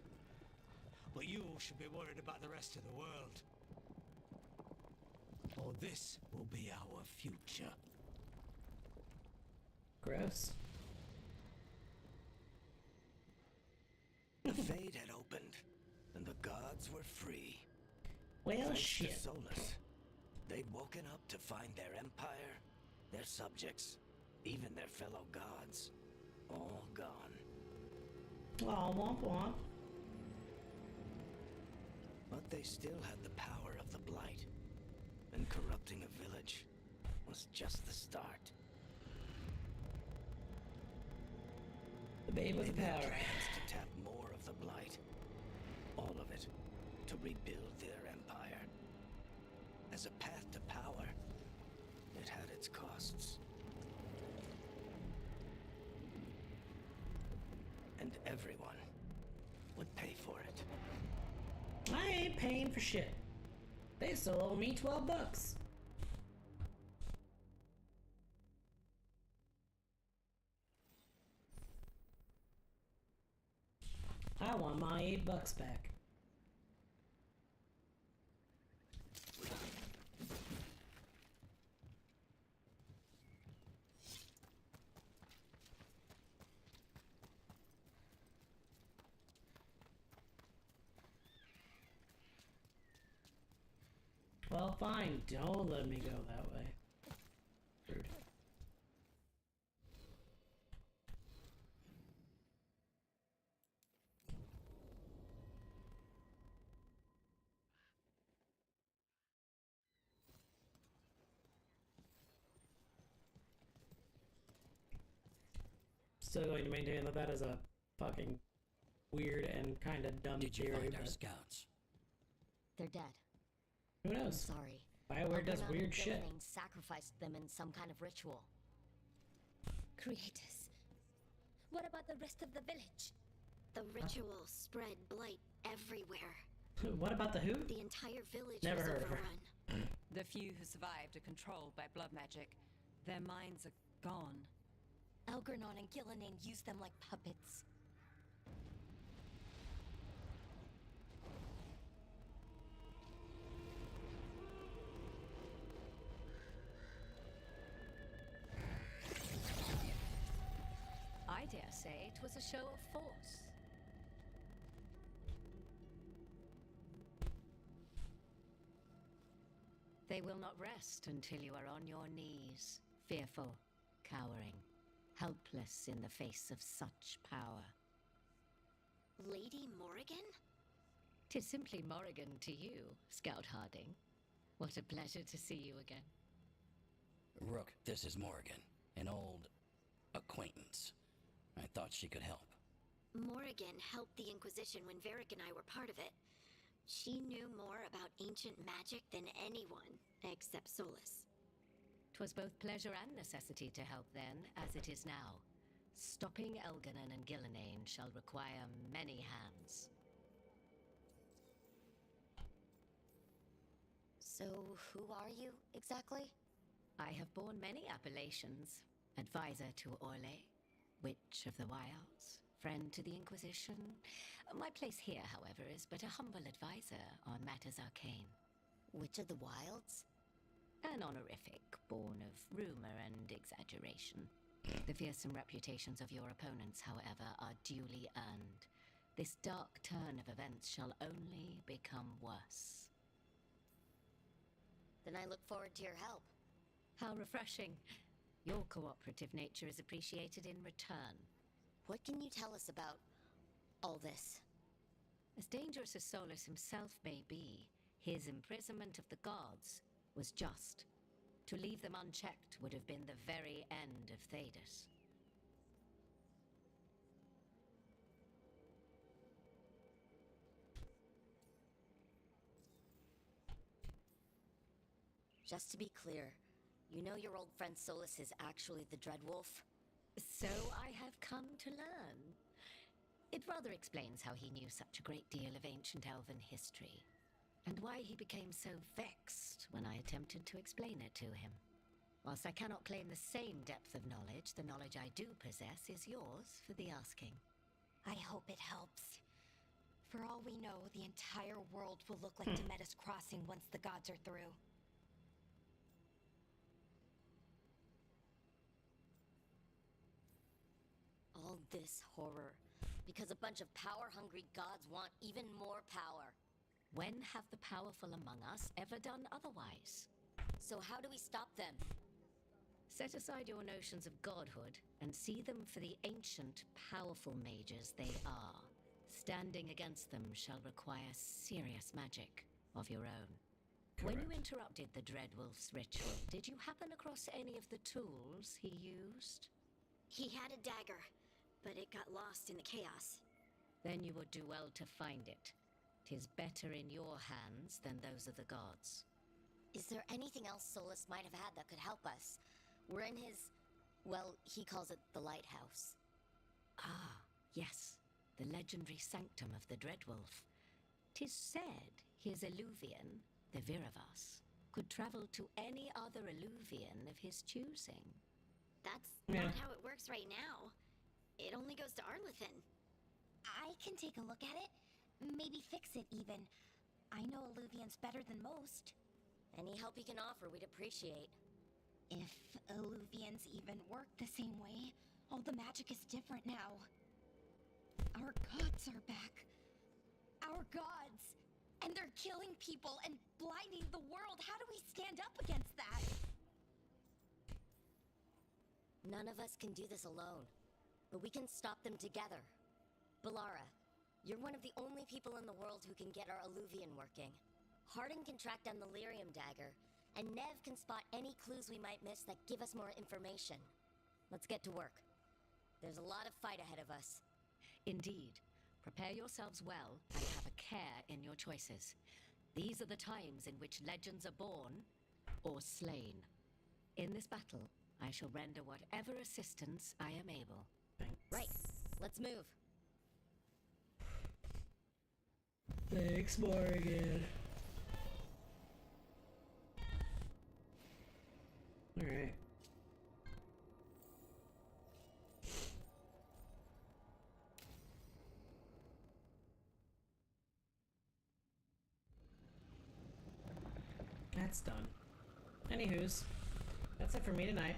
But you should be worried about the rest of the world. Or this will be our future. Gross. The Fade had opened, and the gods were free. Well, Thanks shit. to Solus. They'd woken up to find their empire, their subjects, even their fellow gods, all gone. Oh, womp womp. But they still had the power of the Blight, and corrupting a village was just the start. The babe with They the made power. plans to tap more of the Blight. All of it. to rebuild their empire. As a path to power, it had its costs. And everyone would pay for it. I ain't paying for shit. They still owe me $12. I want my $8 back. Well, fine. Don't let me go that way. Rude. Still going to maintain that that is a fucking weird and kind of dumb Did you theory, find our but scouts? They're dead. who I'm knows? sorry. BioWare does Algernon weird and shit. Gillenane sacrificed them in some kind of ritual. Creators. What about the rest of the village? The ritual spread blight everywhere. What about the who? The entire village Never was heard of her. overrun. The few who survived are controlled by blood magic. Their minds are gone. Algernon and Gillenane used them like puppets. I dare say it was a show of force. They will not rest until you are on your knees, fearful, cowering, helpless in the face of such power. Lady Morrigan? 'Tis simply Morrigan to you, Scout Harding. What a pleasure to see you again. Rook, this is Morrigan, an old acquaintance. I thought she could help. Morrigan helped the Inquisition when Varric and I were part of it. She knew more about ancient magic than anyone, except Solus. 'Twas both pleasure and necessity to help then, as it is now. Stopping Elganon and Gillenane shall require many hands. So, who are you, exactly? I have borne many appellations. Advisor to Orlais, Witch of the Wilds, friend to the Inquisition. My place here, however, is but a humble advisor on matters arcane. Witch of the Wilds? An honorific born of rumor and exaggeration. The fearsome reputations of your opponents, however, are duly earned. This dark turn of events shall only become worse. Then I look forward to your help. How refreshing. Your cooperative nature is appreciated in return. What can you tell us about all this? As dangerous as Solus himself may be, his imprisonment of the gods was just. To leave them unchecked would have been the very end of Thedas. Just to be clear, you know your old friend Solus is actually the Dreadwolf? So I have come to learn. It rather explains how he knew such a great deal of ancient elven history, and why he became so vexed when I attempted to explain it to him. Whilst I cannot claim the same depth of knowledge, the knowledge I do possess is yours for the asking. I hope it helps. For all we know, the entire world will look like Demetus Crossing once the gods are through. All this horror, because a bunch of power-hungry gods want even more power. When have the powerful among us ever done otherwise? So how do we stop them? Set aside your notions of godhood and see them for the ancient, powerful mages they are. Standing against them shall require serious magic of your own. When you interrupted the Dreadwolf's ritual, did you happen across any of the tools he used? He had a dagger, but it got lost in the chaos. Then you would do well to find it. is better in your hands than those of the gods. Is there anything else Solus might have had that could help us? We're in his... well, he calls it the lighthouse. Ah, yes. The legendary sanctum of the Dreadwolf. 'Tis said his Illuvian, the Viravas, could travel to any other Illuvian of his choosing. That's not how it works right now. It only goes to Arlethan. I can take a look at it. Maybe fix it, even. I know Illuvians better than most. Any help you can offer, we'd appreciate. If Illuvians even work the same way, all the magic is different now. Our gods are back. Our gods! And they're killing people and blinding the world. How do we stand up against that? None of us can do this alone, but we can stop them together. Balara, you're one of the only people in the world who can get our Illuvian working. Hardin can track down the Lyrium dagger, and Nev can spot any clues we might miss that give us more information. Let's get to work. There's a lot of fight ahead of us. Indeed. Prepare yourselves well and have a care in your choices. These are the times in which legends are born or slain. In this battle, I shall render whatever assistance I am able. Right. Let's move. Thanks, Morgan. Alright. That's done. Anywho's, that's it for me tonight.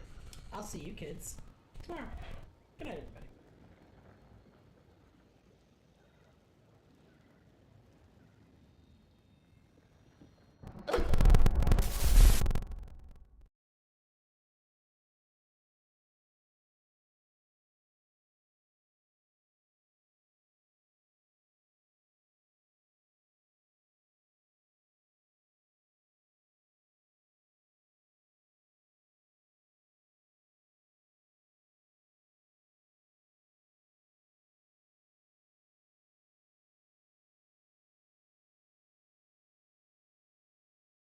I'll see you kids tomorrow. Good night, everybody.